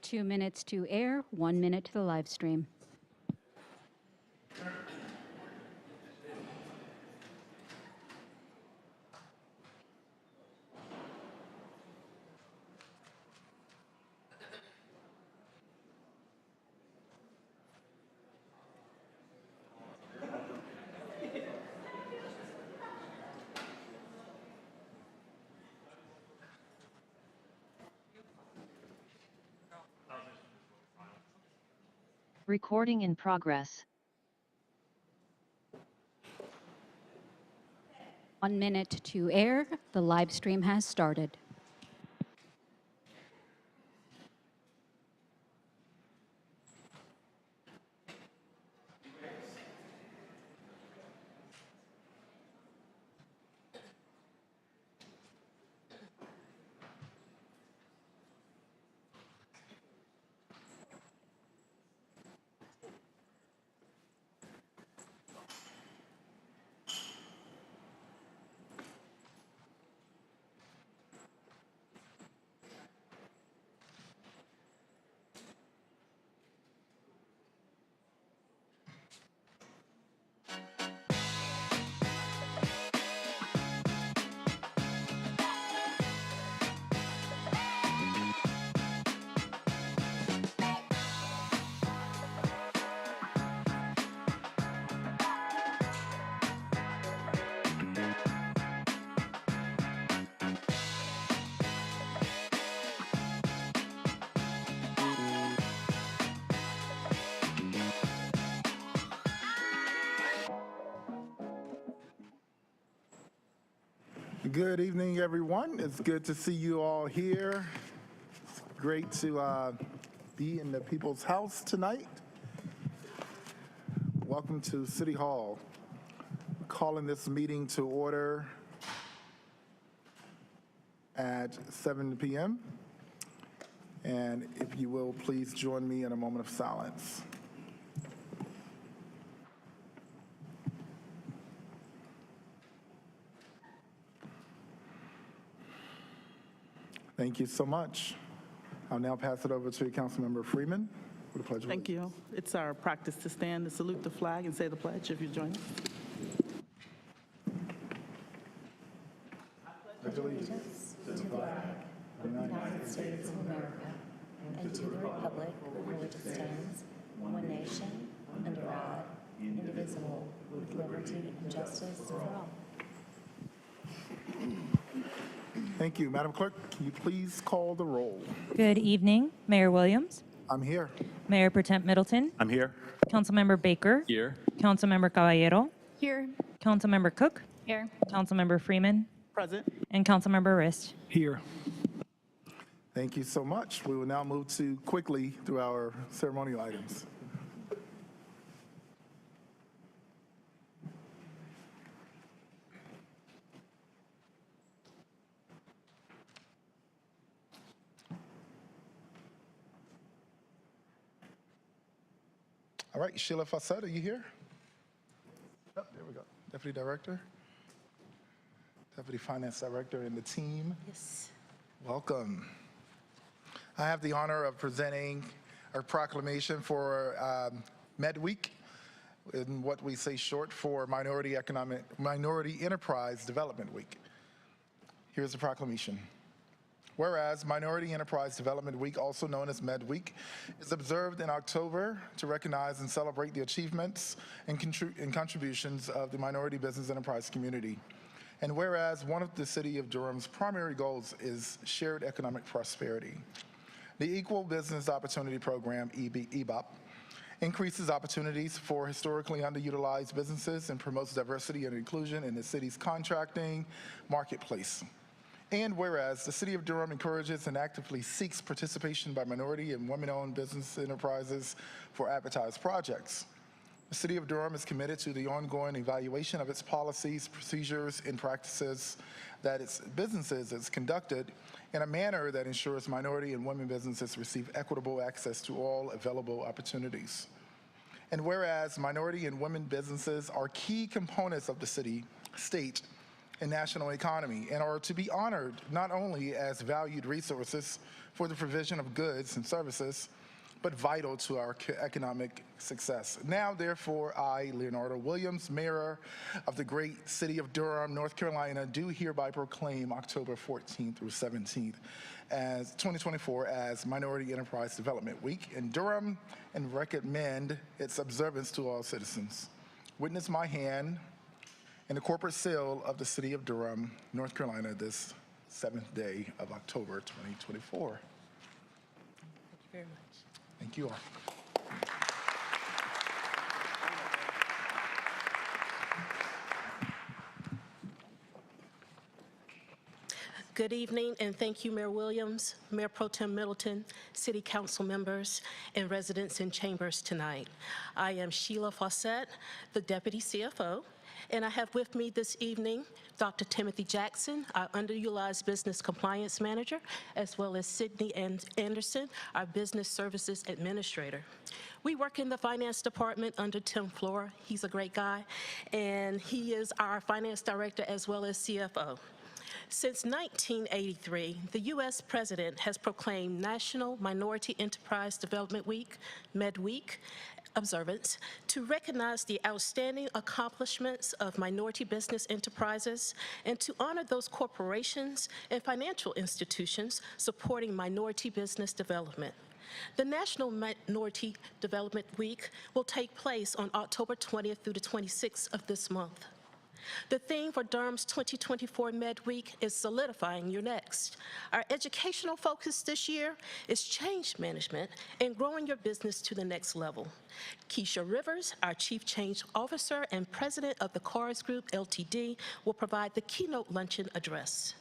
2 minutes to air, 1 minute to the live stream. Recording in progress. 1 minute to air. The live stream has started. Good evening, everyone. It's good to see you all here. It's great to be in the People's House tonight. Welcome to City Hall. Calling this meeting to order at 7 p.m. And if you will, please join me in a moment of silence. Thank you so much. I'll now pass it over to Councilmember Freeman for the Pledge of Thank you. It's our practice to stand to salute the flag and say the pledge if you join us. Pledge allegiance to the flag of the United States of America and to the republic for which it stands, one nation, under God, indivisible, with liberty and justice for all. Thank you. Madam Clerk, can you please call the roll? Good evening, Mayor Williams, I'm here. Mayor Pro Tem Middleton, I'm here. Councilmember Baker, Here. Councilmember Caballero, Here. Councilmember Cook, Here. Councilmember Freeman, Present. and Councilmember Rist. Here. Thank you so much. We will now move quickly through our ceremonial items. All right, Sheila Fawcett, are you here? Oh, there we go. Deputy Director, Deputy Finance Director, and the team. Yes. Welcome. I have the honor of presenting our proclamation for Med Week, in what we say short for Minority Enterprise Development Week. Here's the proclamation. Whereas Minority Enterprise Development Week, also known as Med Week, is observed in October to recognize and celebrate the achievements and contributions of the minority business enterprise community. And whereas one of the City of Durham's primary goals is shared economic prosperity, the Equal Business Opportunity Program, EBOP, increases opportunities for historically underutilized businesses and promotes diversity and inclusion in the city's contracting marketplace. And whereas the City of Durham encourages and actively seeks participation by minority and women-owned business enterprises for advertised projects. The City of Durham is committed to the ongoing evaluation of its policies, procedures, and practices that its businesses is conducted in a manner that ensures minority and women businesses receive equitable access to all available opportunities. And whereas minority and women businesses are key components of the city, state, and national economy and are to be honored not only as valued resources for the provision of goods and services, but vital to our economic success. Now, therefore, I, Leonardo Williams, Mayor of the great city of Durham, North Carolina, do hereby proclaim October 14th through 17th as 2024 as Minority Enterprise Development Week in Durham and recommend its observance to all citizens. Witness my hand in the corporate seal of the city of Durham, North Carolina, this 7th day of October 2024. Thank you very much. Thank you all. Good evening, and thank you, Mayor Williams, Mayor Pro Tem Middleton, City Council members, and residents in chambers tonight. I am Sheila Fawcett, the Deputy CFO, and I have with me this evening Dr. Timothy Jackson, our Underutilized Business Compliance Manager, as well as Sydney Anderson, our Business Services Administrator. We work in the Finance Department under Tim Flora. He's a great guy, and he is our Finance Director as well as CFO. Since 1983, the U.S. President has proclaimed National Minority Enterprise Development Week, MedWeek, observance to recognize the outstanding accomplishments of minority business enterprises and to honor those corporations and financial institutions supporting minority business development. The National Minority Development Week will take place on October 20th through the 26th of this month. The theme for Durham's 2024 Med Week is Solidifying Your Next. Our educational focus this year is change management and growing your business to the next level. Keisha Rivers, our Chief Change Officer and President of the Cars Group Ltd., will provide the keynote luncheon address.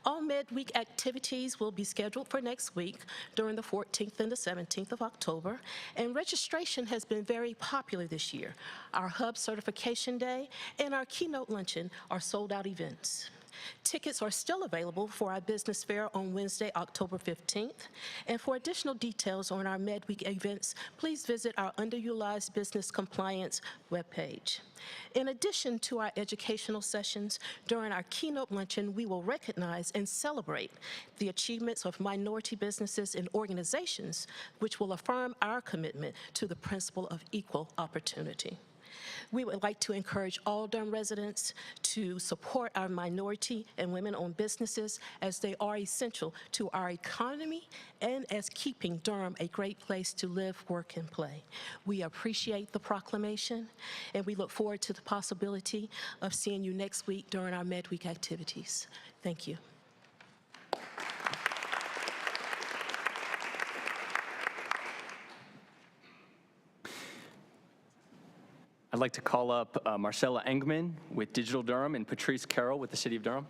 All Mid-Week activities will be scheduled for next week during the 14th and the 17th of October, and registration has been very popular this year. Our Hub Certification Day and our keynote luncheon are sold-out events. Tickets are still available for our business fair on Wednesday, October 15th. And for additional details on our Med-Week events, please visit our Underutilized Business Compliance webpage. In addition to our educational sessions, during our keynote luncheon, we will recognize and celebrate the achievements of minority businesses and organizations, which will affirm our commitment to the principle of equal opportunity. We would like to encourage all Durham residents to support our minority and women-owned businesses as they are essential to our economy and as keeping Durham a great place to live, work, and play. We appreciate the proclamation, and we look forward to the possibility of seeing you next week during our Med-Week activities. Thank you. I'd like to call up Marcella Engman with Digital Durham and Patrice Carroll with the City of Durham.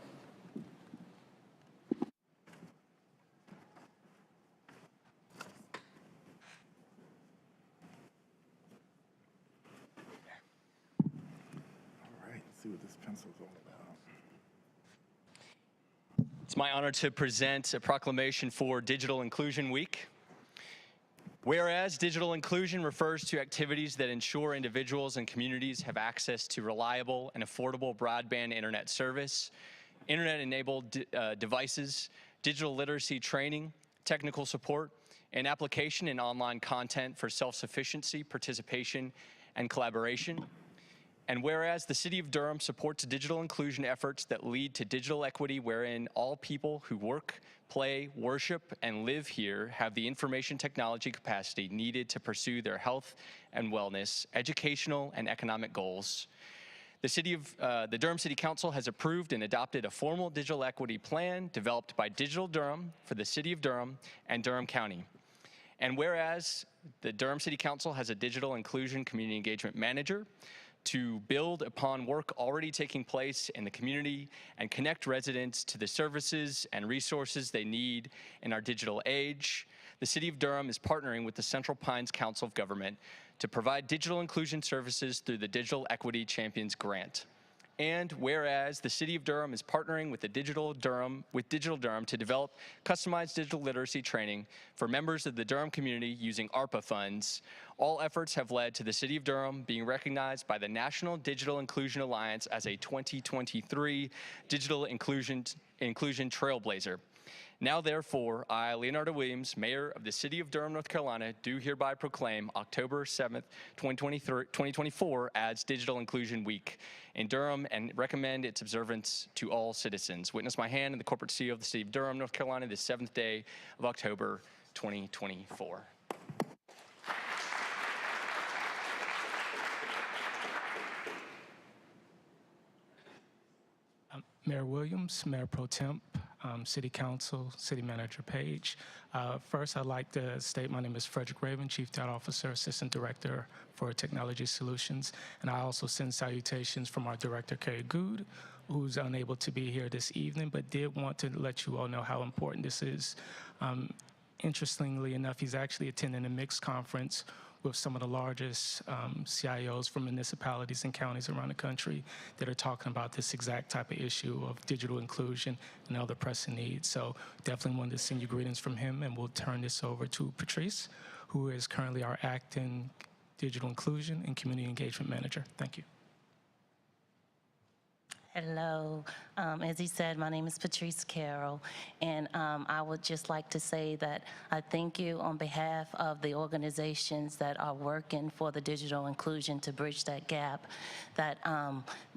All right, let's see what this pencil's all about. It's my honor to present a proclamation for Digital Inclusion Week. Whereas digital inclusion refers to activities that ensure individuals and communities have access to reliable and affordable broadband internet service, internet-enabled devices, digital literacy training, technical support, and application and online content for self-sufficiency, participation, and collaboration. And whereas the City of Durham supports digital inclusion efforts that lead to digital equity wherein all people who work, play, worship, and live here have the information technology capacity needed to pursue their health and wellness, educational and economic goals. The Durham City Council has approved and adopted a formal digital equity plan developed by Digital Durham for the City of Durham and Durham County. And whereas the Durham City Council has a digital inclusion community engagement manager to build upon work already taking place in the community and connect residents to the services and resources they need in our digital age, the City of Durham is partnering with the Central Pines Council of Government to provide digital inclusion services through the Digital Equity Champions Grant. And whereas the City of Durham is partnering with Digital Durham to develop customized digital literacy training for members of the Durham community using ARPA funds, all efforts have led to the City of Durham being recognized by the National Digital Inclusion Alliance as a 2023 Digital Inclusion Trailblazer. Now, therefore, I, Leonardo Williams, Mayor of the City of Durham, North Carolina, do hereby proclaim October 7th, 2024 as Digital Inclusion Week in Durham and recommend its observance to all citizens. Witness my hand in the corporate seal of the City of Durham, North Carolina, this 7th day of October, 2024. Mayor Williams, Mayor Pro Temp, City Council, City Manager Page. First, I'd like to state my name is Frederick Raven, Chief Data Officer, Assistant Director for Technology Solutions. And I also send salutations from our Director, Kerry Good, who's unable to be here this evening, but did want to let you all know how important this is. Interestingly enough, he's actually attending a mixed conference with some of the largest CIOs from municipalities and counties around the country that are talking about this exact type of issue of digital inclusion and other pressing needs. So definitely wanted to send you greetings from him, and we'll turn this over to Patrice, who is currently our acting Digital Inclusion and Community Engagement Manager. Thank you. Hello. As he said, my name is Patrice Carroll, and I would just like to say that I thank you on behalf of the organizations that are working for the digital inclusion to bridge that gap, that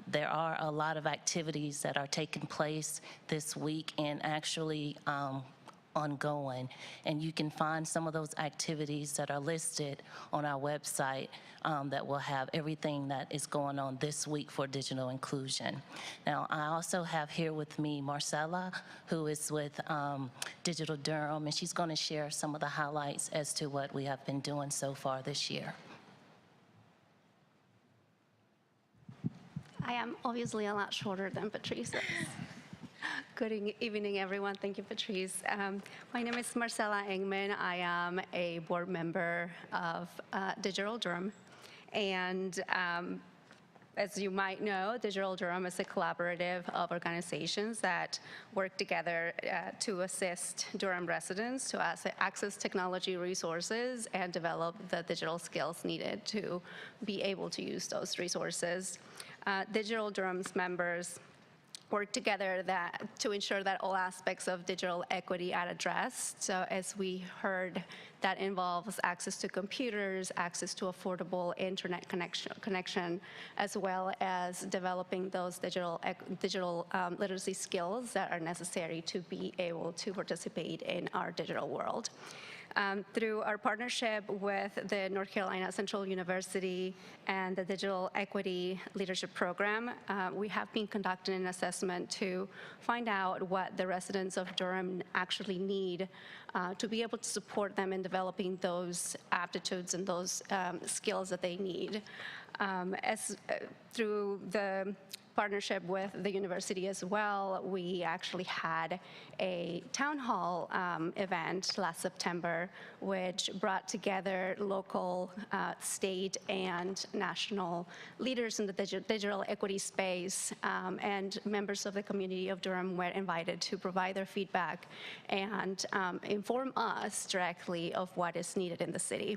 there are a lot of activities that are taking place this week and actually ongoing, and you can find some of those activities that are listed on our website that will have everything that is going on this week for digital inclusion. Now, I also have here with me Marcella, who is with Digital Durham, and she's going to share some of the highlights as to what we have been doing so far this year. I am obviously a lot shorter than Patrice is. Good evening, everyone. Thank you, Patrice. My name is Marcella Engman. I am a board member of Digital Durham. And as you might know, Digital Durham is a collaborative of organizations that work together to assist Durham residents to access technology resources and develop the digital skills needed to be able to use those resources. Digital Durham's members work together to ensure that all aspects of digital equity are addressed. So as we heard, that involves access to computers, access to affordable internet connection, as well as developing those digital literacy skills that are necessary to be able to participate in our digital world. Through our partnership with the North Carolina Central University and the Digital Equity Leadership Program, we have been conducting an assessment to find out what the residents of Durham actually need to be able to support them in developing those aptitudes and those skills that they need. Through the partnership with the university as well, we actually had a town hall event last September, which brought together local, state, and national leaders in the digital equity space, and members of the community of Durham were invited to provide their feedback and inform us directly of what is needed in the city.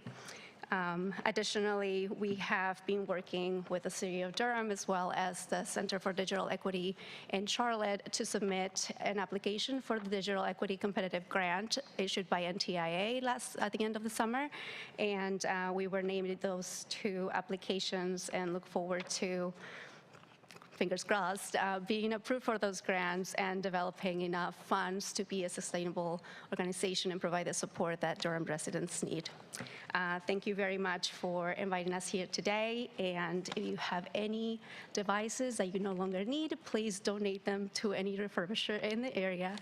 Additionally, we have been working with the City of Durham as well as the Center for Digital Equity in Charlotte to submit an application for the Digital Equity Competitive Grant issued by NTIA at the end of the summer. And we were named those two applications and look forward to, fingers crossed, being approved for those grants and developing enough funds to be a sustainable organization and provide the support that Durham residents need. Thank you very much for inviting us here today. And if you have any devices that you no longer need, please donate them to any refurbisher in the area.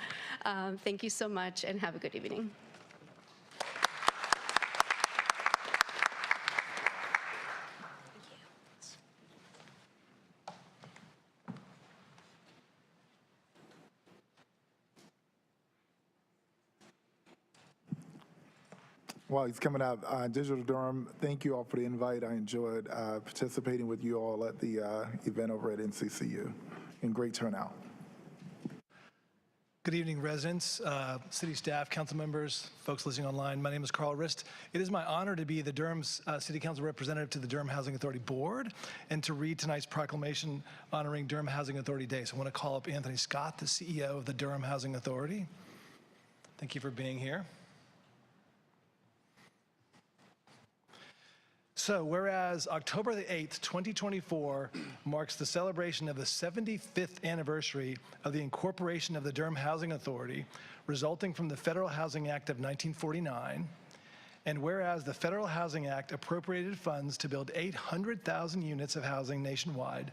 Thank you so much and have a good evening. While he's coming up, Digital Durham, thank you all for the invite. I enjoyed participating with you all at the event over at NCCU, and great turnout. Good evening, residents, city staff, council members, folks listening online. My name is Carl Rist. It is my honor to be the Durham's City Council representative to the Durham Housing Authority Board and to read tonight's proclamation honoring Durham Housing Authority Day. So I want to call up Anthony Scott, the CEO of the Durham Housing Authority. Thank you for being here. So, whereas October the 8th, 2024 marks the celebration of the 75th anniversary of the incorporation of the Durham Housing Authority, resulting from the Federal Housing Act of 1949, and whereas the Federal Housing Act appropriated funds to build 800,000 units of housing nationwide,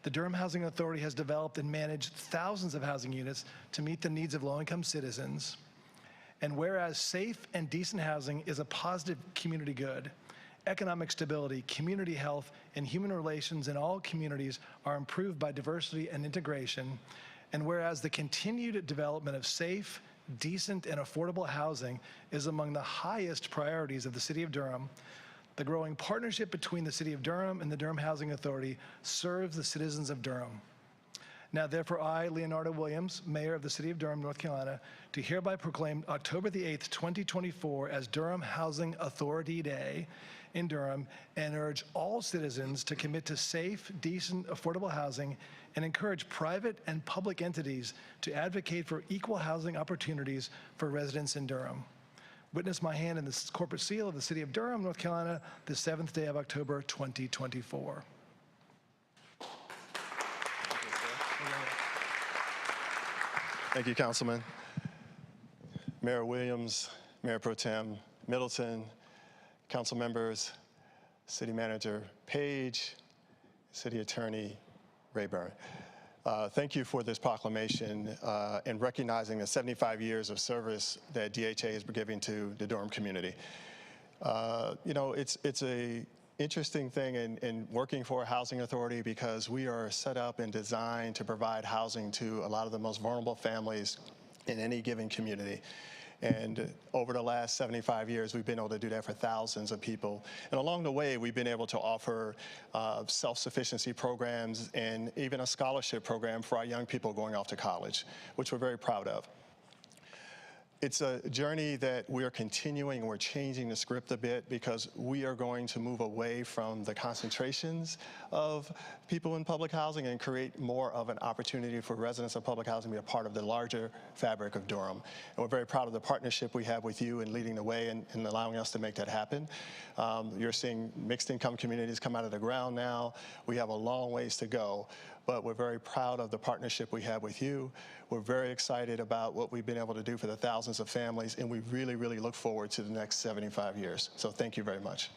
the Durham Housing Authority has developed and managed thousands of housing units to meet the needs of low-income citizens, and whereas safe and decent housing is a positive community good, economic stability, community health, and human relations in all communities are improved by diversity and integration. And whereas the continued development of safe, decent, and affordable housing is among the highest priorities of the City of Durham, the growing partnership between the City of Durham and the Durham Housing Authority serves the citizens of Durham. Now, therefore, I, Leonardo Williams, Mayor of the City of Durham, North Carolina, do hereby proclaim October the 8th, 2024 as Durham Housing Authority Day in Durham and urge all citizens to commit to safe, decent, affordable housing and encourage private and public entities to advocate for equal housing opportunities for residents in Durham. Witness my hand in the corporate seal of the City of Durham, North Carolina, the 7th day of October, 2024. Thank you, Councilman. Mayor Williams, Mayor Pro Tem Middleton, council members, City Manager Page, City Attorney Rayburn. Thank you for this proclamation and recognizing the 75 years of service that DHA is giving to the Durham community. You know, it's a interesting thing in working for a housing authority because we are set up and designed to provide housing to a lot of the most vulnerable families in any given community. And over the last 75 years, we've been able to do that for thousands of people. And along the way, we've been able to offer self-sufficiency programs and even a scholarship program for our young people going off to college, which we're very proud of. It's a journey that we are continuing, and we're changing the script a bit because we are going to move away from the concentrations of people in public housing and create more of an opportunity for residents of public housing to be a part of the larger fabric of Durham. And we're very proud of the partnership we have with you in leading the way and allowing us to make that happen. You're seeing mixed income communities come out of the ground now. We have a long ways to go, but we're very proud of the partnership we have with you. We're very excited about what we've been able to do for the thousands of families, and we really, really look forward to the next 75 years. So thank you very much.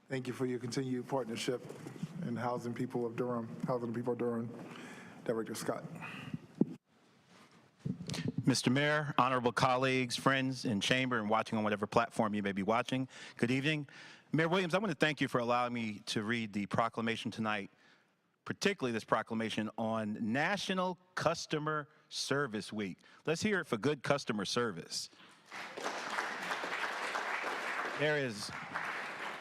Thank you for your continued partnership in housing the people of Durham, Director Scott. Mr. Mayor, honorable colleagues, friends in chamber and watching on whatever platform you may be watching, good evening. Mayor Williams, I want to thank you for allowing me to read the proclamation tonight, particularly this proclamation on National Customer Service Week. Let's hear it for good customer service. There is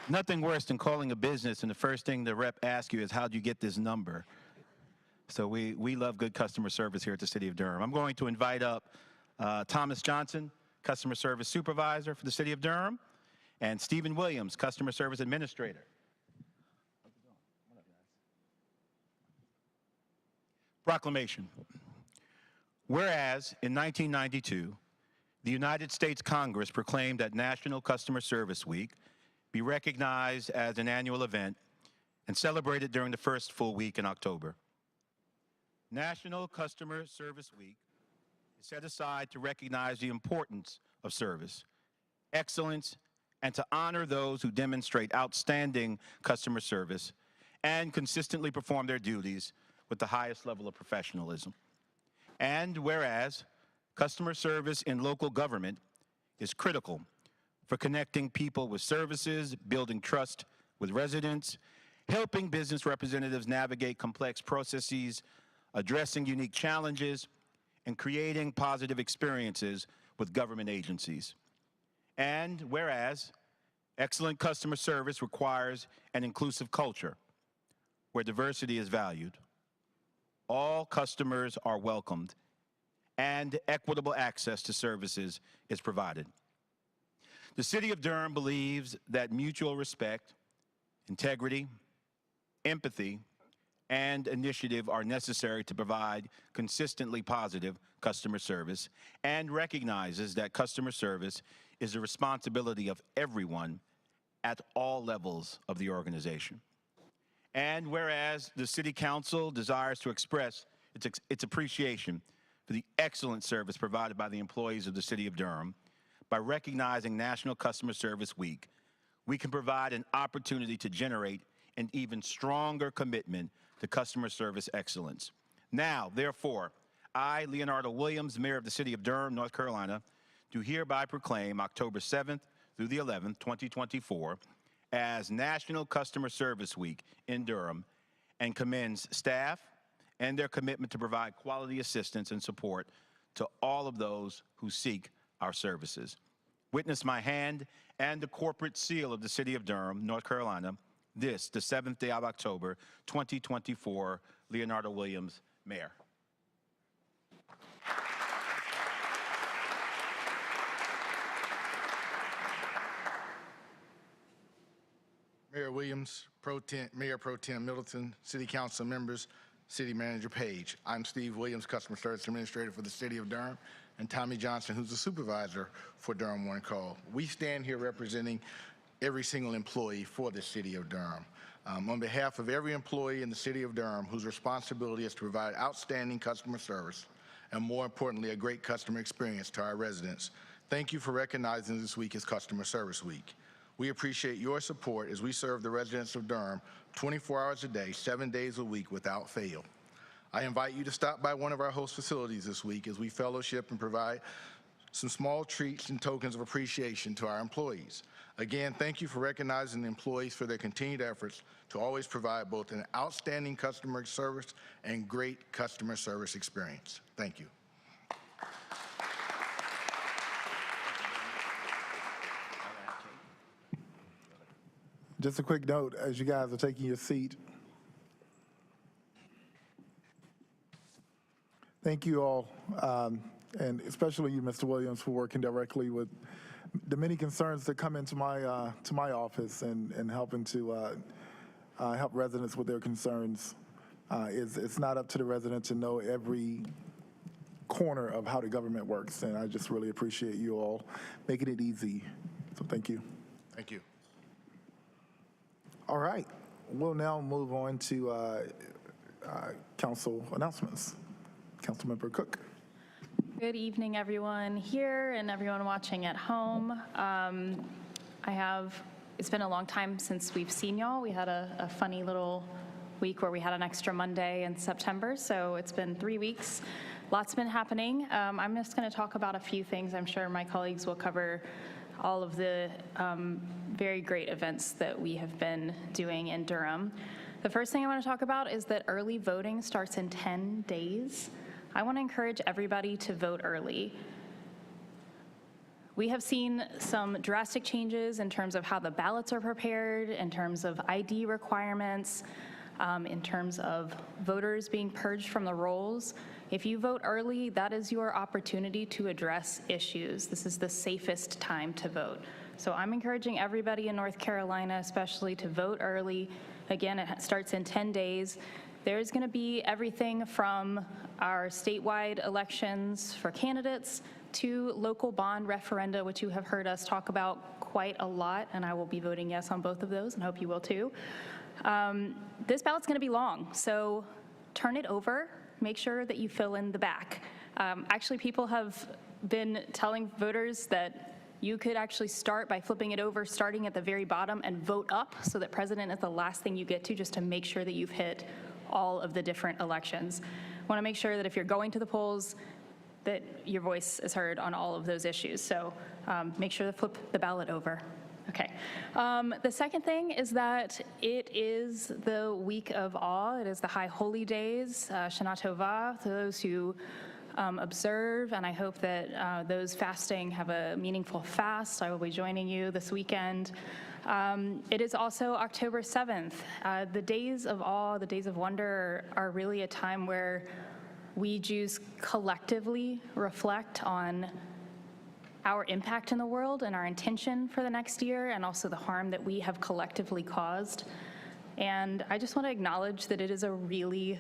nothing worse than calling a business and the first thing the rep asks you is, how'd you get this number? So we love good customer service here at the City of Durham. I'm going to invite up Thomas Johnson, Customer Service Supervisor for the City of Durham, and Stephen Williams, Customer Service Administrator. Proclamation. Whereas in 1992, the United States Congress proclaimed that National Customer Service Week be recognized as an annual event and celebrated during the first full week in October. National Customer Service Week is set aside to recognize the importance of service, excellence, and to honor those who demonstrate outstanding customer service and consistently perform their duties with the highest level of professionalism. And whereas customer service in local government is critical for connecting people with services, building trust with residents, helping business representatives navigate complex processes, addressing unique challenges, and creating positive experiences with government agencies. And whereas excellent customer service requires an inclusive culture where diversity is valued, all customers are welcomed, and equitable access to services is provided. The City of Durham believes that mutual respect, integrity, empathy, and initiative are necessary to provide consistently positive customer service, and recognizes that customer service is the responsibility of everyone at all levels of the organization. And whereas the City Council desires to express its appreciation for the excellent service provided by the employees of the City of Durham, by recognizing National Customer Service Week, we can provide an opportunity to generate an even stronger commitment to customer service excellence. Now, therefore, I, Leonardo Williams, Mayor of the City of Durham, North Carolina, do hereby proclaim October 7th through the 11th, 2024, as National Customer Service Week in Durham, and commends staff and their commitment to provide quality assistance and support to all of those who seek our services. Witness my hand and the corporate seal of the City of Durham, North Carolina, this, the 7th day of October, 2024, Leonardo Williams, Mayor. Mayor Williams, Mayor Pro Tem Middleton, City Council members, City Manager Page. I'm Steve Williams, Customer Service Administrator for the City of Durham, and Tommy Johnson, who's the Supervisor for Durham One Call. We stand here representing every single employee for the City of Durham. On behalf of every employee in the City of Durham whose responsibility is to provide outstanding customer service and, more importantly, a great customer experience to our residents, thank you for recognizing this week as Customer Service Week. We appreciate your support as we serve the residents of Durham 24 hours a day, 7 days a week without fail. I invite you to stop by one of our host facilities this week as we fellowship and provide some small treats and tokens of appreciation to our employees. Again, thank you for recognizing the employees for their continued efforts to always provide both an outstanding customer service and great customer service experience. Thank you. Just a quick note, as you guys are taking your seat, thank you all, and especially you, Mr. Williams, for working directly with the many concerns that come into my office and helping to help residents with their concerns. It's not up to the resident to know every corner of how the government works, and I just really appreciate you all making it easy. So thank you. Thank you. All right, we'll now move on to council announcements. Councilmember Cook. Good evening, everyone here and everyone watching at home. It's been a long time since we've seen y'all. We had a funny little week where we had an extra Monday in September, so it's been 3 weeks. Lots been happening. I'm just going to talk about a few things. I'm sure my colleagues will cover all of the very great events that we have been doing in Durham. The first thing I want to talk about is that early voting starts in 10 days. I want to encourage everybody to vote early. We have seen some drastic changes in terms of how the ballots are prepared, in terms of ID requirements, in terms of voters being purged from the rolls. If you vote early, that is your opportunity to address issues. This is the safest time to vote. So I'm encouraging everybody in North Carolina, especially, to vote early. Again, it starts in 10 days. There's going to be everything from our statewide elections for candidates to local bond referenda, which you have heard us talk about quite a lot, and I will be voting yes on both of those, and hope you will too. This ballot's going to be long, so turn it over. Make sure that you fill in the back. Actually, people have been telling voters that you could actually start by flipping it over, starting at the very bottom, and vote up so that president is the last thing you get to, just to make sure that you've hit all of the different elections. Want to make sure that if you're going to the polls, that your voice is heard on all of those issues. So make sure to flip the ballot over. Okay. The second thing is that it is the week of awe. It is the High Holy Days, Shana Tova, to those who observe, and I hope that those fasting have a meaningful fast. I will be joining you this weekend. It is also October 7th. The days of awe, the days of wonder are really a time where we Jews collectively reflect on our impact in the world and our intention for the next year, and also the harm that we have collectively caused. And I just want to acknowledge that it is a really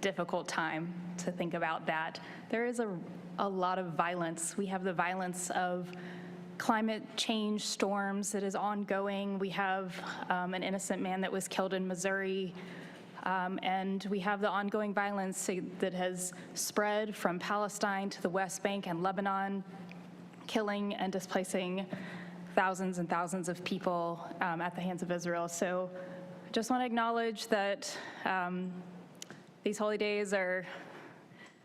difficult time to think about that. There is a lot of violence. We have the violence of climate change storms that is ongoing. We have an innocent man that was killed in Missouri. And we have the ongoing violence that has spread from Palestine to the West Bank and Lebanon, killing and displacing thousands and thousands of people at the hands of Israel. So I just want to acknowledge that these holy days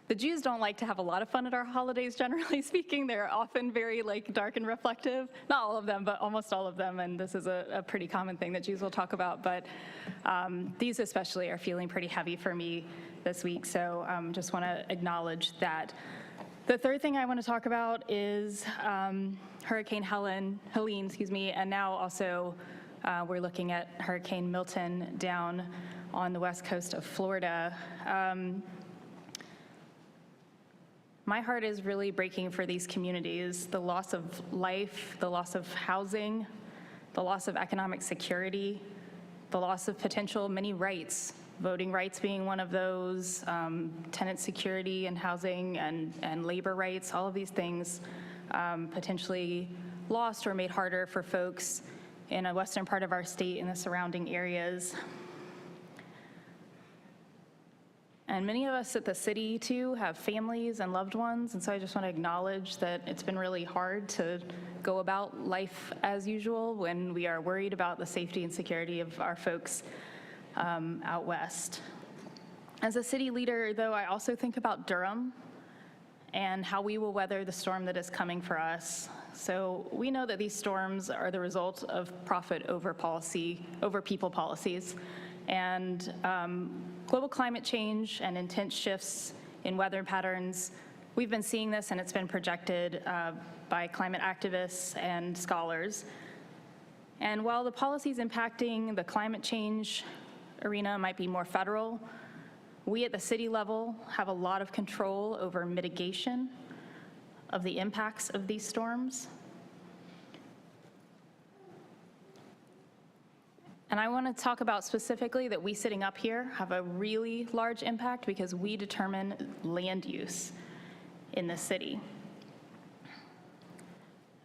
the Jews don't like to have a lot of fun at our holidays, generally speaking. They're often very dark and reflective. Not all of them, but almost all of them. And this is a pretty common thing that Jews will talk about. But these especially are feeling pretty heavy for me this week. So just want to acknowledge that. The third thing I want to talk about is Hurricane Helene, and now also we're looking at Hurricane Milton down on the west coast of Florida. My heart is really breaking for these communities. The loss of life, the loss of housing, the loss of economic security, the loss of potential many rights, voting rights being one of those, tenant security and housing and labor rights, all of these things potentially lost or made harder for folks in a western part of our state and the surrounding areas. And many of us at the city, too, have families and loved ones, and so I just want to acknowledge that it's been really hard to go about life as usual when we are worried about the safety and security of our folks out west. As a city leader, though, I also think about Durham and how we will weather the storm that is coming for us. So we know that these storms are the result of profit over people policies. And global climate change and intense shifts in weather patterns, we've been seeing this, and it's been projected by climate activists and scholars. And while the policies impacting the climate change arena might be more federal, we at the city level have a lot of control over mitigation of the impacts of these storms. And I want to talk about specifically that we sitting up here have a really large impact because we determine land use in the city.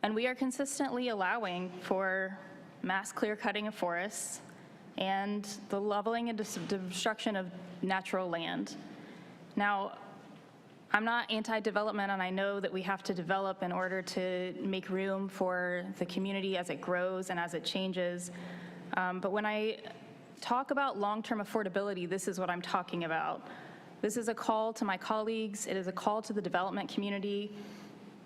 And we are consistently allowing for mass clear cutting of forests and the leveling and destruction of natural land. Now, I'm not anti-development, and I know that we have to develop in order to make room for the community as it grows and as it changes. But when I talk about long-term affordability, this is what I'm talking about. This is a call to my colleagues. It is a call to the development community.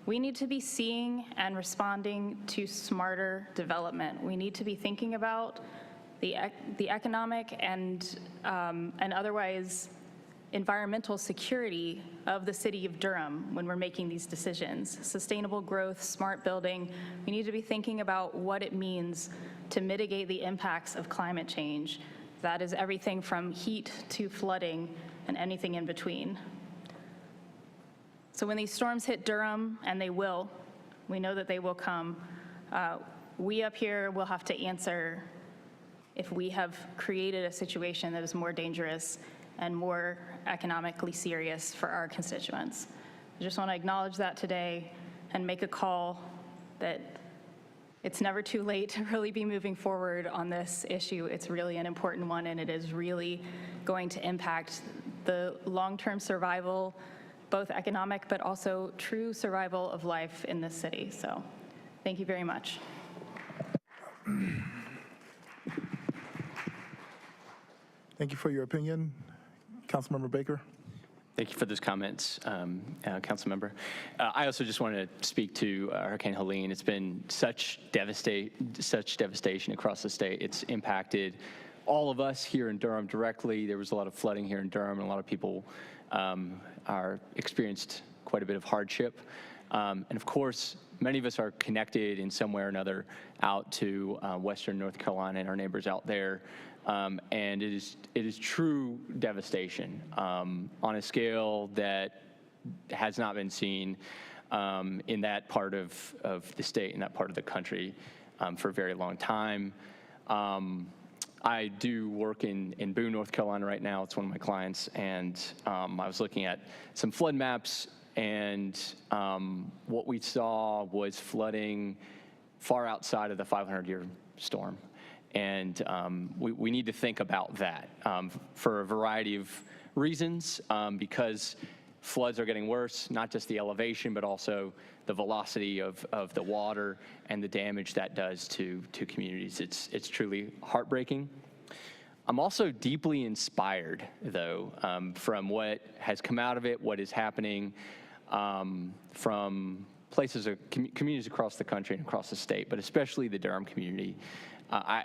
We need to be seeing and responding to smarter development. We need to be thinking about the economic and otherwise environmental security of the city of Durham when we're making these decisions. Sustainable growth, smart building. We need to be thinking about what it means to mitigate the impacts of climate change. That is everything from heat to flooding and anything in between. So when these storms hit Durham, and they will, we know that they will come, we up here will have to answer if we have created a situation that is more dangerous and more economically serious for our constituents. I just want to acknowledge that today and make a call that it's never too late to really be moving forward on this issue. It's really an important one, and it is really going to impact the long-term survival, both economic but also true survival of life in this city. So thank you very much. Thank you for your opinion. Councilmember Baker. Thank you for those comments, Council Member. I also just want to speak to Hurricane Helene. It's been such devastation across the state. It's impacted all of us here in Durham directly. There was a lot of flooding here in Durham, and a lot of people experienced quite a bit of hardship. And of course, many of us are connected in some way or another out to Western North Carolina and our neighbors out there. And it is true devastation on a scale that has not been seen in that part of the state, in that part of the country for a very long time. I do work in Boone, North Carolina right now. It's one of my clients, and I was looking at some flood maps, and what we saw was flooding far outside of the 500-year storm. And we need to think about that for a variety of reasons, because floods are getting worse, not just the elevation, but also the velocity of the water and the damage that does to communities. It's truly heartbreaking. I'm also deeply inspired, though, from what has come out of it, what is happening from places, communities across the country and across the state, but especially the Durham community.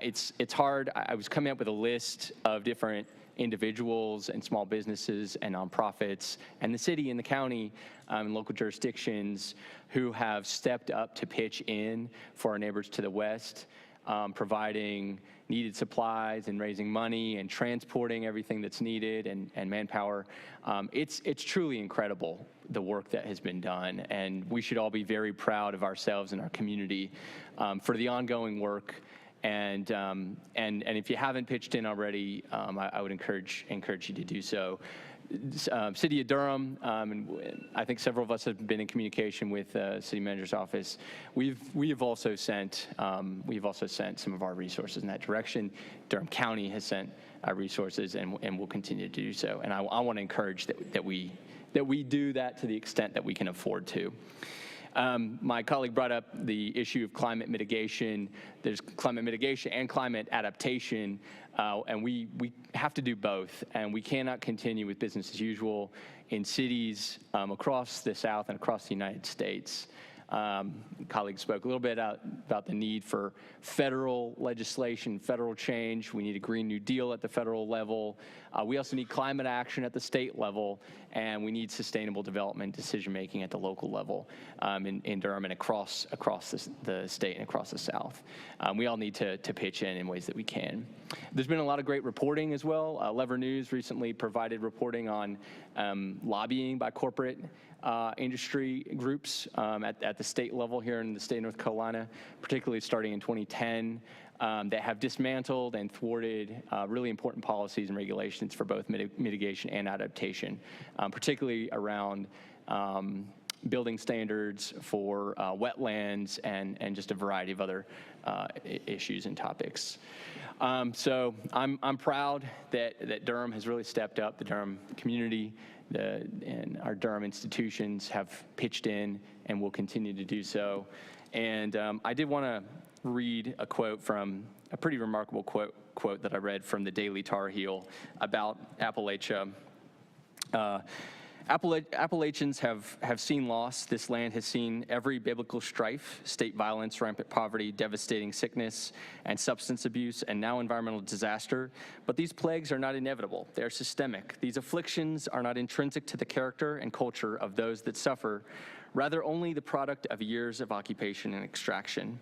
It's hard. I was coming up with a list of different individuals and small businesses and nonprofits and the city and the county and local jurisdictions who have stepped up to pitch in for our neighbors to the west, providing needed supplies and raising money and transporting everything that's needed and manpower. It's truly incredible, the work that has been done, and we should all be very proud of ourselves and our community for the ongoing work. And if you haven't pitched in already, I would encourage you to do so. City of Durham, and I think several of us have been in communication with City Manager's office. We've also sent some of our resources in that direction. Durham County has sent resources, and will continue to do so. And I want to encourage that we do that to the extent that we can afford to. My colleague brought up the issue of climate mitigation. There's climate mitigation and climate adaptation, and we have to do both, and we cannot continue with business as usual in cities across the South and across the United States. Colleagues spoke a little bit about the need for federal legislation, federal change. We need a Green New Deal at the federal level. We also need climate action at the state level, and we need sustainable development decision-making at the local level in Durham and across the state and across the South. We all need to pitch in ways that we can. There's been a lot of great reporting as well. Lever News recently provided reporting on lobbying by corporate industry groups at the state level here in the state of North Carolina, particularly starting in 2010, that have dismantled and thwarted really important policies and regulations for both mitigation and adaptation, particularly around building standards for wetlands and just a variety of other issues and topics. So I'm proud that Durham has really stepped up. The Durham community and our Durham institutions have pitched in and will continue to do so. And I did want to read a quote from a pretty remarkable quote that I read from the Daily Tar Heel about Appalachia. Appalachians have seen loss. This land has seen every biblical strife, state violence, rampant poverty, devastating sickness, and substance abuse, and now environmental disaster. But these plagues are not inevitable. They are systemic. These afflictions are not intrinsic to the character and culture of those that suffer, rather only the product of years of occupation and extraction.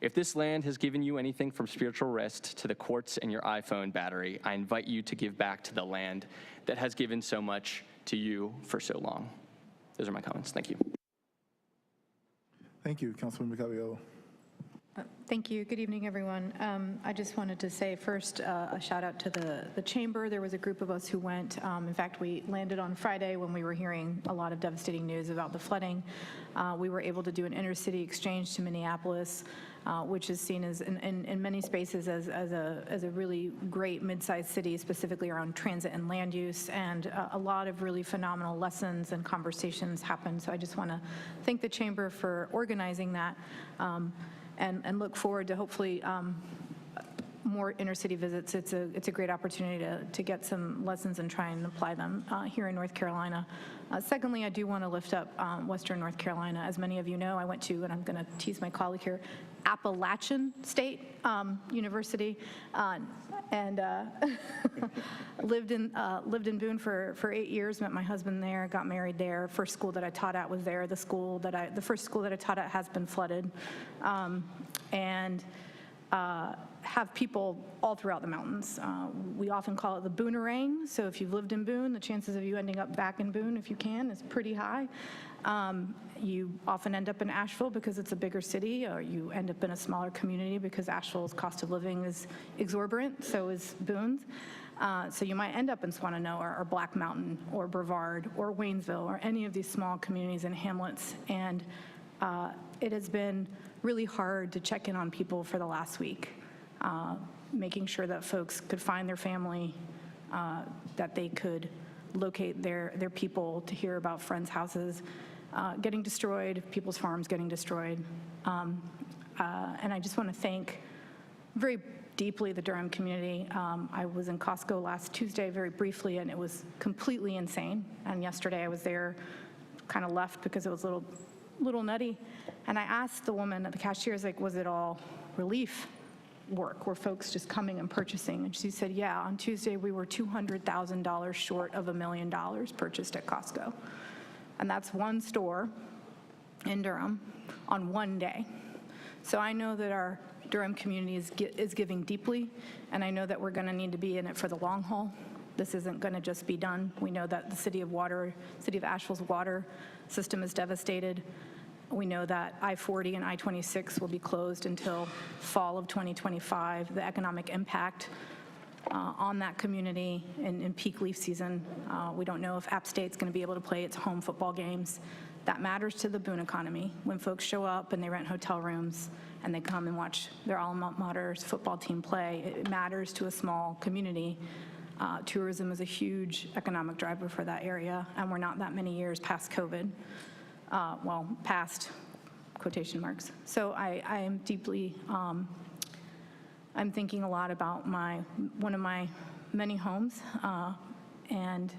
If this land has given you anything from spiritual rest to the quartz in your iPhone battery, I invite you to give back to the land that has given so much to you for so long. Those are my comments. Thank you. Thank you, Councilmember Caballero. Thank you. Good evening, everyone. I just wanted to say first a shout out to the chamber. There was a group of us who went. In fact, we landed on Friday when we were hearing a lot of devastating news about the flooding. We were able to do an intercity exchange to Minneapolis, which is seen as in many spaces as a really great mid-sized city, specifically around transit and land use, and a lot of really phenomenal lessons and conversations happened. So I just want to thank the chamber for organizing that. And look forward to hopefully more inner-city visits, it's a great opportunity to get some lessons and try and apply them here in North Carolina. Secondly, I do want to lift up Western North Carolina. As many of you know, I went to, and I'm going to tease my colleague here, Appalachian State University, and lived in Boone for 8 years. Met my husband there, got married there. First school that I taught at was there. The first school that I taught at has been flooded, and have people all throughout the mountains. We often call it the Boonerang. So if you've lived in Boone, the chances of you ending up back in Boone, if you can, is pretty high. You often end up in Asheville because it's a bigger city, or you end up in a smaller community because Asheville's cost of living is exorbitant, so is Boone's. So you might end up in Swannanoa or Black Mountain or Brevard or Waynesville or any of these small communities and hamlets. And it has been really hard to check in on people for the last week, making sure that folks could find their family, that they could locate their people, to hear about friends' houses getting destroyed, people's farms getting destroyed. And I just want to thank very deeply the Durham community. I was in Costco last Tuesday very briefly, and it was completely insane. And yesterday I was there, kind of left because it was a little nutty. And I asked the woman at the cashier, I was like, was it all relief work? Were folks just coming and purchasing? And she said, yeah, on Tuesday we were $200,000 short of $1 million purchased at Costco. And that's one store in Durham on one day. So I know that our Durham community is giving deeply, and I know that we're going to need to be in it for the long haul. This isn't going to just be done. We know that the City of Asheville's water system is devastated. We know that I-40 and I-26 will be closed until fall of 2025. The economic impact on that community in peak leaf season, we don't know if App State's going to be able to play its home football games. That matters to the Boone economy. When folks show up and they rent hotel rooms and they come and watch their alma mater's football team play, it matters to a small community. Tourism is a huge economic driver for that area, and we're not that many years past COVID. Well, past quotation marks. So I am deeply, I'm thinking a lot about one of my many homes, and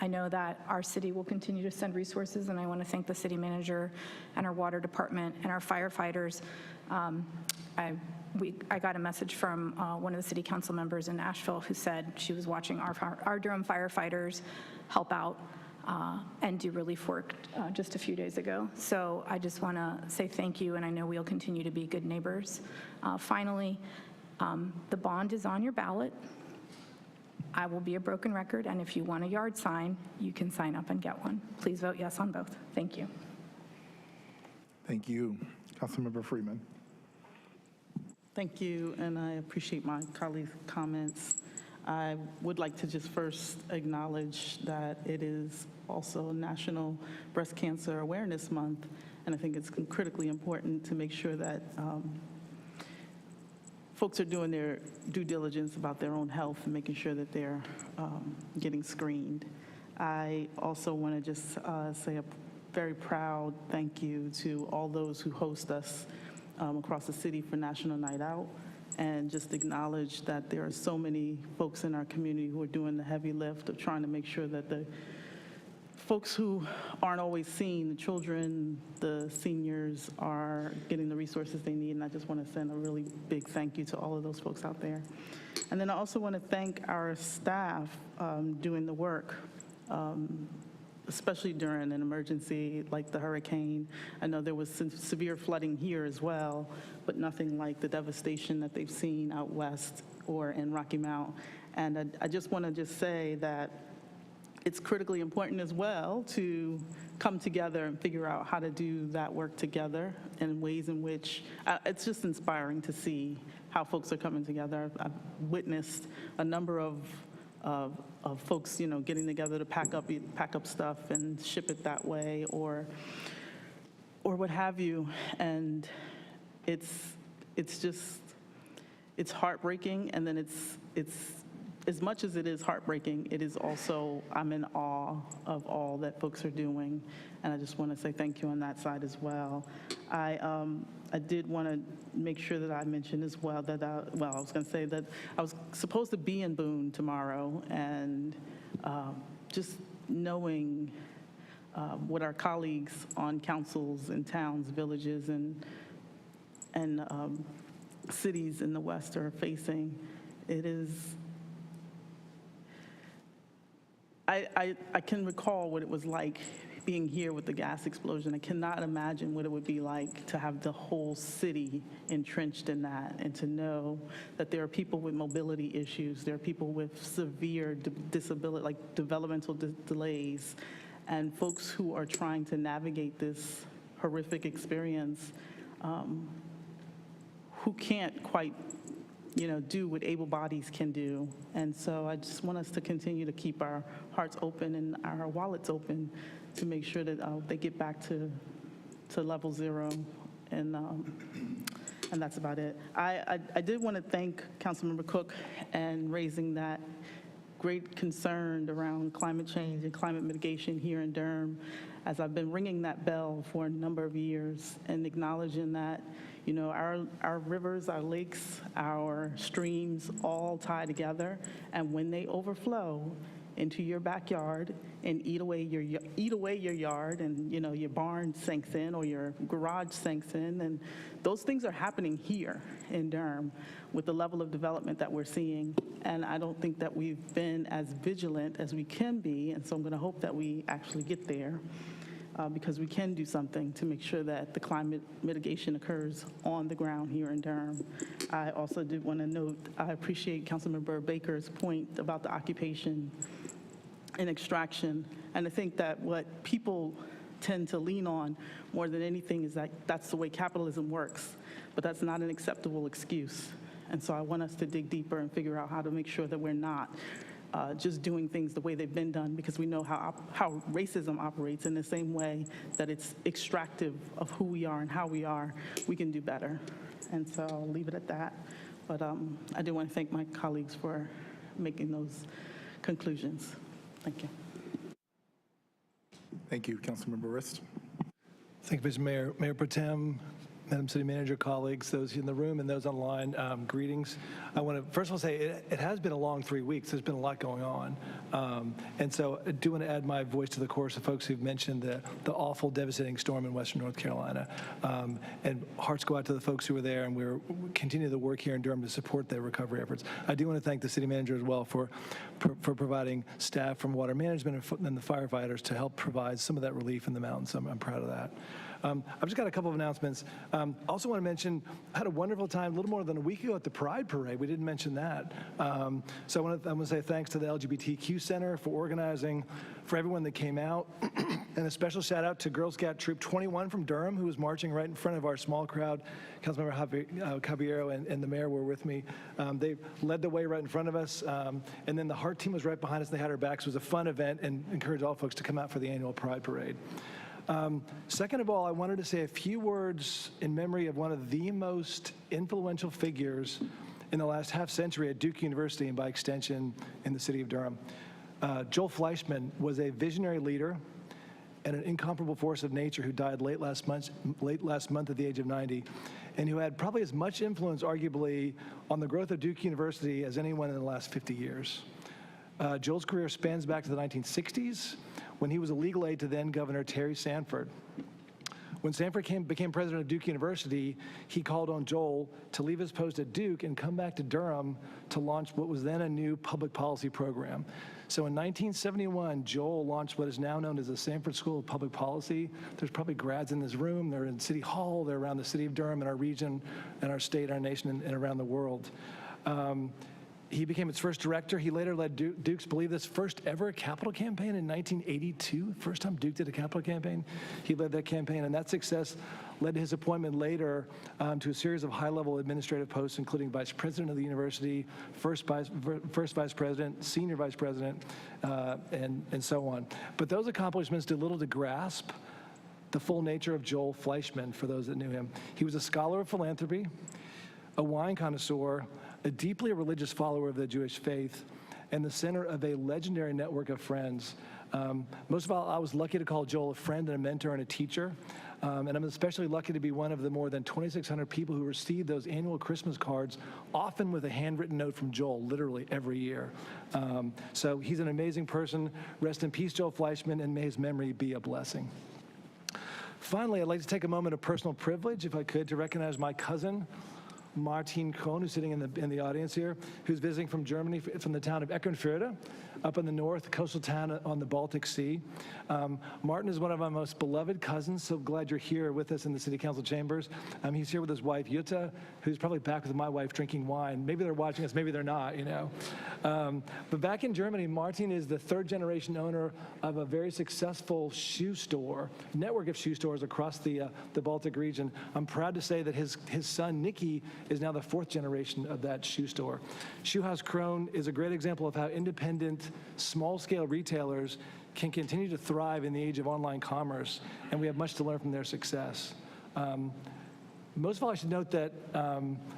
I know that our city will continue to send resources, and I want to thank the city manager and our water department and our firefighters. I got a message from one of the city council members in Asheville who said she was watching our Durham firefighters help out and do relief work just a few days ago. So I just want to say thank you, and I know we'll continue to be good neighbors. Finally, the bond is on your ballot. I will be a broken record, and if you want a yard sign, you can sign up and get one. Please vote yes on both. Thank you. Thank you. Councilmember Freeman. Thank you, and I appreciate my colleagues' comments. I would like to just first acknowledge that it is also National Breast Cancer Awareness Month, and I think it's critically important to make sure that folks are doing their due diligence about their own health and making sure that they're getting screened. I also want to just say a very proud thank you to all those who host us across the city for National Night Out, and just acknowledge that there are so many folks in our community who are doing the heavy lift of trying to make sure that the folks who aren't always seen, the children, the seniors, are getting the resources they need. And I just want to send a really big thank you to all of those folks out there. And then I also want to thank our staff doing the work, especially during an emergency like the hurricane. I know there was some severe flooding here as well, but nothing like the devastation that they've seen out west or in Rocky Mount. And I just want to just say that it's critically important as well to come together and figure out how to do that work together in ways in which it's just inspiring to see how folks are coming together. I've witnessed a number of folks, getting together to pack up stuff and ship it that way, or what have you, and it's heartbreaking, and then it's as much as it is heartbreaking, it is also, I'm in awe of all that folks are doing, and I just want to say thank you on that side as well. I did want to make sure that I mentioned as well that, I was going to say that I was supposed to be in Boone tomorrow, and just knowing what our colleagues on councils and towns, villages, and cities in the West are facing, it is, I can recall what it was like being here with the gas explosion. I cannot imagine what it would be like to have the whole city entrenched in that, and to know that there are people with mobility issues, there are people with severe disability, like developmental delays, and folks who are trying to navigate this horrific experience, who can't quite do what able bodies can do. And so I just want us to continue to keep our hearts open and our wallets open to make sure that they get back to level zero. And that's about it. I did want to thank Councilmember Cook and raising that great concern around climate change and climate mitigation here in Durham, as I've been ringing that bell for a number of years and acknowledging that our rivers, our lakes, our streams all tie together, and when they overflow into your backyard and eat away your yard, and your barn sinks in or your garage sinks in, and those things are happening here in Durham with the level of development that we're seeing. And I don't think that we've been as vigilant as we can be, and so I'm going to hope that we actually get there. Because we can do something to make sure that the climate mitigation occurs on the ground here in Durham. I also did want to note, I appreciate Councilmember Baker's point about the occupation and extraction. And I think that what people tend to lean on more than anything is that that's the way capitalism works, but that's not an acceptable excuse. And so I want us to dig deeper and figure out how to make sure that we're not just doing things the way they've been done, because we know how racism operates in the same way that it's extractive of who we are and how we are. We can do better. And so I'll leave it at that. But I do want to thank my colleagues for making those conclusions. Thank you. Thank you, Councilmember Rist. Thank you, Mr. Mayor. Mayor Pro Tem, Madam City Manager, colleagues, those in the room and those online, greetings. I want to first of all say it has been a long 3 weeks. There's been a lot going on. And so I do want to add my voice to the chorus of folks who've mentioned the awful, devastating storm in Western North Carolina. And hearts go out to the folks who were there, and we continue the work here in Durham to support their recovery efforts. I do want to thank the city manager as well for providing staff from water management and the firefighters to help provide some of that relief in the mountains. I'm proud of that. I've just got a couple of announcements. Also want to mention, I had a wonderful time a little more than a week ago at the Pride Parade. We didn't mention that. So I want to say thanks to the LGBTQ Center for organizing, for everyone that came out, and a special shout out to Girl Scout Troop 21 from Durham, who was marching right in front of our small crowd. Councilmember Caballero and the mayor were with me. They led the way right in front of us, and then the Heart team was right behind us. They had our backs. It was a fun event, and encourage all folks to come out for the annual Pride Parade. Second of all, I wanted to say a few words in memory of one of the most influential figures in the last half century at Duke University, and by extension in the city of Durham. Joel Fleischman was a visionary leader and an incomparable force of nature who died late last month at the age of 90, and who had probably as much influence, arguably, on the growth of Duke University as anyone in the last 50 years. Joel's career spans back to the 1960s, when he was a legal aid to then Governor Terry Sanford. When Sanford became president of Duke University, he called on Joel to leave his post at Duke and come back to Durham to launch what was then a new public policy program. So in 1971, Joel launched what is now known as the Sanford School of Public Policy. There's probably grads in this room. They're in City Hall. They're around the city of Durham and our region and our state, our nation, and around the world. He became its first director. He later led Duke's, believe this, first ever capital campaign in 1982. First time Duke did a capital campaign. He led that campaign, and that success led to his appointment later to a series of high-level administrative posts, including vice president of the university, first vice president, senior vice president, and so on. But those accomplishments did little to grasp the full nature of Joel Fleischman, for those that knew him. He was a scholar of philanthropy, a wine connoisseur, a deeply religious follower of the Jewish faith, and the center of a legendary network of friends. Most of all, I was lucky to call Joel a friend and a mentor and a teacher. And I'm especially lucky to be one of the more than 2,600 people who receive those annual Christmas cards, often with a handwritten note from Joel, literally every year. So he's an amazing person. Rest in peace, Joel Fleischman, and may his memory be a blessing. Finally, I'd like to take a moment of personal privilege, if I could, to recognize my cousin, Martin Krohn, who's sitting in the audience here, who's visiting from Germany, from the town of Eckernförde, up in the north, coastal town on the Baltic Sea. Martin is one of my most beloved cousins, so glad you're here with us in the City Council chambers. He's here with his wife, Jutta, who's probably back with my wife drinking wine. Maybe they're watching us, maybe they're not, you know. But back in Germany, Martin is the third-generation owner of a very successful shoe store, network of shoe stores across the Baltic region. I'm proud to say that his son, Nicky, is now the fourth generation of that shoe store. Schuhhaus Krohn is a great example of how independent, small-scale retailers can continue to thrive in the age of online commerce, and we have much to learn from their success. Most of all, I should note that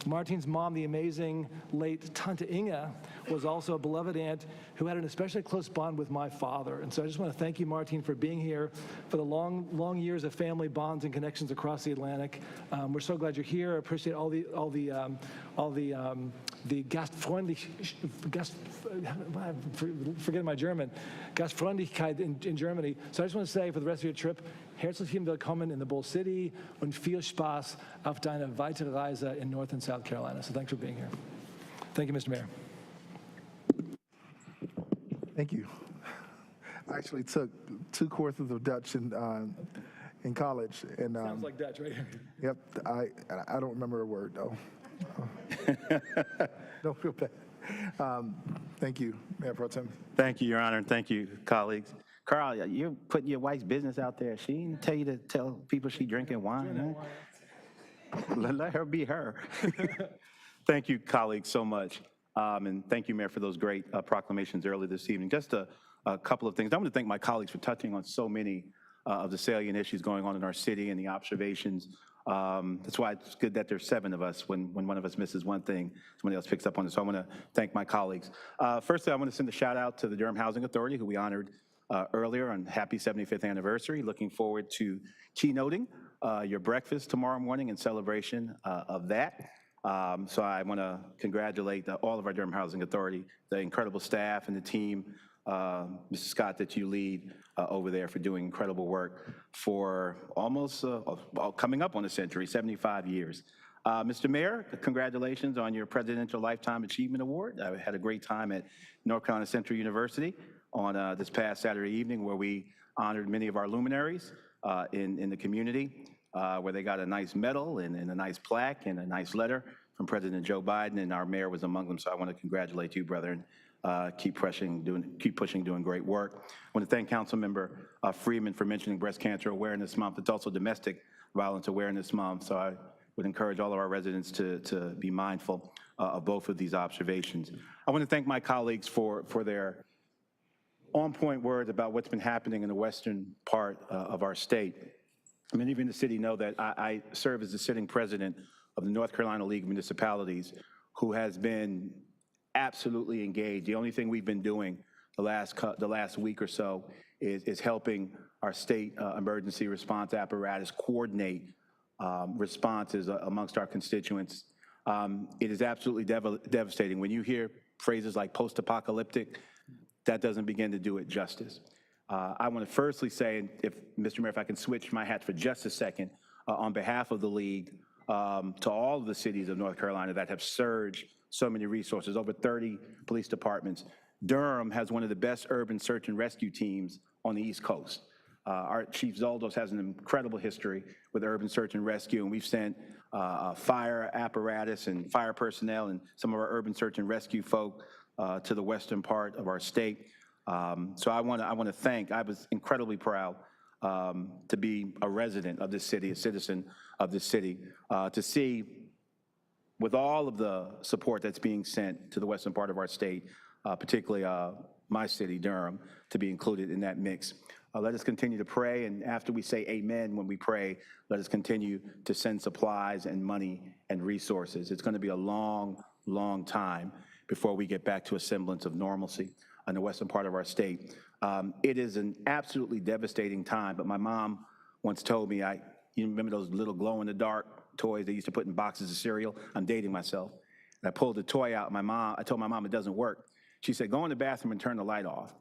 Martin's mom, the amazing late Tante Inga, was also a beloved aunt who had an especially close bond with my father. And so I just want to thank you, Martin, for being here, for the long years of family bonds and connections across the Atlantic. We're so glad you're here. I appreciate all the forgetting my German, Gastfreundlichkeit in Germany. So I just want to say for the rest of your trip, herzlich willkommen in the Bull City und viel Spaß auf deine weitere Reise in North and South Carolina. So thanks for being here. Thank you, Mr. Mayor. Thank you. I actually took 2 courses of Dutch in college. And, Sounds like Dutch, right? Yep. I don't remember a word, though. Don't feel bad. Thank you, Mayor Pro Tem. Thank you, Your Honor, and thank you, colleagues. Carl, you're putting your wife's business out there. She didn't tell you to tell people she drinking wine. Huh? Let her be her. Thank you, colleagues, so much. And thank you, Mayor, for those great proclamations earlier this evening. Just a couple of things. I want to thank my colleagues for touching on so many of the salient issues going on in our city and the observations. That's why it's good that there's 7 of us. When one of us misses one thing, somebody else picks up on it. So I want to thank my colleagues. Firstly, I want to send a shout out to the Durham Housing Authority, who we honored earlier on happy 75th anniversary. Looking forward to keynoting your breakfast tomorrow morning in celebration of that. So I want to congratulate all of our Durham Housing Authority, the incredible staff and the team, Mrs. Scott, that you lead over there, for doing incredible work for almost coming up on a century, 75 years. Mr. Mayor, congratulations on your Presidential Lifetime Achievement Award. I had a great time at North Carolina Central University on this past Saturday evening, where we honored many of our luminaries in the community, where they got a nice medal and a nice plaque and a nice letter from President Joe Biden, and our mayor was among them. So I want to congratulate you, brother, and keep pushing, doing great work. I want to thank Councilmember Freeman for mentioning Breast Cancer Awareness Month. It's also Domestic Violence Awareness Month, so I would encourage all of our residents to be mindful of both of these observations. I want to thank my colleagues for their on-point words about what's been happening in the western part of our state. Many of you in the city know that I serve as the sitting president of the North Carolina League of Municipalities, who has been absolutely engaged. The only thing we've been doing the last week or so is helping our state emergency response apparatus coordinate responses amongst our constituents. It is absolutely devastating. When you hear phrases like post-apocalyptic, that doesn't begin to do it justice. I want to firstly say, and if Mr. Mayor, if I can switch my hat for just a second, on behalf of the League, to all of the cities of North Carolina that have surged so many resources, over 30 police departments. Durham has one of the best urban search and rescue teams on the East Coast. Our Chief Zoldos has an incredible history with urban search and rescue, and we've sent fire apparatus and fire personnel and some of our urban search and rescue folk to the western part of our state. So I want to thank. I was incredibly proud to be a resident of this city, a citizen of this city, to see, with all of the support that's being sent to the western part of our state, particularly my city, Durham, to be included in that mix. Let us continue to pray, and after we say amen when we pray, let us continue to send supplies and money and resources. It's going to be a long, long time before we get back to a semblance of normalcy in the western part of our state. It is an absolutely devastating time, but my mom once told me, you remember those little glow-in-the-dark toys they used to put in boxes of cereal? I'm dating myself. And I pulled the toy out, I told my mom it doesn't work. She said, go in the bathroom and turn the light off.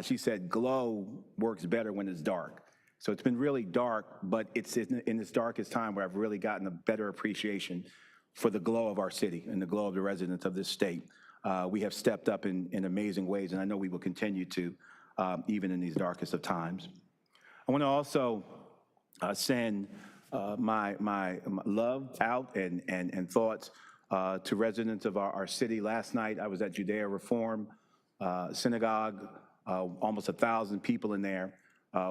She said, glow works better when it's dark. So it's been really dark, but it's in this darkest time where I've really gotten a better appreciation for the glow of our city and the glow of the residents of this state. We have stepped up in amazing ways, and I know we will continue to, even in these darkest of times. I want to also send my love out and thoughts to residents of our city. Last night, I was at Judea Reform Synagogue, almost 1,000 people in there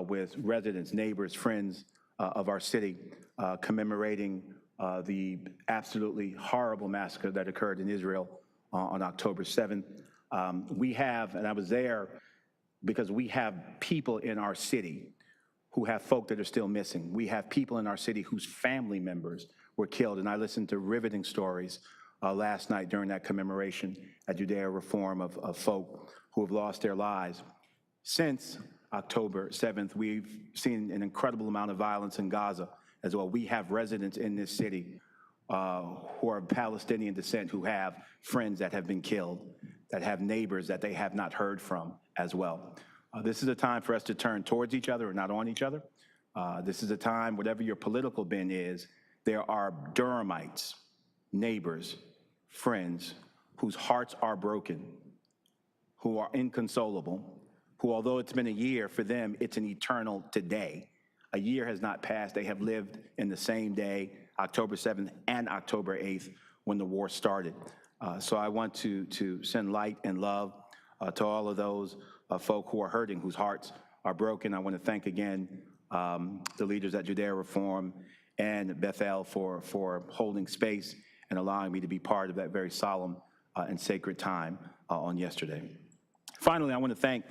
with residents, neighbors, friends of our city, commemorating the absolutely horrible massacre that occurred in Israel on October 7th. We have, and I was there because we have people in our city who have folk that are still missing. We have people in our city whose family members were killed, and I listened to riveting stories last night during that commemoration at Judea Reform of folk who have lost their lives. Since October 7th, we've seen an incredible amount of violence in Gaza as well. We have residents in this city who are of Palestinian descent who have friends that have been killed, that have neighbors that they have not heard from as well. This is a time for us to turn towards each other and not on each other. This is a time, whatever your political bent is, there are Durhamites, neighbors, friends, whose hearts are broken, who are inconsolable, who, although it's been a year, for them, it's an eternal today. A year has not passed. They have lived in the same day, October 7th and October 8th, when the war started. So I want to send light and love to all of those folk who are hurting, whose hearts are broken. I want to thank again the leaders at Judea Reform and Bethel for holding space and allowing me to be part of that very solemn and sacred time on yesterday. Finally, I want to thank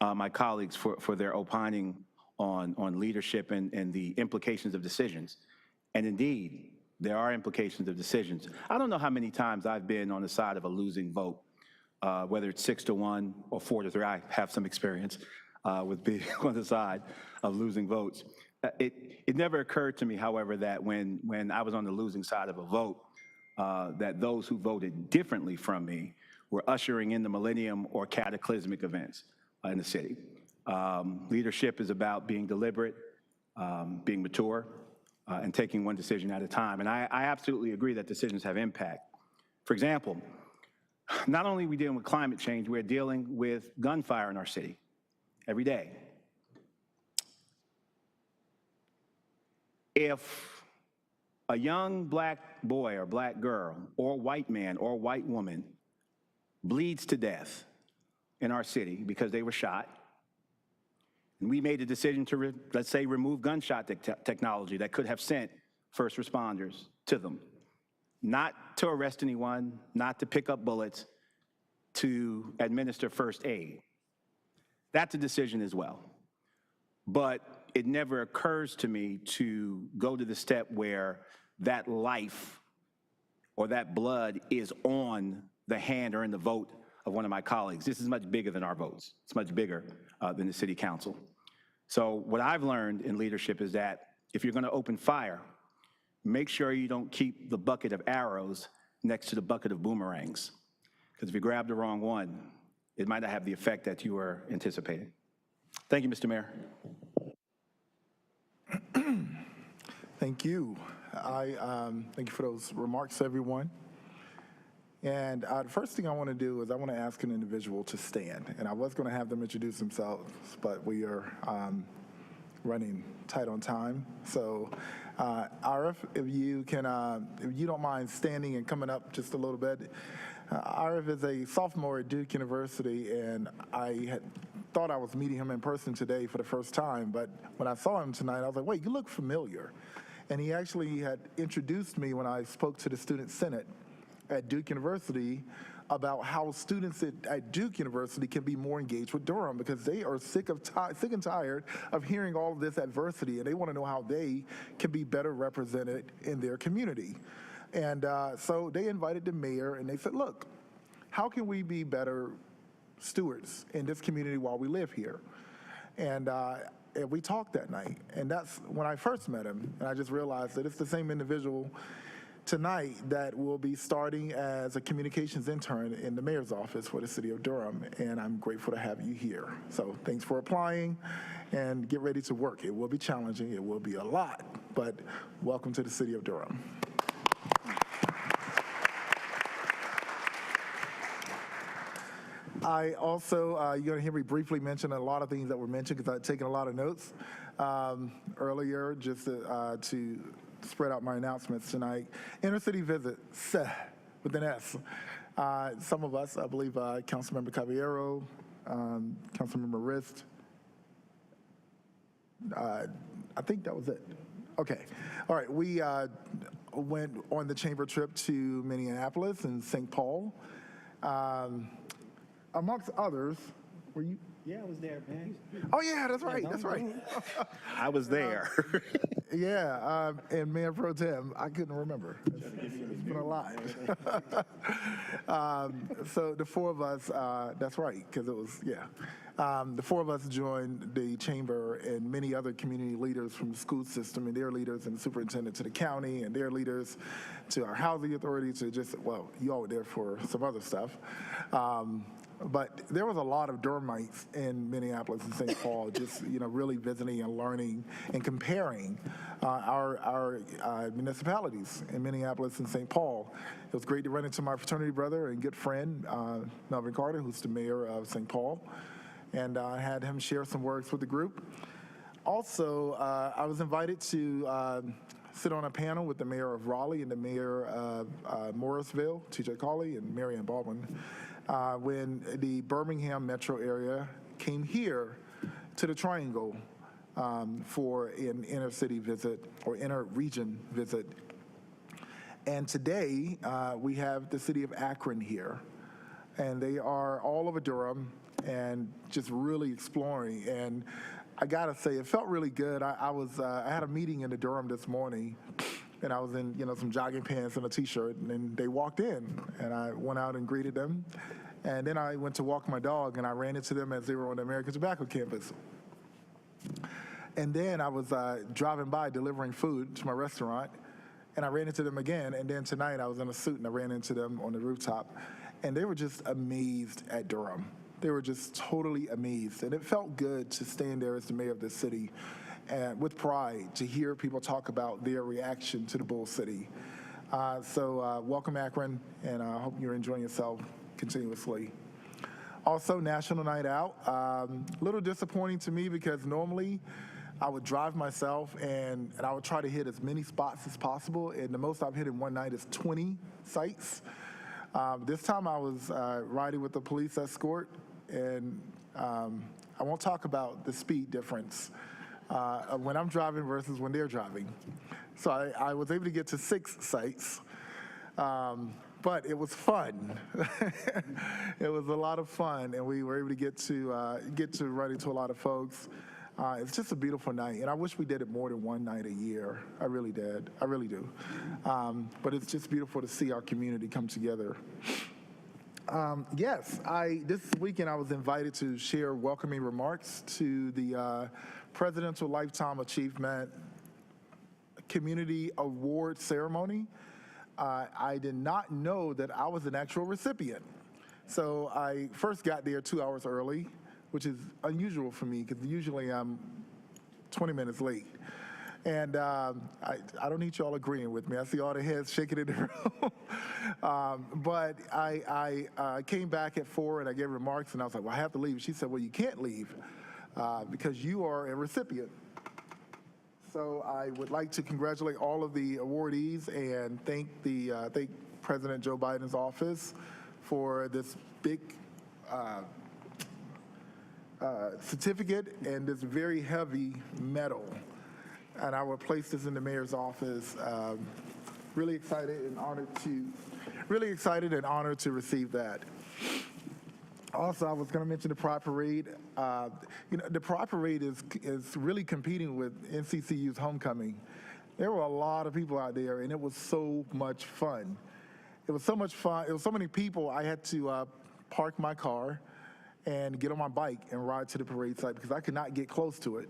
my colleagues for their opining on leadership and the implications of decisions. And indeed, there are implications of decisions. I don't know how many times I've been on the side of a losing vote, whether it's 6-1 or 4-3. I have some experience with being on the side of losing votes. It never occurred to me, however, that when I was on the losing side of a vote, that those who voted differently from me were ushering in the millennium or cataclysmic events in the city. Leadership is about being deliberate, being mature, and taking one decision at a time. And I absolutely agree that decisions have impact. For example, not only are we dealing with climate change, we're dealing with gunfire in our city every day. If a young black boy or black girl or white man or white woman bleeds to death in our city because they were shot, and we made a decision to, let's say, remove gunshot technology that could have sent first responders to them, not to arrest anyone, not to pick up bullets, to administer first aid. That's a decision as well. But it never occurs to me to go to the step where that life or that blood is on the hand or in the vote of one of my colleagues. This is much bigger than our votes. It's much bigger than the city council. So what I've learned in leadership is that if you're going to open fire, make sure you don't keep the bucket of arrows next to the bucket of boomerangs. Because if you grab the wrong one, it might not have the effect that you were anticipating. Thank you, Mr. Mayor. Thank you. Thank you for those remarks, everyone. And the first thing I want to do is I want to ask an individual to stand. And I was going to have them introduce themselves, but we are running tight on time. So, Arif, if you don't mind standing and coming up just a little bit. Arif is a sophomore at Duke University, and I had thought I was meeting him in person today for the first time, but when I saw him tonight, I was like, wait, you look familiar. And he actually had introduced me when I spoke to the Student Senate at Duke University about how students at Duke University can be more engaged with Durham because they are sick and tired of hearing all of this adversity, and they want to know how they can be better represented in their community. And so they invited the mayor, and they said, look, how can we be better stewards in this community while we live here? And we talked that night, and that's when I first met him, and I just realized that it's the same individual tonight that will be starting as a communications intern in the mayor's office for the City of Durham, and I'm grateful to have you here. So thanks for applying, and get ready to work. It will be challenging, it will be a lot, but welcome to the City of Durham. I also, you're going to hear me briefly mention a lot of things that were mentioned because I've taken a lot of notes earlier just to spread out my announcements tonight. Inner city visit, with an S. Some of us, I believe Councilmember Caballero, Councilmember Rist, I think that was it. Okay. All right. We went on the chamber trip to Minneapolis and St. Paul. Amongst others, were you? Yeah, I was there, man. Oh, yeah, that's right. That's right. I was there. Yeah, and Mayor Pro Tem, I couldn't remember. It's been a lot. So the four of us, that's right, because it was, yeah. The four of us joined the chamber and many other community leaders from the school system and their leaders and the superintendent to the county and their leaders to our housing authority to just, well, you all were there for some other stuff. But there was a lot of Durhamites in Minneapolis and St. Paul, just really visiting and learning and comparing our municipalities in Minneapolis and St. Paul. It was great to run into my fraternity brother and good friend, Melvin Carter, who's the mayor of St. Paul, and I had him share some words with the group. Also, I was invited to sit on a panel with the mayor of Raleigh and the mayor of Morrisville, T.J. Cawley, and Marianne Baldwin, when the Birmingham metro area came here to the Triangle for an inner city visit or inner region visit. And today we have the city of Akron here, and they are all over Durham and just really exploring. And I gotta say, it felt really good. I had a meeting in the Durham this morning, and I was in some jogging pants and a t-shirt, and then they walked in, and I went out and greeted them. And then I went to walk my dog, and I ran into them as they were on the American Tobacco campus. And then I was driving by delivering food to my restaurant, and I ran into them again. And then tonight I was in a suit, and I ran into them on the rooftop, and they were just amazed at Durham. They were just totally amazed, and it felt good to stand there as the mayor of this city and with pride to hear people talk about their reaction to the Bull City. So welcome, Akron, and I hope you're enjoying yourself continuously. Also, National Night Out. A little disappointing to me because normally I would drive myself and I would try to hit as many spots as possible, and the most I've hit in one night is 20 sites. This time I was riding with a police escort, and I won't talk about the speed difference when I'm driving versus when they're driving. So I was able to get to 6 sites, but it was fun. It was a lot of fun, and we were able to get to run into a lot of folks. It's just a beautiful night, and I wish we did it more than one night a year. I really did. I really do. But it's just beautiful to see our community come together. Yes, this weekend I was invited to share welcoming remarks to the Presidential Lifetime Achievement Community Award Ceremony. I did not know that I was an actual recipient. So I first got there 2 hours early, which is unusual for me because usually I'm 20 minutes late. And I don't need you all agreeing with me. I see all the heads shaking in the room. But I came back at 4 and I gave remarks and I was like, well, I have to leave. She said, well, you can't leave because you are a recipient. So I would like to congratulate all of the awardees and thank President Joe Biden's office for this big certificate and this very heavy medal. And I will place this in the mayor's office. Really excited and honored to receive that. Also, I was going to mention the Pride Parade. The Pride Parade is really competing with NCCU's homecoming. There were a lot of people out there, and it was so much fun. It was so much fun. It was so many people. I had to park my car and get on my bike and ride to the parade site because I could not get close to it,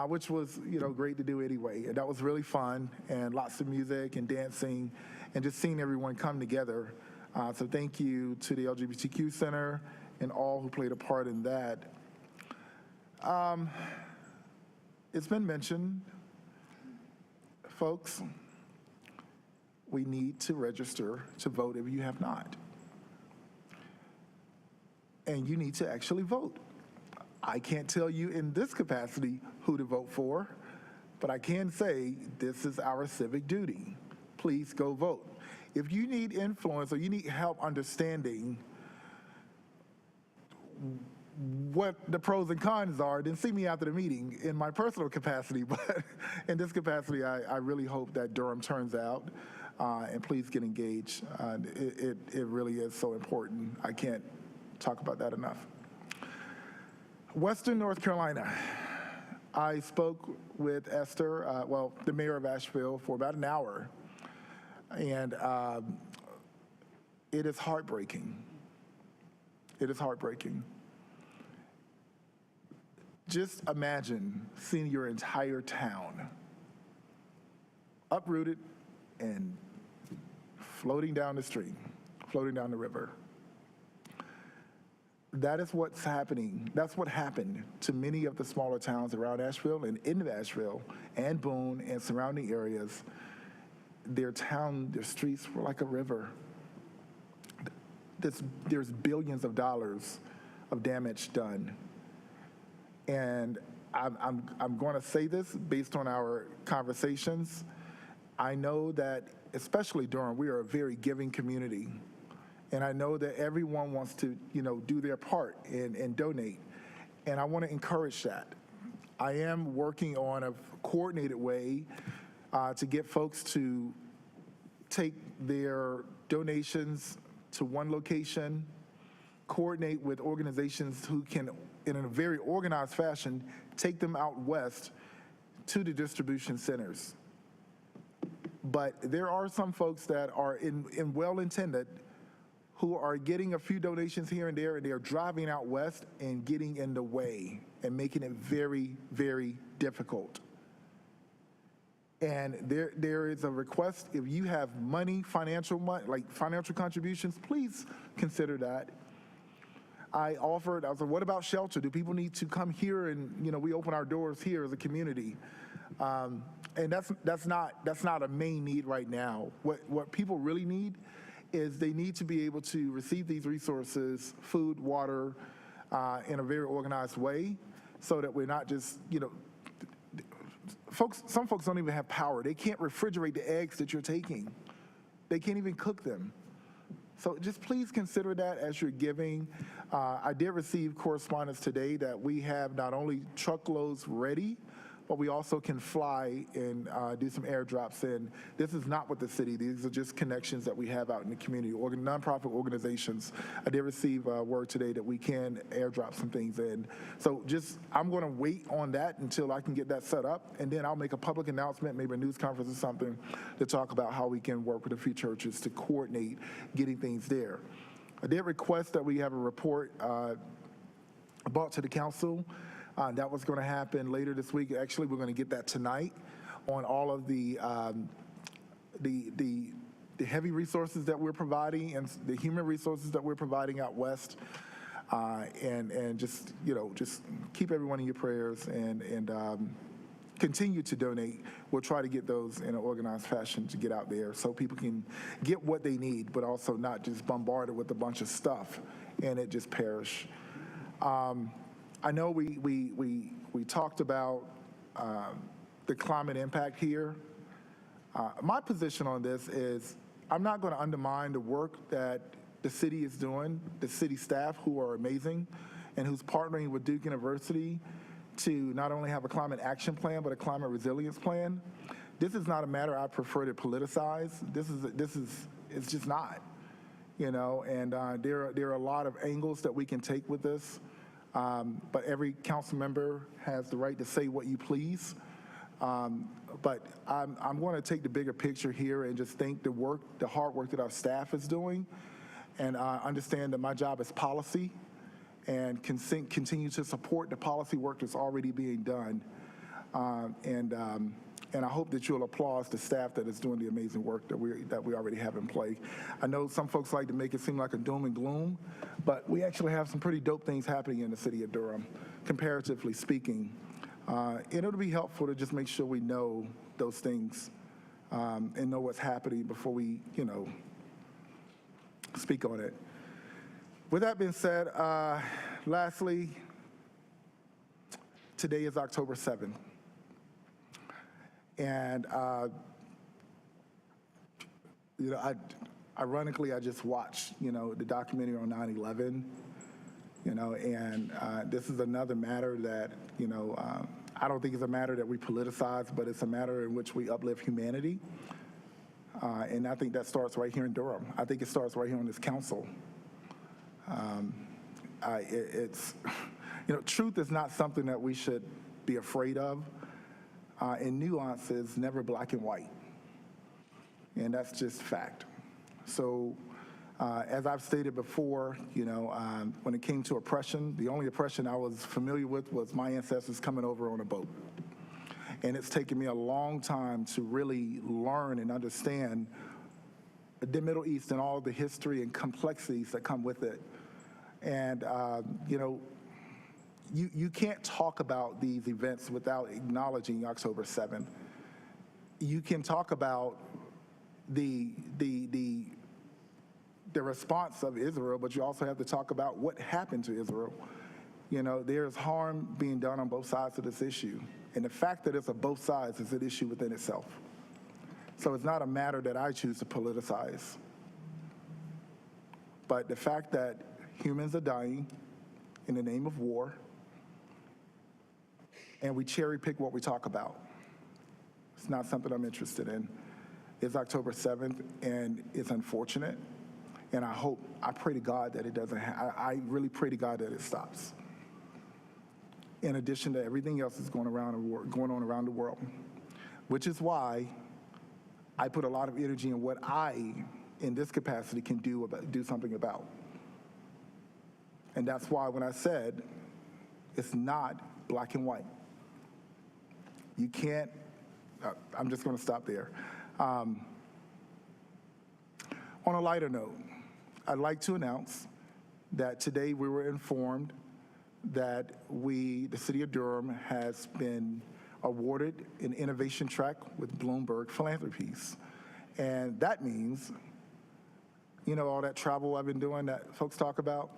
which was, great to do anyway. And that was really fun, and lots of music and dancing and just seeing everyone come together. So thank you to the LGBTQ Center and all who played a part in that. It's been mentioned, folks, we need to register to vote if you have not. And you need to actually vote. I can't tell you in this capacity who to vote for, but I can say this is our civic duty. Please go vote. If you need influence or you need help understanding what the pros and cons are, then see me after the meeting in my personal capacity. But in this capacity, I really hope that Durham turns out, and please get engaged. It really is so important. I can't talk about that enough. Western North Carolina. I spoke with Esther, the mayor of Asheville, for about an hour, and it is heartbreaking. It is heartbreaking. Just imagine seeing your entire town uprooted and floating down the stream, floating down the river. That is what's happening. That's what happened to many of the smaller towns around Asheville and in Asheville and Boone and surrounding areas. Their streets were like a river. There's billions of dollars of damage done. And I'm going to say this based on our conversations. I know that, especially Durham, we are a very giving community. And I know that everyone wants to, do their part and donate. And I want to encourage that. I am working on a coordinated way to get folks to take their donations to one location, coordinate with organizations who can, in a very organized fashion, take them out west to the distribution centers. But there are some folks that are in well-intended who are getting a few donations here and there, and they're driving out west and getting in the way and making it very, very difficult. And there is a request, if you have money, financial contributions, please consider that. I said, what about shelter? Do people need to come here and, we open our doors here as a community? And that's not a main need right now. What people really need is they need to be able to receive these resources, food, water, in a very organized way, so that we're not just, some folks don't even have power. They can't refrigerate the eggs that you're taking. They can't even cook them. So just please consider that as you're giving. I did receive correspondence today that we have not only truckloads ready, but we also can fly and do some airdrops in. This is not with the city. These are just connections that we have out in the community, nonprofit organizations. I did receive word today that we can airdrop some things in. So I'm going to wait on that until I can get that set up, and then I'll make a public announcement, maybe a news conference or something, to talk about how we can work with a few churches to coordinate getting things there. I did request that we have a report brought to the council. That was going to happen later this week. Actually, we're going to get that tonight on all of the heavy resources that we're providing and the human resources that we're providing out west, and just keep everyone in your prayers and continue to donate. We'll try to get those in an organized fashion to get out there so people can get what they need, but also not just bombarded with a bunch of stuff and it just perish. I know we talked about the climate impact here. My position on this is I'm not going to undermine the work that the city is doing, the city staff who are amazing and who's partnering with Duke University to not only have a climate action plan, but a climate resilience plan. This is not a matter I prefer to politicize. It's just not, and there are a lot of angles that we can take with this. But every council member has the right to say what you please. But I'm going to take the bigger picture here and just thank the hard work that our staff is doing, and understand that my job is policy, and continue to support the policy work that's already being done. And I hope that you'll applaud the staff that is doing the amazing work that we already have in play. I know some folks like to make it seem like a doom and gloom, but we actually have some pretty dope things happening in the city of Durham, comparatively speaking. And it'll be helpful to just make sure we know those things and know what's happening before we, speak on it. With that being said, lastly, today is October 7th. And, ironically, I just watched, the documentary on 9/11, and this is another matter that, I don't think it's a matter that we politicize, but it's a matter in which we uplift humanity. And I think that starts right here in Durham. I think it starts right here on this council. Truth is not something that we should be afraid of. And nuance is never black and white. And that's just fact. So as I've stated before, when it came to oppression, the only oppression I was familiar with was my ancestors coming over on a boat. And it's taken me a long time to really learn and understand the Middle East and all the history and complexities that come with it. And, you can't talk about these events without acknowledging October 7th. You can talk about the response of Israel, but you also have to talk about what happened to Israel. There's harm being done on both sides of this issue. And the fact that it's on both sides is an issue within itself. So it's not a matter that I choose to politicize. But the fact that humans are dying in the name of war, and we cherry pick what we talk about, it's not something I'm interested in. It's October 7th, and it's unfortunate. And I pray to God that it doesn't I really pray to God that it stops. In addition to everything else that's going on around the world, which is why I put a lot of energy in what I, in this capacity, can do something about. And that's why when I said it's not black and white, you can't, I'm just going to stop there. On a lighter note, I'd like to announce that today we were informed that the City of Durham has been awarded an innovation track with Bloomberg Philanthropies. And that means, all that travel I've been doing that folks talk about,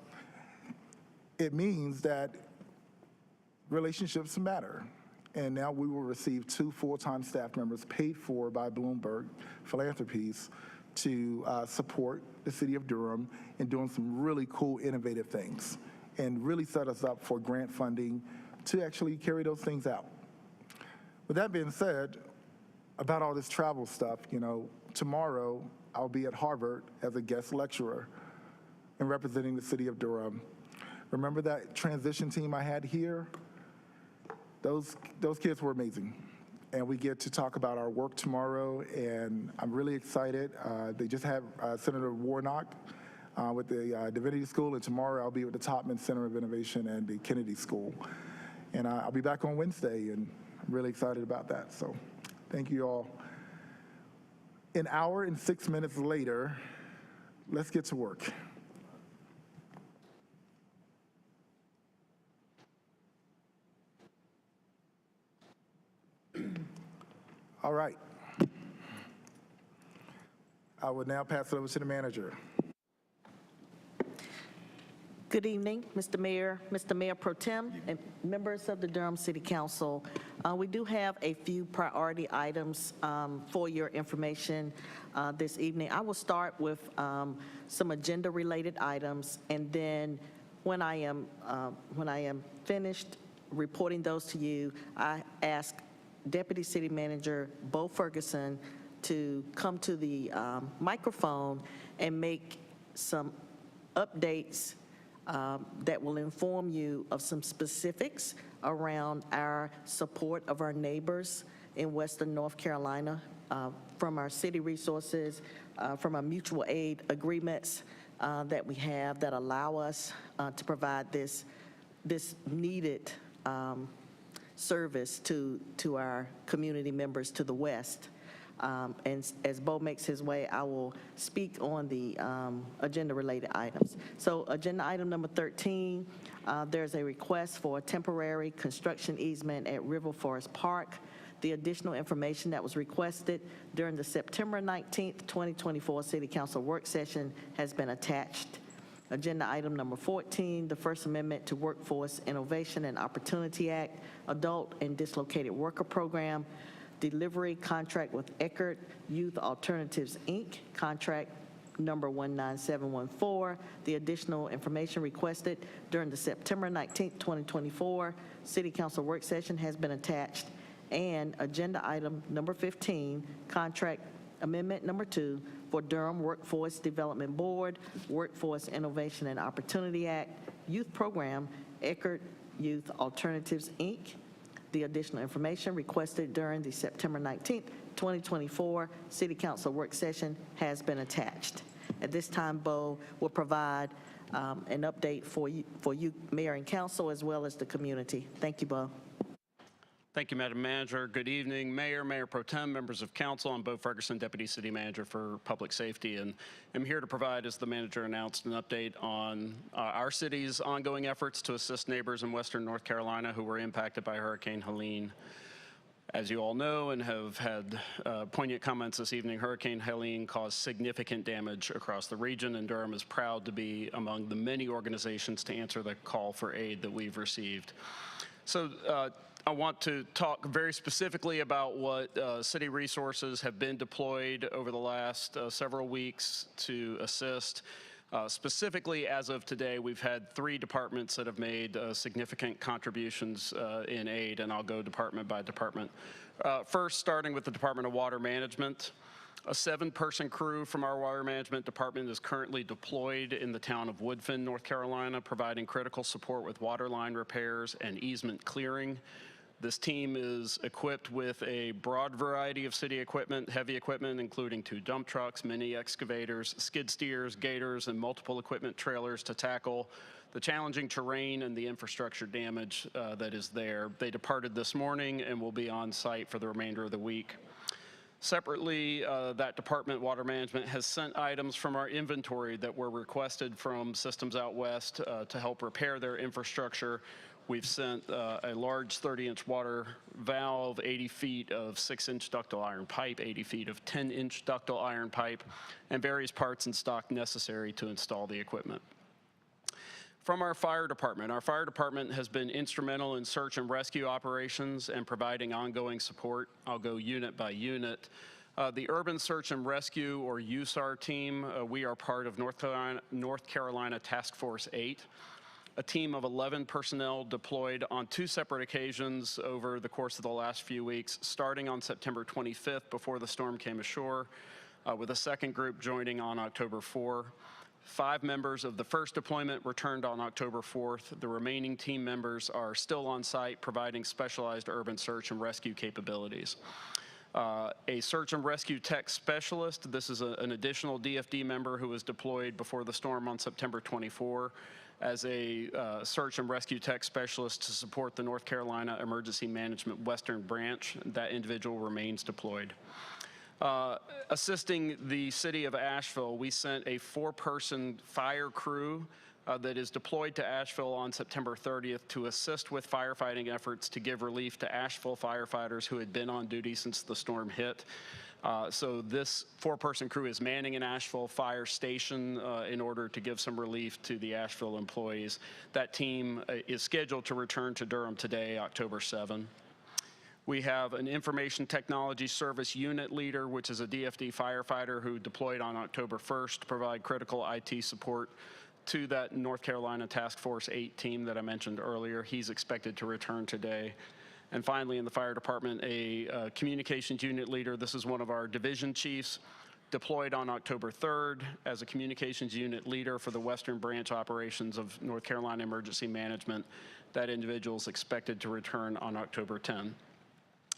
it means that relationships matter. And now we will receive 2 full-time staff members paid for by Bloomberg Philanthropies to support the City of Durham in doing some really cool, innovative things and really set us up for grant funding to actually carry those things out. With that being said, about all this travel stuff, tomorrow I'll be at Harvard as a guest lecturer and representing the City of Durham. Remember that transition team I had here? Those kids were amazing. And we get to talk about our work tomorrow, and I'm really excited. They just had Senator Warnock with the Divinity School, and tomorrow I'll be with the Topman Center of Innovation and the Kennedy School. And I'll be back on Wednesday, and I'm really excited about that. So thank you all. An hour and 6 minutes later, let's get to work. All right. I will now pass it over to the manager. Good evening, Mr. Mayor, Mr. Mayor Pro Tem, and members of the Durham City Council. We do have a few priority items for your information this evening. I will start with some agenda-related items, and then when I am finished reporting those to you, I ask Deputy City Manager Bo Ferguson to come to the microphone and make some updates that will inform you of some specifics around our support of our neighbors in Western North Carolina from our city resources, from our mutual aid agreements that we have that allow us to provide this needed service to our community members to the west. And as Bo makes his way, I will speak on the agenda-related items. So agenda item number 13, there's a request for a temporary construction easement at River Forest Park. The additional information that was requested during the September 19th, 2024 City Council work session has been attached. Agenda item number 14, the First Amendment to Workforce Innovation and Opportunity Act, Adult and Dislocated Worker Program, delivery contract with Eckert Youth Alternatives, Inc., contract number 19714. The additional information requested during the September 19th, 2024 City Council work session has been attached. And agenda item number 15, contract amendment number 2 for Durham Workforce Development Board, Workforce Innovation and Opportunity Act, Youth Program, Eckert Youth Alternatives, Inc. The additional information requested during the September 19th, 2024 City Council work session has been attached. At this time, Bo will provide an update for you, Mayor and Council, as well as the community. Thank you, Bo. Thank you, Madam Manager. Good evening, Mayor, Mayor Pro Tem, members of Council. I'm Bo Ferguson, Deputy City Manager for Public Safety, and I'm here to provide, as the Manager announced, an update on our city's ongoing efforts to assist neighbors in Western North Carolina who were impacted by Hurricane Helene. As you all know and have had poignant comments this evening, Hurricane Helene caused significant damage across the region, and Durham is proud to be among the many organizations to answer the call for aid that we've received. So I want to talk very specifically about what city resources have been deployed over the last several weeks to assist. Specifically, as of today, we've had 3 departments that have made significant contributions in aid, and I'll go department by department. First, starting with the Department of Water Management. A 7-person crew from our Water Management Department is currently deployed in the town of Woodfin, North Carolina, providing critical support with water line repairs and easement clearing. This team is equipped with a broad variety of city equipment, heavy equipment, including 2 dump trucks, mini excavators, skid steers, gators, and multiple equipment trailers to tackle the challenging terrain and the infrastructure damage that is there. They departed this morning and will be on site for the remainder of the week. Separately, that department, Water Management, has sent items from our inventory that were requested from Systems Out West to help repair their infrastructure. We've sent a large 30-inch water valve, 80 feet of 6-inch ductile iron pipe, 80 feet of 10-inch ductile iron pipe, and various parts and stock necessary to install the equipment. From our fire department has been instrumental in search and rescue operations and providing ongoing support. I'll go unit by unit. The Urban Search and Rescue, or USAR team, we are part of North Carolina Task Force 8. A team of 11 personnel deployed on 2 separate occasions over the course of the last few weeks, starting on September 25th before the storm came ashore, with a second group joining on October 4. 5 members of the first deployment returned on October 4th. The remaining team members are still on site providing specialized urban search and rescue capabilities. A search and rescue tech specialist, this is an additional DFD member who was deployed before the storm on September 24 as a search and rescue tech specialist to support the North Carolina Emergency Management Western Branch. That individual remains deployed. Assisting the city of Asheville, we sent a 4-person fire crew that is deployed to Asheville on September 30th to assist with firefighting efforts to give relief to Asheville firefighters who had been on duty since the storm hit. So this 4-person crew is manning an Asheville fire station in order to give some relief to the Asheville employees. That team is scheduled to return to Durham today, October 7. We have an Information Technology Service Unit Leader, which is a DFD firefighter who deployed on October 1st to provide critical IT support to that North Carolina Task Force 8 team that I mentioned earlier. He's expected to return today. And finally, in the fire department, a communications unit leader. This is one of our division chiefs, deployed on October 3rd as a communications unit leader for the Western Branch operations of North Carolina Emergency Management. That individual is expected to return on October 10.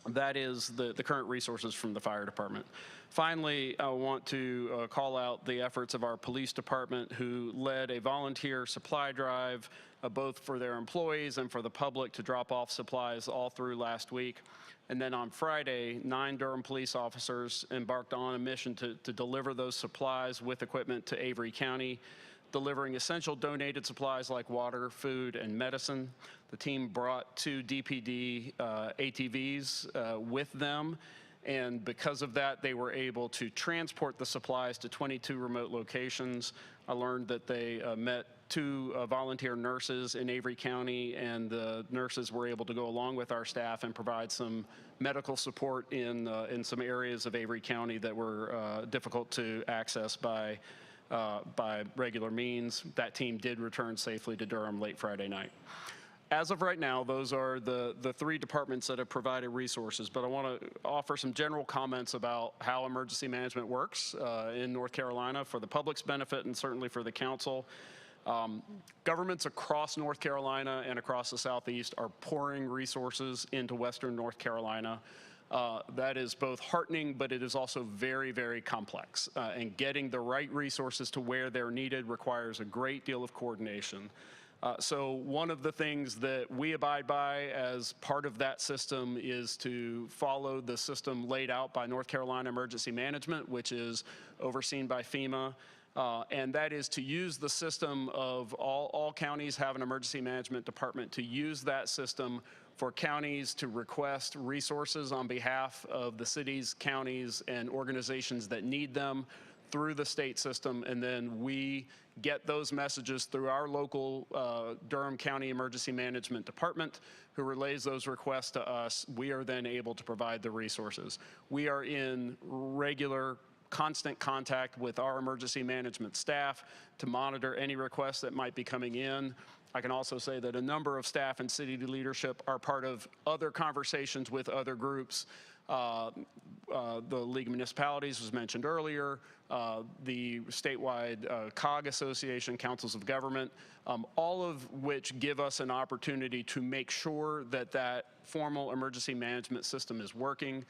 That is the current resources from the fire department. Finally, I want to call out the efforts of our police department, who led a volunteer supply drive both for their employees and for the public to drop off supplies all through last week. And then on Friday, 9 Durham police officers embarked on a mission to deliver those supplies with equipment to Avery County, delivering essential donated supplies like water, food, and medicine. The team brought 2 DPD ATVs with them, and because of that, they were able to transport the supplies to 22 remote locations. I learned that they met 2 volunteer nurses in Avery County, and the nurses were able to go along with our staff and provide some medical support in some areas of Avery County that were difficult to access by regular means. That team did return safely to Durham late Friday night. As of right now, those are the 3 departments that have provided resources, but I want to offer some general comments about how emergency management works in North Carolina for the public's benefit and certainly for the council. Governments across North Carolina and across the Southeast are pouring resources into Western North Carolina. That is both heartening, but it is also very, very complex. And getting the right resources to where they're needed requires a great deal of coordination. So one of the things that we abide by as part of that system is to follow the system laid out by North Carolina Emergency Management, which is overseen by FEMA. And that is to use the system of all counties have an emergency management department, to use that system for counties to request resources on behalf of the cities, counties, and organizations that need them through the state system, and then we get those messages through our local Durham County Emergency Management Department, who relays those requests to us. We are then able to provide the resources. We are in regular, constant contact with our emergency management staff to monitor any requests that might be coming in. I can also say that a number of staff and city leadership are part of other conversations with other groups. The League of Municipalities was mentioned earlier, the statewide COG Association, Councils of Government, all of which give us an opportunity to make sure that that formal emergency management system is working.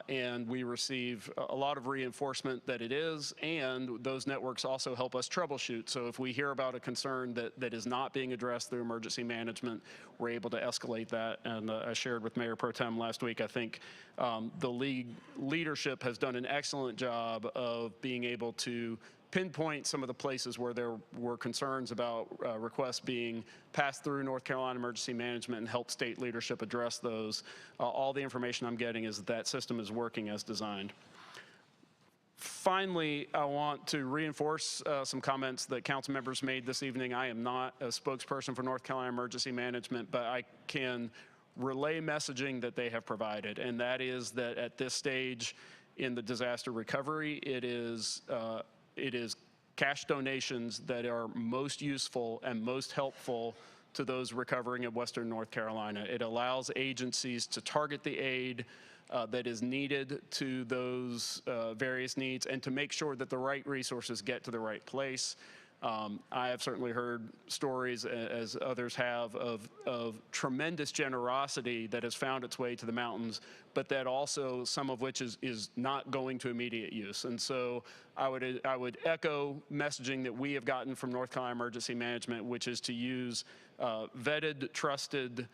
And we receive a lot of reinforcement that it is, and those networks also help us troubleshoot. So if we hear about a concern that is not being addressed through emergency management, we're able to escalate that. And I shared with Mayor Pro Tem last week, I think the league leadership has done an excellent job of being able to pinpoint some of the places where there were concerns about requests being passed through North Carolina Emergency Management and help state leadership address those. All the information I'm getting is that system is working as designed. Finally, I want to reinforce some comments that council members made this evening. I am not a spokesperson for North Carolina Emergency Management, but I can relay messaging that they have provided, and that is that at this stage in the disaster recovery, it is cash donations that are most useful and most helpful to those recovering in Western North Carolina. It allows agencies to target the aid that is needed to those various needs and to make sure that the right resources get to the right place. I have certainly heard stories, as others have, of tremendous generosity that has found its way to the mountains, but that also some of which is not going to immediate use. And so I would echo messaging that we have gotten from North Carolina Emergency Management, which is to use vetted, trusted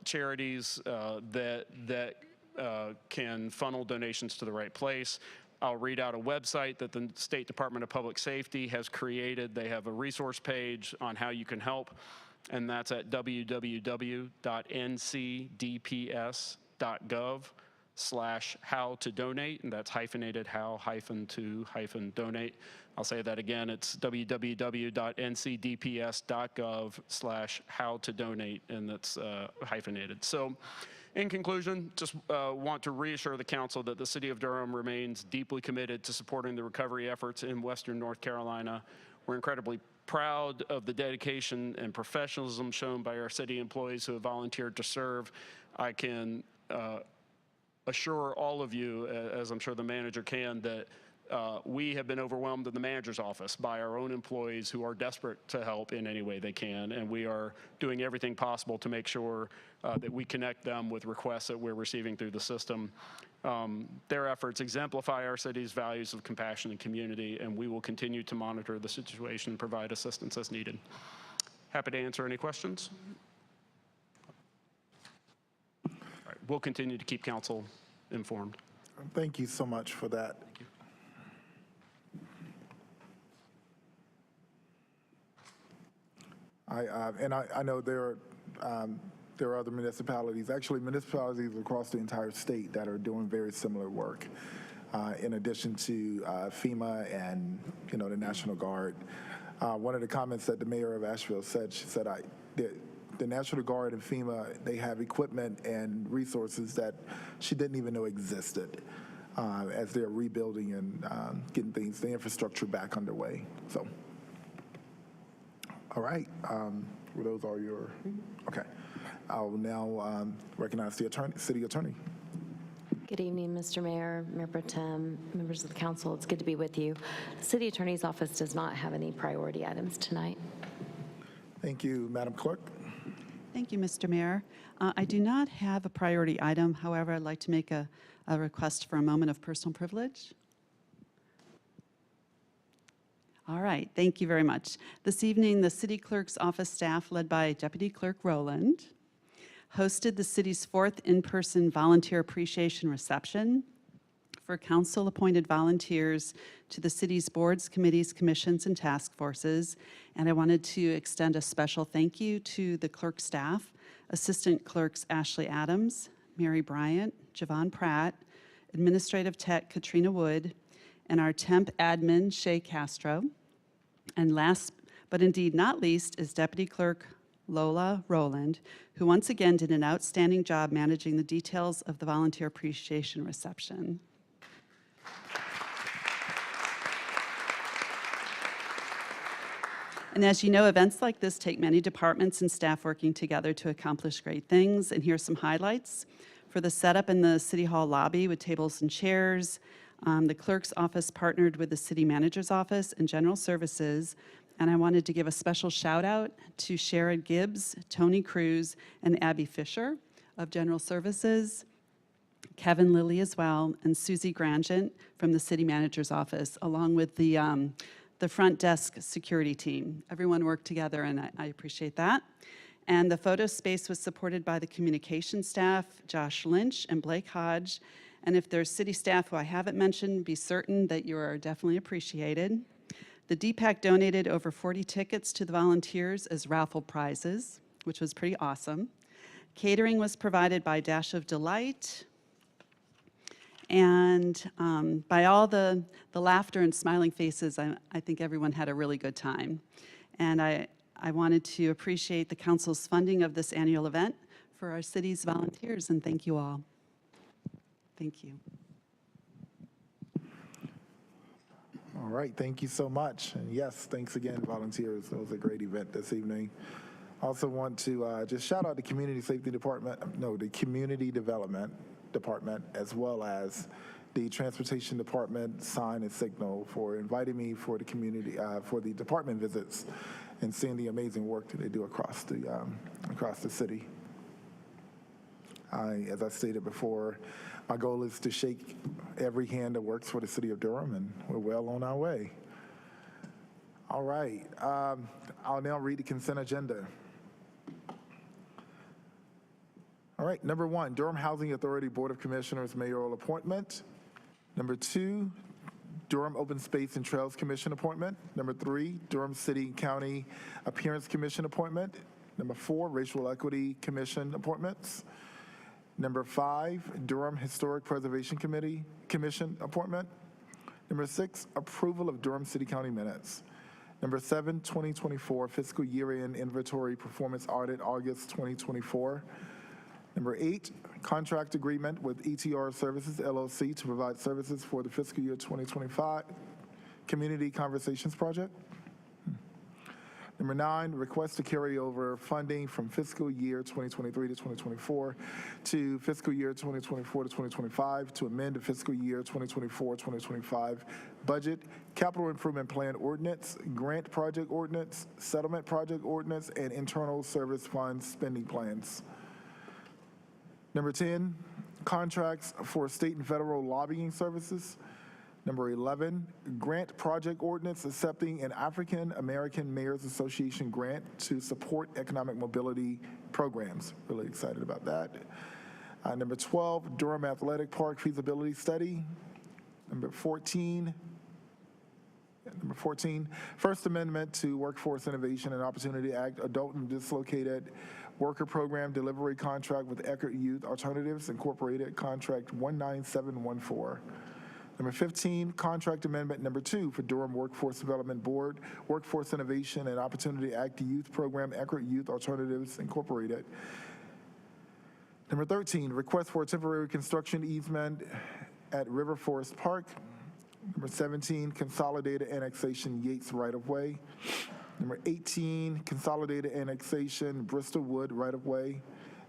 charities that can funnel donations to the right place. I'll read out a website that the State Department of Public Safety has created. They have a resource page on how you can help, and that's at www.ncdps.gov/how-to-donate, and that's hyphenated how-to-donate. I'll say that again. It's www.ncdps.gov/how-to-donate, and that's hyphenated. So, in conclusion, just want to reassure the council that the City of Durham remains deeply committed to supporting the recovery efforts in Western North Carolina. We're incredibly proud of the dedication and professionalism shown by our city employees who have volunteered to serve. I can assure all of you, as I'm sure the manager can, that we have been overwhelmed in the manager's office by our own employees who are desperate to help in any way they can, and we are doing everything possible to make sure that we connect them with requests that we're receiving through the system. Their efforts exemplify our city's values of compassion and community, and we will continue to monitor the situation and provide assistance as needed. Happy to answer any questions. All right, we'll continue to keep council informed. Thank you so much for that. Thank you. I know there are other municipalities, actually municipalities across the entire state that are doing very similar work. In addition to FEMA and the National Guard. One of the comments that the mayor of Asheville said, she said, the National Guard and FEMA, they have equipment and resources that she didn't even know existed as they're rebuilding and getting the infrastructure back underway. So. All right, those are your, okay. I'll now recognize the city attorney. Good evening, Mr. Mayor, Mayor Pro Tem, members of the council. It's good to be with you. The city attorney's office does not have any priority items tonight. Thank you, Madam Clerk. Thank you, Mr. Mayor. I do not have a priority item. However, I'd like to make a request for a moment of personal privilege. All right, thank you very much. This evening, the City Clerk's office staff, led by Deputy Clerk Rowland, hosted the city's 4th in-person volunteer appreciation reception for council-appointed volunteers to the city's boards, committees, commissions, and task forces. And I wanted to extend a special thank you to the clerk staff, Assistant Clerks Ashley Adams, Mary Bryant, Javon Pratt, Administrative Tech Katrina Wood, and our temp admin, Shay Castro. And last but indeed not least is Deputy Clerk Lola Rowland, who once again did an outstanding job managing the details of the volunteer appreciation reception. And as you know, events like this take many departments and staff working together to accomplish great things. And here's some highlights. For the setup in the City Hall lobby with tables and chairs, the clerk's office partnered with the city manager's office and general services. And I wanted to give a special shout out to Sharon Gibbs, Tony Cruz, and Abby Fisher of general services, Kevin Lilly as well, and Susie Grangent from the city manager's office, along with the front desk security team. Everyone worked together, and I appreciate that. And the photo space was supported by the communication staff, Josh Lynch and Blake Hodge. And if there's city staff who I haven't mentioned, be certain that you are definitely appreciated. The DPAC donated over 40 tickets to the volunteers as raffle prizes, which was pretty awesome. Catering was provided by Dash of Delight. And by all the laughter and smiling faces, I think everyone had a really good time. And I wanted to appreciate the council's funding of this annual event for our city's volunteers, and thank you all. Thank you. All right, thank you so much. And yes, thanks again, volunteers. It was a great event this evening. Also want to just shout out the Community Safety Department, the Community Development Department, as well as the Transportation Department, Sign and Signal, for inviting me for the community, for the department visits and seeing the amazing work that they do across the city. As I stated before, my goal is to shake every hand that works for the City of Durham, and we're well on our way. All right, I'll now read the consent agenda. All right, number 1, Durham Housing Authority Board of Commissioners mayoral appointment. Number 2, Durham Open Space and Trails Commission appointment. Number 3, Durham City and County Appearance Commission appointment. Number 4, Racial Equity Commission appointments. Number 5, Durham Historic Preservation Commission appointment. Number 6, approval of Durham City County minutes. Number 7, 2024 fiscal year-end inventory performance audit, August 2024. Number 8, contract agreement with ETR Services LLC to provide services for the fiscal year 2025 Community Conversations Project. Number 9, request to carry over funding from fiscal year 2023 to 2024 to fiscal year 2024 to 2025 to amend the fiscal year 2024-2025 budget, capital improvement plan ordinance, grant project ordinance, settlement project ordinance, and internal service fund spending plans. Number 10, contracts for state and federal lobbying services. Number 11, grant project ordinance accepting an African American Mayors Association grant to support economic mobility programs. Really excited about that. Number 12, Durham Athletic Park feasibility study. Number 14, First Amendment to Workforce Innovation and Opportunity Act, Adult and Dislocated Worker Program Delivery Contract with Eckerd Youth Alternatives Incorporated, Contract 19714. Number 15, Contract Amendment Number 2 for Durham Workforce Development Board, Workforce Innovation and Opportunity Act Youth Program, Eckerd Youth Alternatives Incorporated. Number 13, request for a temporary construction easement at River Forest Park. Number 17, Consolidated Annexation Yates Right-of-Way. Number 18, Consolidated Annexation Bristlewood Right-of-Way.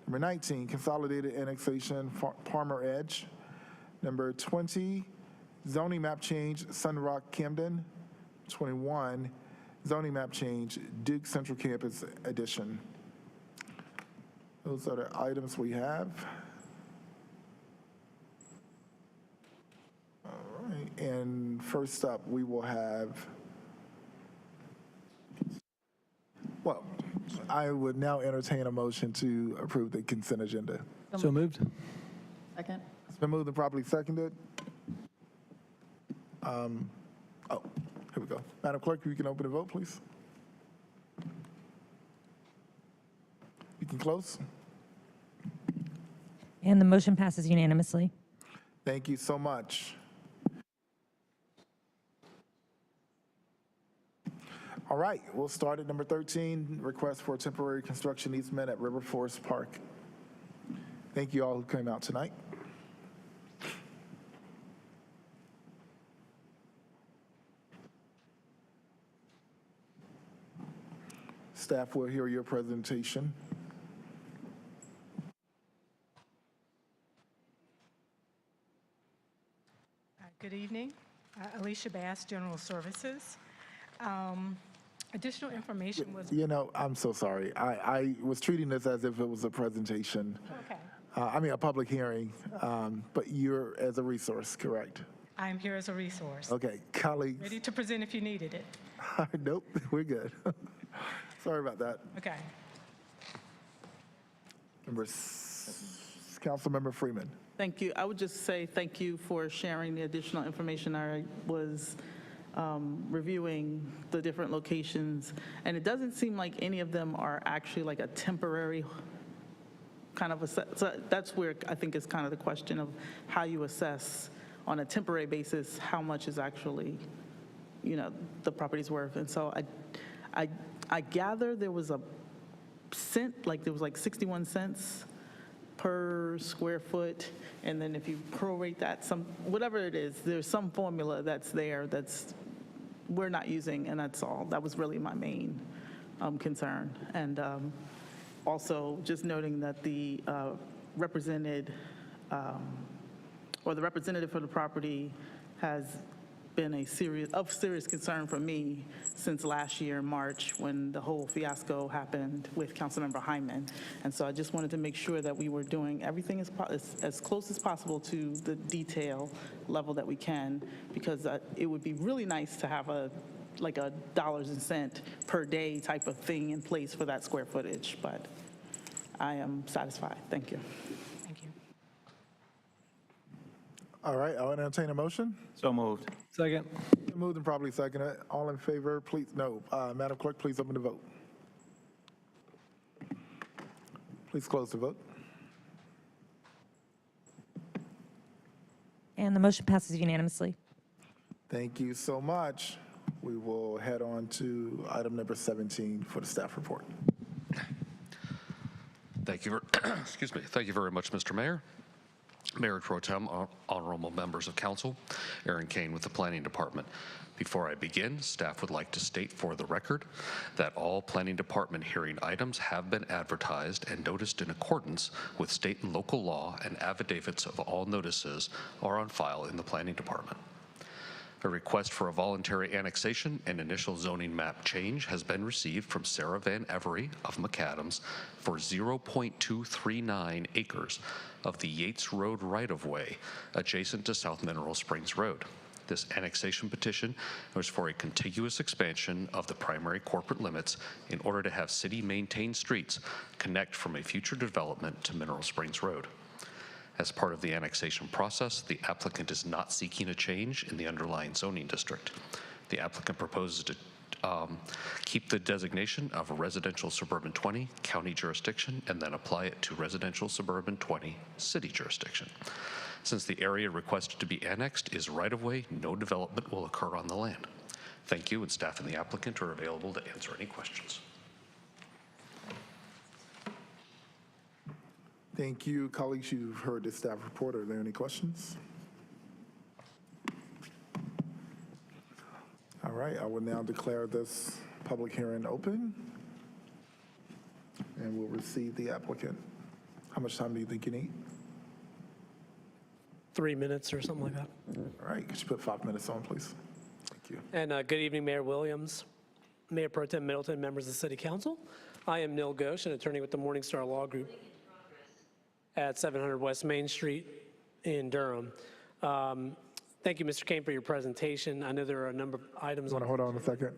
Number 19, Consolidated Annexation Parmer Edge. Number 20, zoning map change Sunrock Camden. 21, zoning map change Duke Central Campus Addition. Those are the items we have. All right, and first up, we will have, well, I would now entertain a motion to approve the consent agenda. So moved. Second. It's been moved and properly seconded. Oh, here we go. Madam Clerk, you can open the vote, please. You can close. And the motion passes unanimously. Thank you so much. All right, we'll start at number 13, request for a temporary construction easement at River Forest Park. Thank you all who came out tonight. Staff will hear your presentation. Good evening. Alicia Bass, General Services. Additional information was... You know, I'm so sorry. I was treating this as if it was a presentation. Okay. I mean, a public hearing, but you're as a resource, correct? I'm here as a resource. Okay, colleagues. Ready to present if you needed it. Nope, we're good. Sorry about that. Okay. Councilmember Freeman. Thank you. I would just say thank you for sharing the additional information. I was reviewing the different locations, and it doesn't seem like any of them are actually like a temporary kind of so that's where I think is kind of the question of how you assess on a temporary basis how much is actually, you know, the property's worth. And so I gather there was a cent, like there was like 61 cents per square foot, and then if you prorate that, whatever it is, there's some formula that's there that's we're not using, and that's all. That was really my main concern. And also just noting that the represented, or the representative for the property has been of serious concern for me since last year in March when the whole fiasco happened with Councilmember Hyman. And so I just wanted to make sure that we were doing everything as close as possible to the detail level that we can, because it would be really nice to have like a dollars and cent per day type of thing in place for that square footage, but I am satisfied. Thank you. Thank you. All right, I'll entertain a motion. So moved. Second. Moved and probably seconded. All in favor, please, no. Madam Clerk, please open the vote. Please close the vote. And the motion passes unanimously. Thank you so much. We will head on to item number 17 for the staff report. Thank you. Excuse me. Thank you very much, Mr. Mayor. Mayor Pro Tem, honorable members of council, Aaron Kane with the Planning Department. Before I begin, staff would like to state for the record that all Planning Department hearing items have been advertised and noticed in accordance with state and local law, and affidavits of all notices are on file in the Planning Department. A request for a voluntary annexation and initial zoning map change has been received from Sarah Van Every of McAdams for 0.239 acres of the Yates Road right-of-way adjacent to South Mineral Springs Road. This annexation petition was for a contiguous expansion of the primary corporate limits in order to have city-maintained streets connect from a future development to Mineral Springs Road. As part of the annexation process, the applicant is not seeking a change in the underlying zoning district. The applicant proposes to keep the designation of a residential suburban 20 county jurisdiction and then apply it to residential suburban 20 city jurisdiction. Since the area requested to be annexed is right-of-way, no development will occur on the land. Thank you, and staff and the applicant are available to answer any questions. Thank you, colleagues. You've heard the staff report. Are there any questions? All right, I will now declare this public hearing open, and we'll receive the applicant. How much time do you think you need? 3 minutes or something like that. All right, could you put 5 minutes on, please? Thank you. And good evening, Mayor Williams, Mayor Pro Tem Middleton, members of the City Council. I am Neil Ghosh, an attorney with the Morningstar Law Group at 700 West Main Street in Durham. Thank you, Mr. Kane, for your presentation. I know there are a number of items. You want to hold on a second?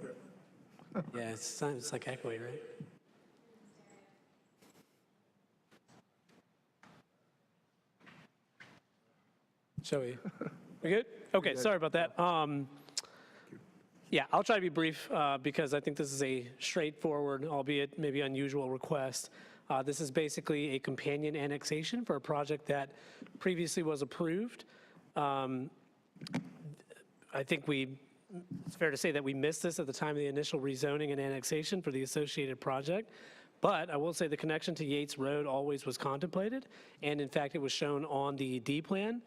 Yeah, it's like echoey, right? Shall we? We good? Okay, sorry about that. Yeah, I'll try to be brief because I think this is a straightforward, albeit maybe unusual request. This is basically a companion annexation for a project that previously was approved. I think it's fair to say that we missed this at the time of the initial rezoning and annexation for the associated project. But I will say the connection to Yates Road always was contemplated, and in fact, it was shown on the D plan.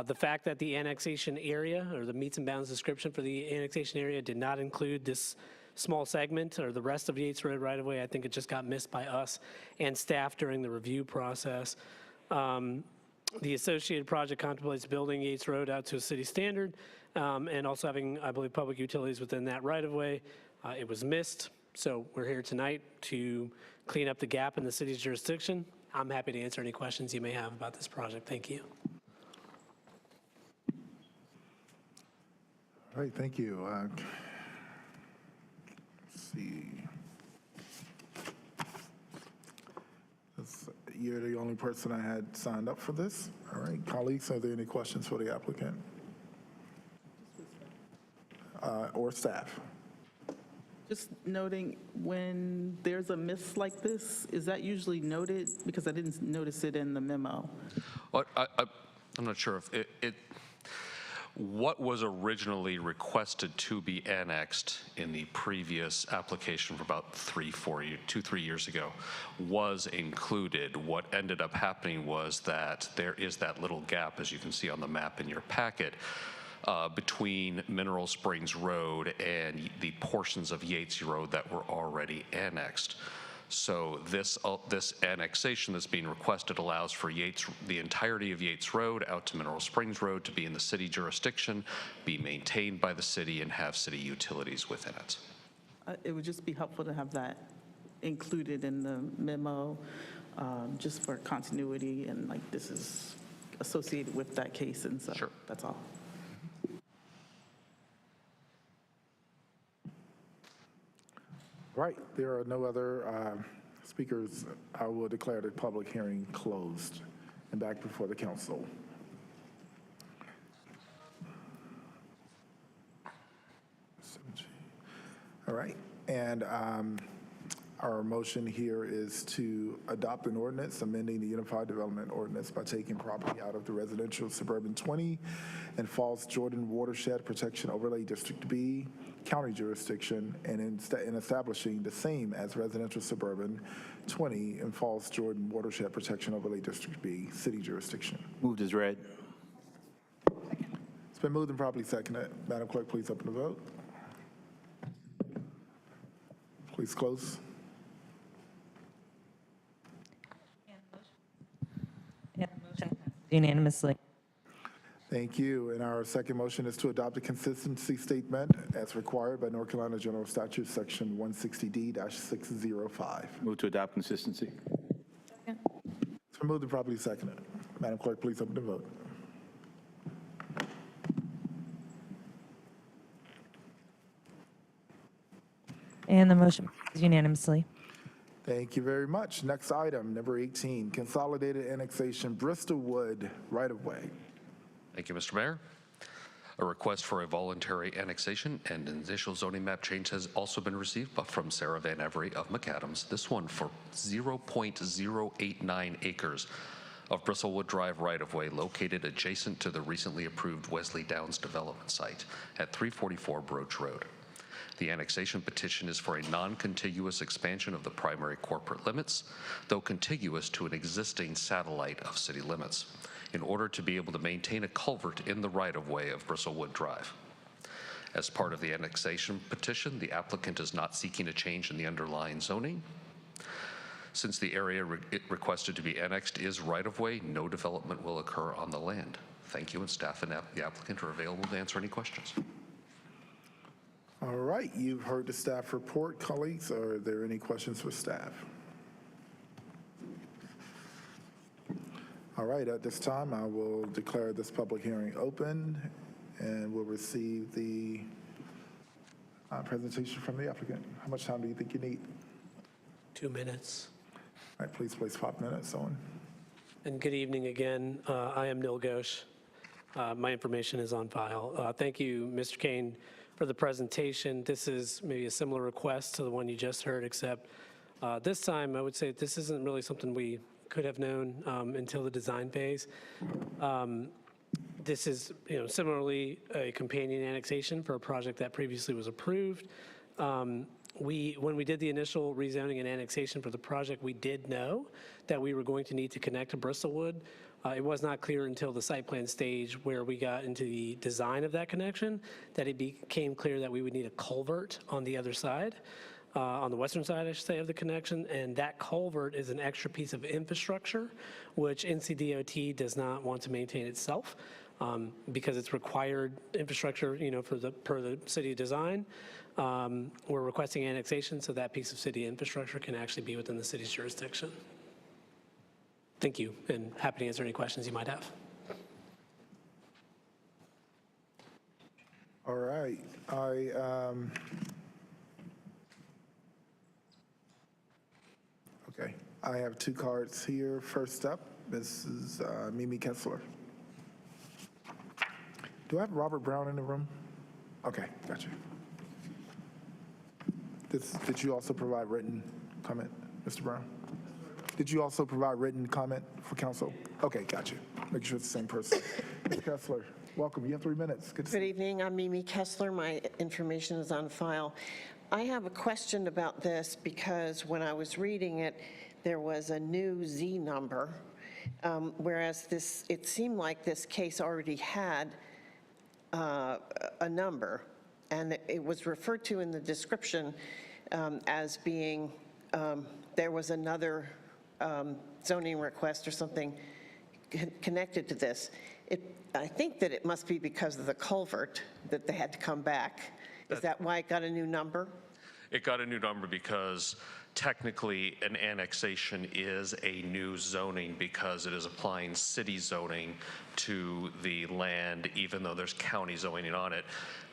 The fact that the annexation area, or the meets and bounds description for the annexation area, did not include this small segment or the rest of Yates Road right-of-way, I think it just got missed by us and staff during the review process. The associated project contemplates building Yates Road out to a city standard and also having, I believe, public utilities within that right-of-way. It was missed, so we're here tonight to clean up the gap in the city's jurisdiction. I'm happy to answer any questions you may have about this project. Thank you. All right, thank you. Let's see. You're the only person I had signed up for this. All right, colleagues, are there any questions for the applicant? Or staff? Just noting, when there's a miss like this, is that usually noted? Because I didn't notice it in the memo. Well, I'm not sure if what was originally requested to be annexed in the previous application for about 3 years ago was included. What ended up happening was that there is that little gap, as you can see on the map in your packet, between Mineral Springs Road and the portions of Yates Road that were already annexed. So this annexation that's being requested allows for the entirety of Yates Road out to Mineral Springs Road to be in the city jurisdiction, be maintained by the city, and have city utilities within it. It would just be helpful to have that included in the memo, just for continuity, and like this is associated with that case, and so that's all. Right, there are no other speakers. I will declare the public hearing closed and back before the council. All right, and our motion here is to adopt an ordinance amending the Unified Development Ordinance by taking property out of the residential suburban 20 and Falls Jordan Watershed Protection Overlay District B, county jurisdiction, and in establishing the same as residential suburban 20 in Falls Jordan Watershed Protection Overlay District B, city jurisdiction. Moved as read. It's been moved and properly seconded. Madam Clerk, please open the vote. Please close. And the motion passes unanimously. Thank you. And our second motion is to adopt a consistency statement as required by North Carolina General Statute, Section 160D-605. Move to adopt consistency. It's been moved and properly seconded. Madam Clerk, please open the vote. And the motion passes unanimously. Thank you very much. Next item, number 18, Consolidated Annexation, Bristlewood Right-of-Way. Thank you, Mr. Mayor. A request for a voluntary annexation and initial zoning map change has also been received from Sarah Van Every of McAdams, this one for 0.089 acres of Bristlewood Drive right-of-way located adjacent to the recently approved Wesley Downs development site at 344 Broach Road. The annexation petition is for a non-contiguous expansion of the primary corporate limits, though contiguous to an existing satellite of city limits, in order to be able to maintain a culvert in the right-of-way of Bristlewood Drive. As part of the annexation petition, the applicant is not seeking a change in the underlying zoning. Since the area requested to be annexed is right-of-way, no development will occur on the land. Thank you, and staff and the applicant are available to answer any questions. All right, you've heard the staff report. Colleagues, are there any questions for staff? All right, at this time, I will declare this public hearing open and we'll receive the presentation from the applicant. How much time do you think you need? 2 minutes. All right, please place 5 minutes on. And good evening again. I am Neil Ghosh. My information is on file. Thank you, Mr. Kane, for the presentation. This is maybe a similar request to the one you just heard, except this time I would say this isn't really something we could have known until the design phase. This is, similarly a companion annexation for a project that previously was approved. When we did the initial rezoning and annexation for the project, we did know that we were going to need to connect to Bristlewood. It was not clear until the site plan stage where we got into the design of that connection that it became clear that we would need a culvert on the other side, on the western side, I should say, of the connection. And that culvert is an extra piece of infrastructure, which NCDOT does not want to maintain itself because it's required infrastructure, per the city design. We're requesting annexation so that piece of city infrastructure can actually be within the city's jurisdiction. Thank you, and happy to answer any questions you might have. All right, okay, I have 2 cards here. First up, this is Mimi Kessler. Do I have Robert Brown in the room? Okay, gotcha. Did you also provide written comment, Mr. Brown? Did you also provide written comment for council? Okay, gotcha. Make sure it's the same person. Ms. Kessler, welcome. You have 3 minutes. Good evening. I'm Mimi Kessler. My information is on file. I have a question about this because when I was reading it, there was a new Z number, whereas it seemed like this case already had a number, and it was referred to in the description as being, there was another zoning request or something connected to this. I think that it must be because of the culvert that they had to come back. Is that why it got a new number? It got a new number because technically an annexation is a new zoning because it is applying city zoning to the land, even though there's county zoning on it.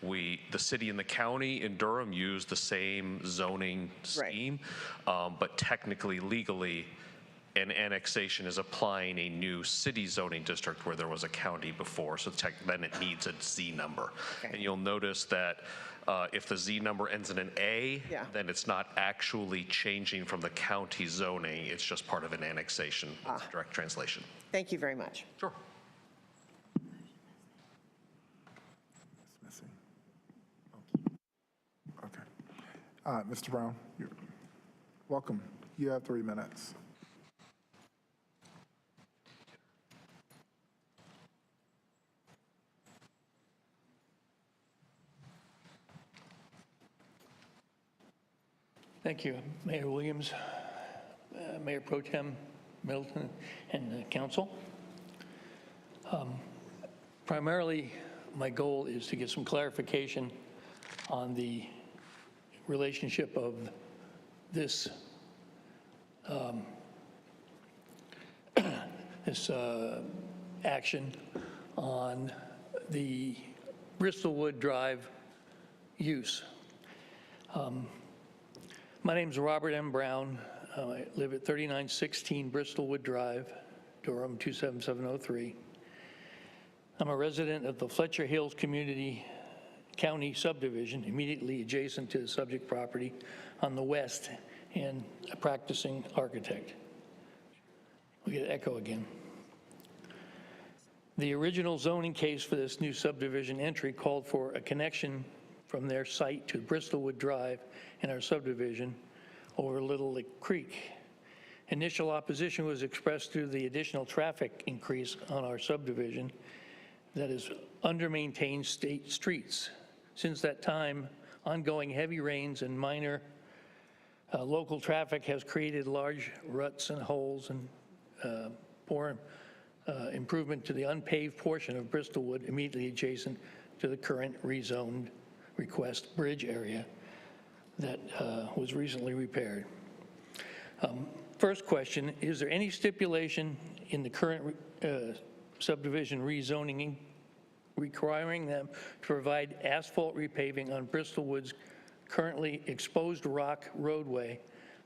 The city and the county in Durham use the same zoning scheme, but technically, legally, an annexation is applying a new city zoning district where there was a county before, so then it needs a Z number. Okay. And you'll notice that if the Z number ends in an A, then it's not actually changing from the county zoning, it's just part of an annexation. Direct translation. Thank you very much. Sure. Mr. Brown, welcome. You have 3 minutes. Thank you, Mayor Williams, Mayor Pro Tem Middleton, and the council. Primarily, my goal is to get some clarification on the relationship of this action on the Bristlewood Drive use. My name's Robert M. Brown. I live at 3916 Bristlewood Drive, Durham 27703. I'm a resident of the Fletcher Hills Community County subdivision immediately adjacent to the subject property on the west and a practicing architect. We get echo again. The original zoning case for this new subdivision entry called for a connection from their site to Bristlewood Drive in our subdivision over Little Lick Creek. Initial opposition was expressed through the additional traffic increase on our subdivision that is under-maintained state streets. Since that time, ongoing heavy rains and minor local traffic has created large ruts and holes and poor improvement to the unpaved portion of Bristlewood immediately adjacent to the current rezoned request bridge area that was recently repaired. First question, is there any stipulation in the current subdivision rezoning requiring them to provide asphalt repaving on Bristlewood's currently exposed rock roadway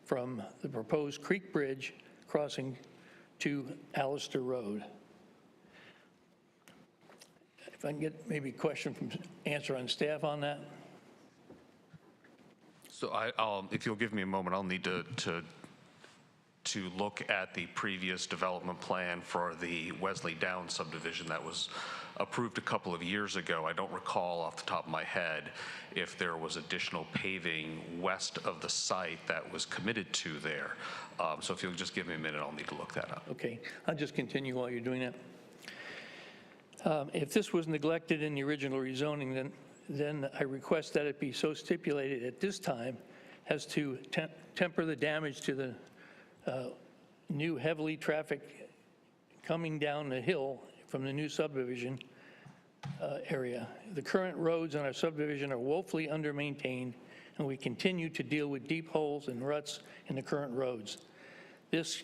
from the proposed Creek Bridge crossing to Allister Road? If I can get maybe a question from answer on staff on that. So if you'll give me a moment, I'll need to look at the previous development plan for the Wesley Downs subdivision that was approved a couple of years ago. I don't recall off the top of my head if there was additional paving west of the site that was committed to there. So if you'll just give me a minute, I'll need to look that up. Okay, I'll just continue while you're doing that. If this was neglected in the original rezoning, then I request that it be so stipulated at this time as to temper the damage to the new heavily traffic coming down the hill from the new subdivision area. The current roads on our subdivision are woefully under-maintained, and we continue to deal with deep holes and ruts in the current roads. This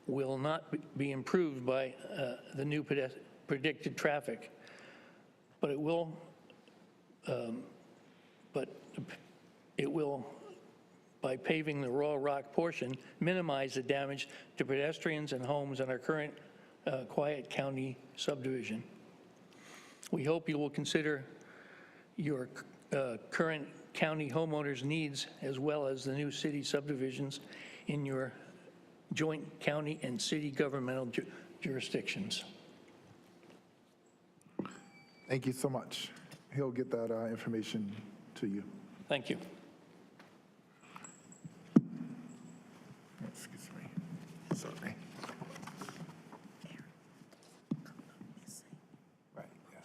will not be improved by the new predicted traffic, but it will by paving the raw rock portion, minimize the damage to pedestrians and homes in our current Quiet County subdivision. We hope you will consider your current county homeowners' needs as well as the new city subdivisions in your joint county and city governmental jurisdictions. Thank you so much. He'll get that information to you. Thank you. Excuse me. Sorry. Right, yeah.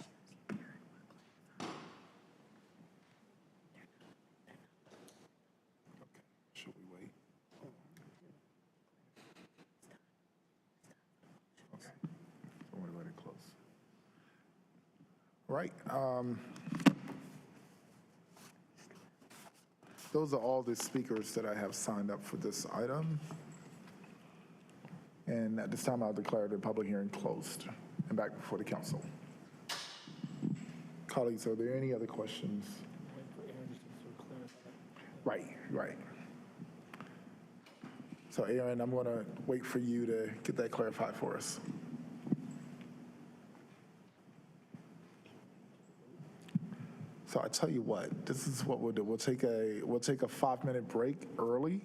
Okay, should we wait? Okay, so we're letting it close. Right. Those are all the speakers that I have signed up for this item. And at this time, I'll declare the public hearing closed and back before the council. Colleagues, are there any other questions? Right. So Aaron, I'm going to wait for you to get that clarified for us. So I tell you what, this is what we'll do. We'll take a 5-minute break early,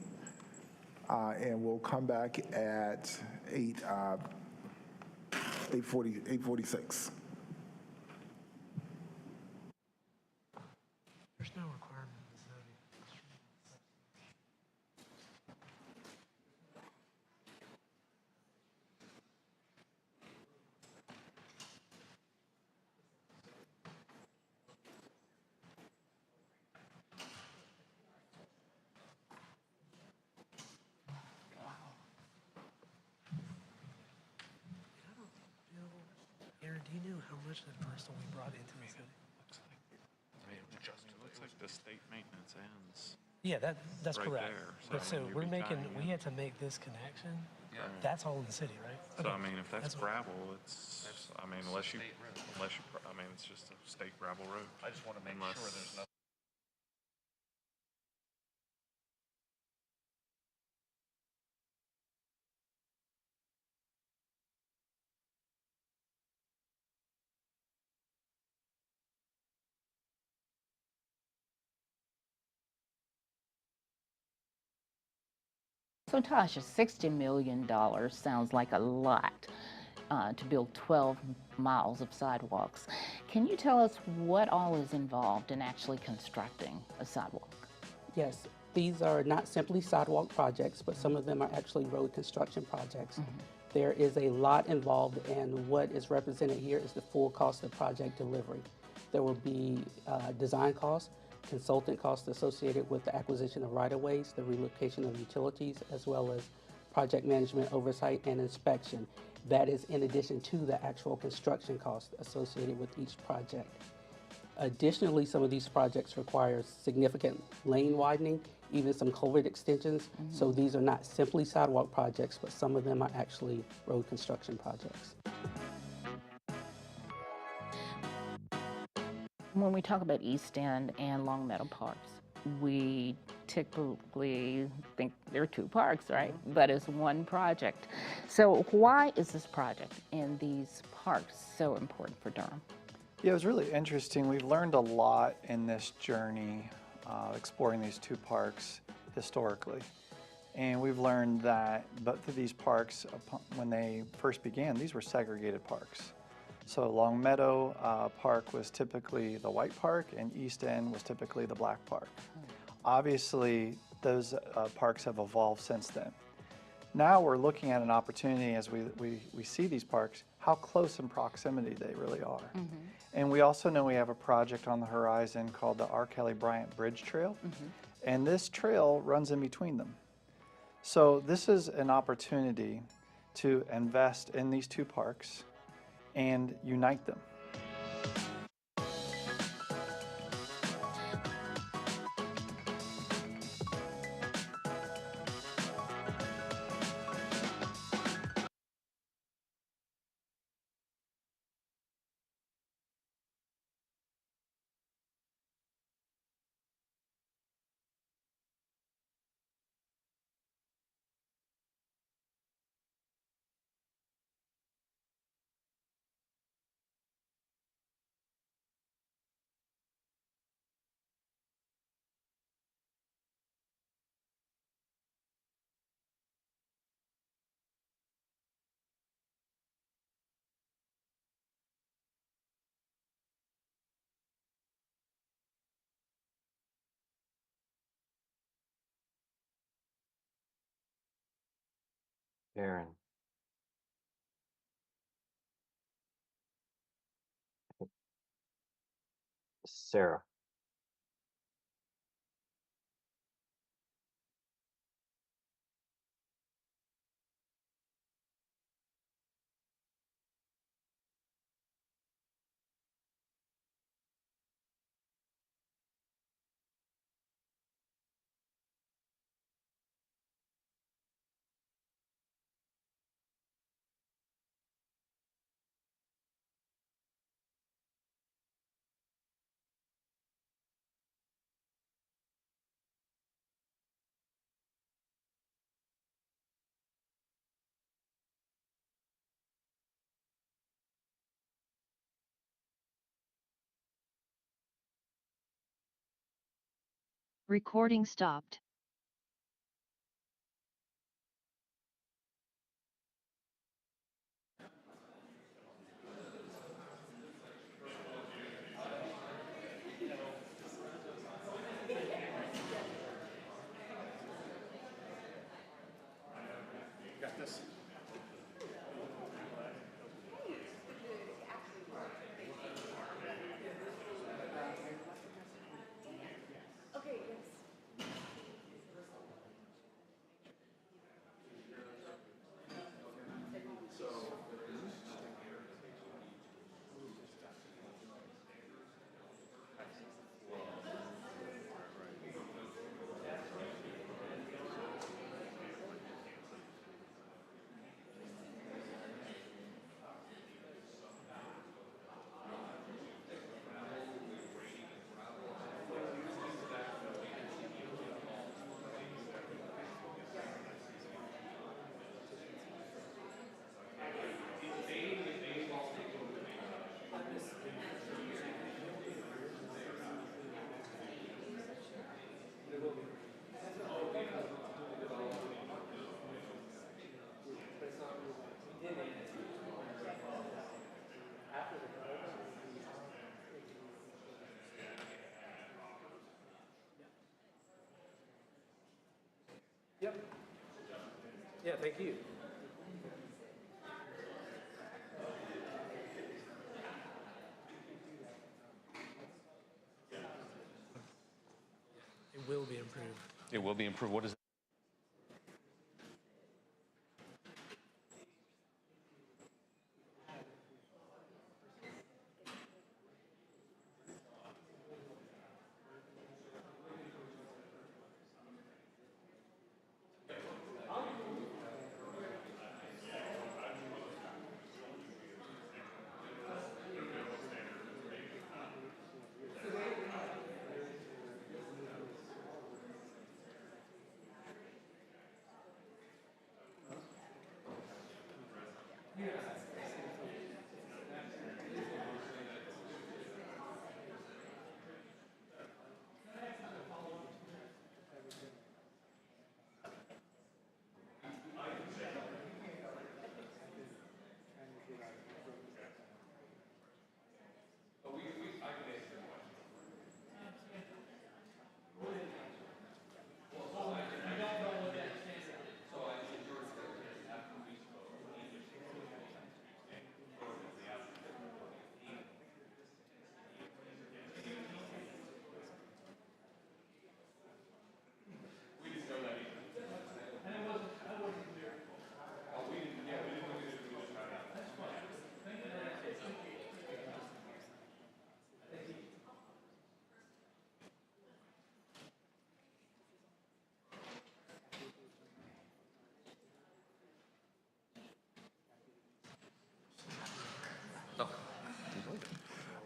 and we'll come back at 8:46. There's no requirement. originally the first one we brought into the city. It looks like the state maintenance ends. Yeah, that's right correct. there. But I so mean, you'd we're be making, tying we in. had to make this connection. Yeah. That's all in the city, right? So, Okay. I mean, if that's what- gravel, it's, I mean, unless you, I mean, it's just a state gravel road. I just want to make sure there's nothing. So Tasha, $60 million sounds like a lot to build 12 miles of sidewalks. Can you tell us what all is involved in actually constructing a sidewalk? Yes, these are not simply sidewalk projects, but some of them are actually road construction projects. There is a lot involved, and what is represented here is the full cost of project delivery. There will be design costs, consultant costs associated with the acquisition of right-of-ways, the relocation of utilities, as well as project management oversight and inspection. That is in addition to the actual construction costs associated with each project. Additionally, some of these projects require significant lane widening, even some culvert extensions. So these are not simply sidewalk projects, but some of them are actually road construction projects. When we talk about East End and Long Meadow Parks, we typically think there are two parks, right? But it's one project. So why is this project and these parks so important for Durham? Yeah, it was really interesting. We've learned a lot in this journey, exploring these two parks historically. And we've learned that both of these parks, when they first began, these were segregated parks. So Long Meadow Park was typically the white park, and East End was typically the black park. Obviously, those parks have evolved since then. Now we're looking at an opportunity as we see these parks, how close in proximity they really are. And we also know we have a project on the horizon called the R. Kelly Bryant Bridge Trail, and this trail runs in between them. So this is an opportunity to invest in these two parks and unite them. Aaron. Sarah. Recording stopped. Got this. Okay, yes. Yep. Yeah, thank you. It will be improved. It will be improved. What is it?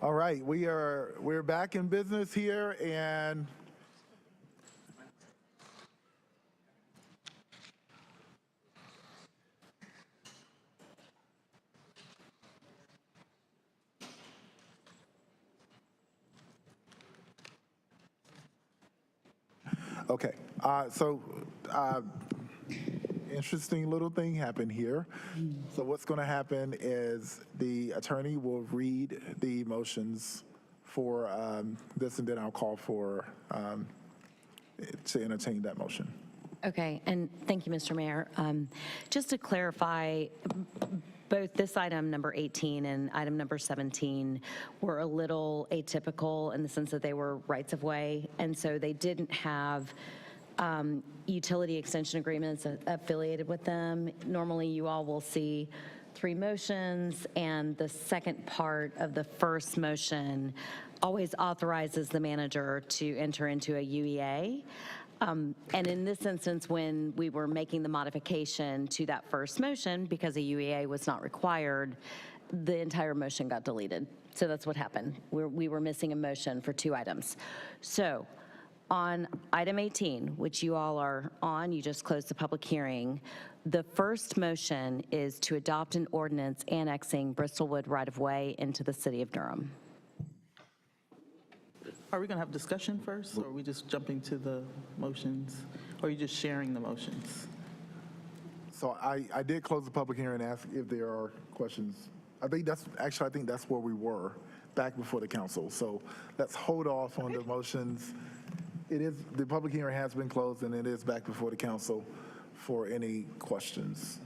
All right, we're back in business here, and okay. Interesting little thing happened here. So what's going to happen is the attorney will read the motions for this, and then I'll call for to entertain that motion. Okay, and thank you, Mr. Mayor. Just to clarify, both this item number 18 and item number 17 were a little atypical in the sense that they were rights of way, and so they didn't have utility extension agreements affiliated with them. Normally, you all will see 3 motions, and the second part of the first motion always authorizes the manager to enter into a UEA. And in this instance, when we were making the modification to that first motion, because a UEA was not required, the entire motion got deleted. So that's what happened. We were missing a motion for 2 items. So on item 18, which you all are on, you just closed the public hearing. The first motion is to adopt an ordinance annexing Bristlewood Right-of-Way into the City of Durham. Are we going to have discussion first, or are we just jumping to the motions? Or are you just sharing the motions? So I did close the public hearing and ask if there are questions. I think that's where we were, back before the council. So let's hold off on the motions. The public hearing has been closed, and it is back before the council for any questions.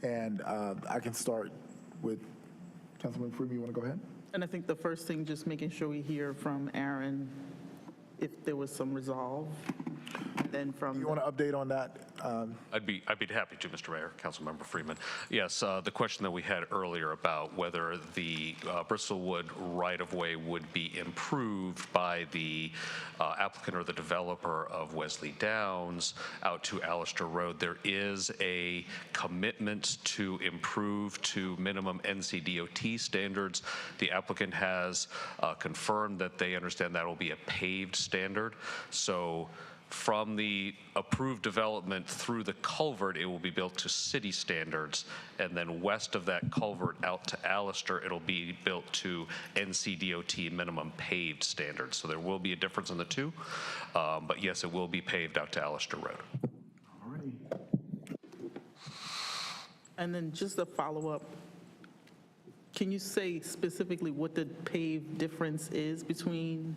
And I can start with Councilman Freeman. You want to go ahead? And I think the first thing, just making sure we hear from Aaron if there was some resolve. Then from you want to update on that? I'd be happy to, Mr. Mayor, Councilmember Freeman. Yes, the question that we had earlier about whether the Bristlewood right-of-way would be improved by the applicant or the developer of Wesley Downs out to Allister Road. There is a commitment to improve to minimum NCDOT standards. The applicant has confirmed that they understand that will be a paved standard. So from the approved development through the culvert, it will be built to city standards, and then west of that culvert out to Allister, it'll be built to NCDOT minimum paved standards. So there will be a difference in the two, but yes, it will be paved out to Allister Road. All right. And then just a follow-up, Can you say specifically what the paved difference is between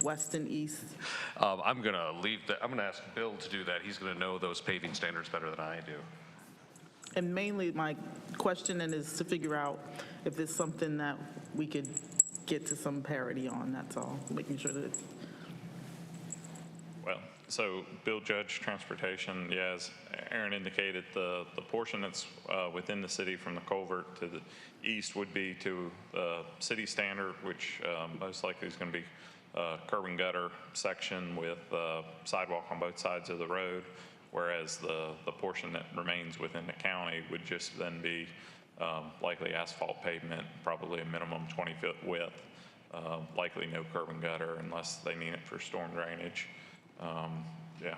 west and east? I'm going to leave that, I'm going to ask Bill to do that. He's going to know those paving standards better than I do. And mainly, my question then is to figure out if it's something that we could get to some parity on, that's all, making sure that it's. Well, so Bill Judge Transportation, yeah, as Aaron indicated, the portion that's within the city from the culvert to the east would be to city standard, which most likely is going to be curb and gutter section with sidewalk on both sides of the road, whereas the portion that remains within the county would just then be likely asphalt pavement, probably a minimum 20-foot width, likely no curb and gutter unless they need it for storm drainage. Yeah,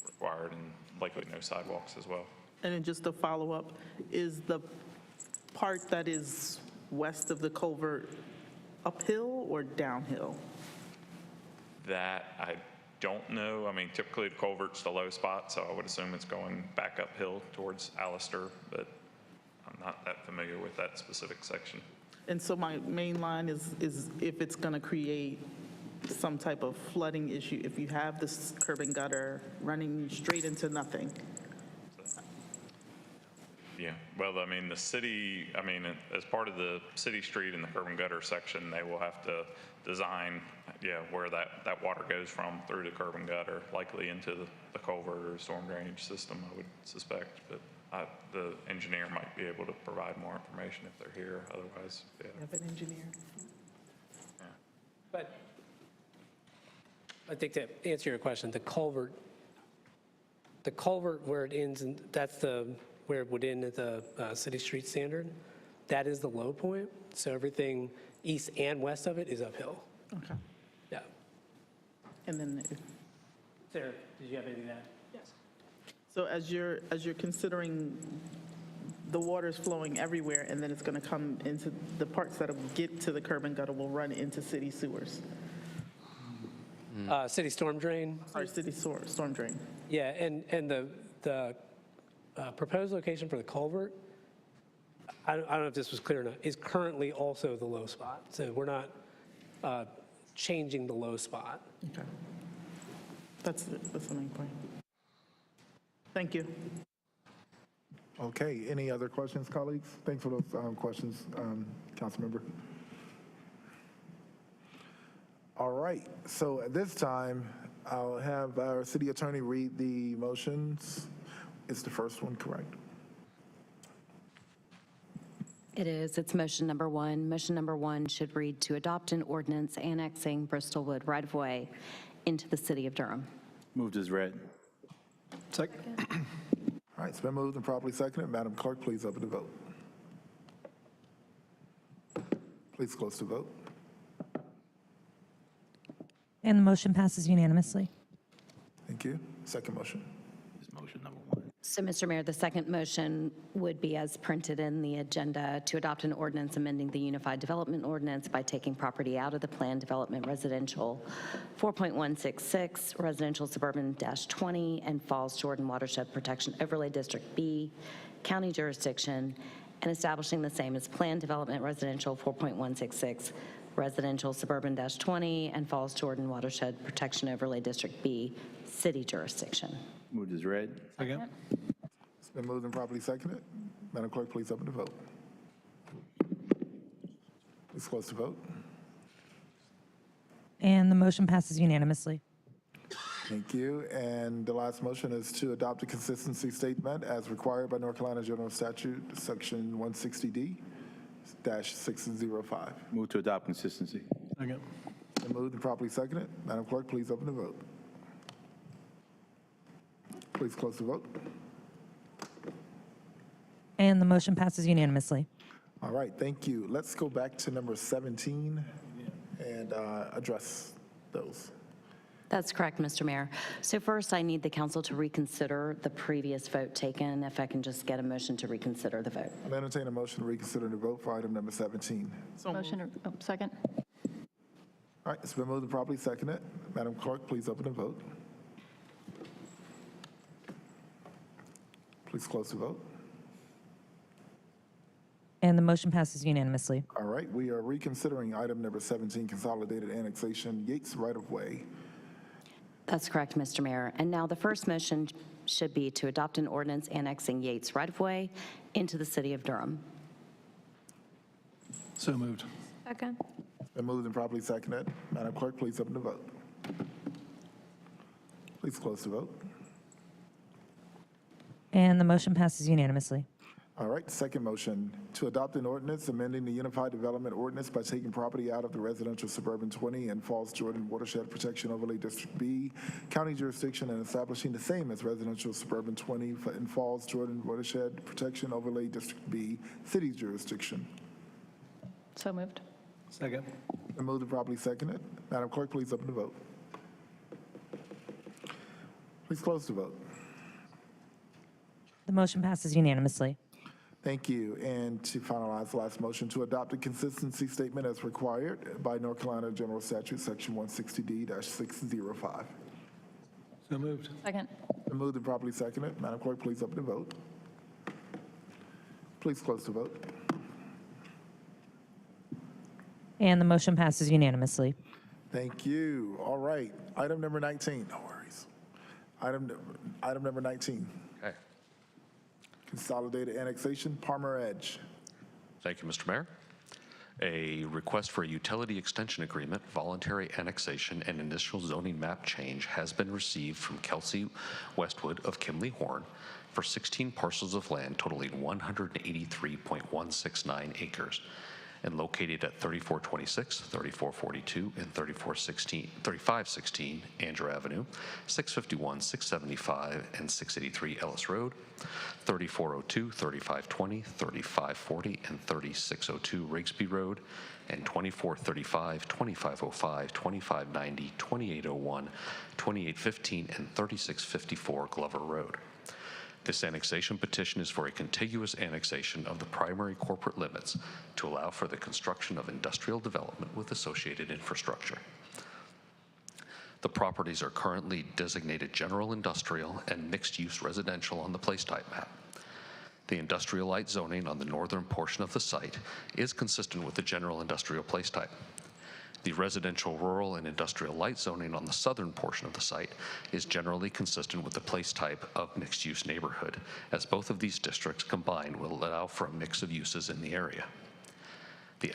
required, and likely no sidewalks as well. And then just to follow up, is the part that is west of the culvert uphill or downhill? That I don't know. I mean, typically the culvert's the low spot, so I would assume it's going back uphill towards Allister, but I'm not that familiar with that specific section. And so my main line is if it's going to create some type of flooding issue, if you have this curb and gutter running straight into nothing. Yeah, well, I mean, the city, I mean, as part of the city street and the curb and gutter section, they will have to design, yeah, where that water goes from through the curb and gutter, likely into the culvert or storm drainage system, I would suspect. But the engineer might be able to provide more information if they're here. Otherwise, yeah. You have an engineer. Yeah. But I think to answer your question, the culvert where it ends, and that's where it would end at the city street standard, that is the low point. So everything east and west of it is uphill. Okay. Yeah. And then, Sarah, did you have anything to add? Yes. so as you're considering the water's flowing everywhere, and then it's going to come into the parts that will get to the curb and gutter will run into city sewers. City storm drain. Or city storm drain. Yeah, and the proposed location for the culvert, I don't know if this was clear enough, is currently also the low spot. So we're not changing the low spot. Okay. That's the main point. Thank you. Okay, any other questions, colleagues? Thanks for those questions, Councilmember. All right, so at this time, I'll have our city attorney read the motions. It's the first one, correct? It is. It's motion number one. Motion number one should read to adopt an ordinance annexing Bristlewood Right-of-Way into the City of Durham. Moved as read. Second. All right, it's been moved and properly seconded. Madam Clerk, please open the vote. Please close the vote. And the motion passes unanimously. Thank you. Second motion. Is motion number one. So, Mr. Mayor, the second motion would be as printed in the agenda to adopt an ordinance amending the Unified Development Ordinance by taking property out of the Planned Development Residential 4.166 Residential Suburban -20 and Falls Jordan Watershed Protection Overlay District B, county jurisdiction, and establishing the same as Planned Development Residential 4.166 Residential Suburban -20 and Falls Jordan Watershed Protection Overlay District B, city jurisdiction. Moved as read. Second. It's been moved and properly seconded. Madam Clerk, please open the vote. Please close the vote. And the motion passes unanimously. Thank you. And the last motion is to adopt a consistency statement as required by North Carolina General Statute, Section 160D-605. Move to adopt consistency. Second. Been moved and properly seconded. Madam Clerk, please open the vote. Please close the vote. And the motion passes unanimously. All right, thank you. Let's go back to number 17 and address those. That's correct, Mr. Mayor. So first, I need the council to reconsider the previous vote taken. If I can just get a motion to reconsider the vote. I'll entertain a motion to reconsider the vote for item number 17. Motion, second. All right, it's been moved and properly seconded. Madam Clerk, please open the vote. Please close the vote. And the motion passes unanimously. All right, we are reconsidering item number 17, Consolidated Annexation, Yates Right-of-Way. That's correct, Mr. Mayor. And now the first motion should be to adopt an ordinance annexing Yates Right-of-Way into the City of Durham. So moved. Second. Been moved and properly seconded. Madam Clerk, please open the vote. Please close the vote. And the motion passes unanimously. All right, second motion, to adopt an ordinance amending the Unified Development Ordinance by taking property out of the residential suburban 20 and Falls Jordan Watershed Protection Overlay District B county jurisdiction and establishing the same as residential suburban 20 and Falls Jordan Watershed Protection Overlay District B city jurisdiction. So moved. Second. Been moved and properly seconded. Madam Clerk, please open the vote. Please close the vote. The motion passes unanimously. Thank you. And to finalize the last motion, to adopt a consistency statement as required by North Carolina General Statute, Section 160D-605. So moved. Second. Been moved and properly seconded. Madam Clerk, please open the vote. Please close the vote. And the motion passes unanimously. Thank you. All right. Item number 19. No worries. Item number 19. Okay. Consolidated Annexation, Parmer Edge. Thank you, Mr. Mayor. A request for a utility extension agreement, voluntary annexation, and initial zoning map change has been received from Kelsey Westwood of Kimley Horn for 16 parcels of land totaling 183.169 acres and located at 3426, 3442, and 3516 Andrew Avenue, 651, 675, and 683 Ellis Road, 3402, 3520, 3540, and 3602 Rigsby Road, and 2435, 2505, 2590, 2801, 2815, and 3654 Glover Road. This annexation petition is for a contiguous annexation of the primary corporate limits to allow for the construction of industrial development with associated infrastructure. The properties are currently designated general industrial and mixed-use residential on the place type map. The industrial light zoning on the northern portion of the site is consistent with the general industrial place type. The residential, rural, and industrial light zoning on the southern portion of the site is generally consistent with the place type of mixed-use neighborhood, as both of these districts combined will allow for a mix of uses in the area. The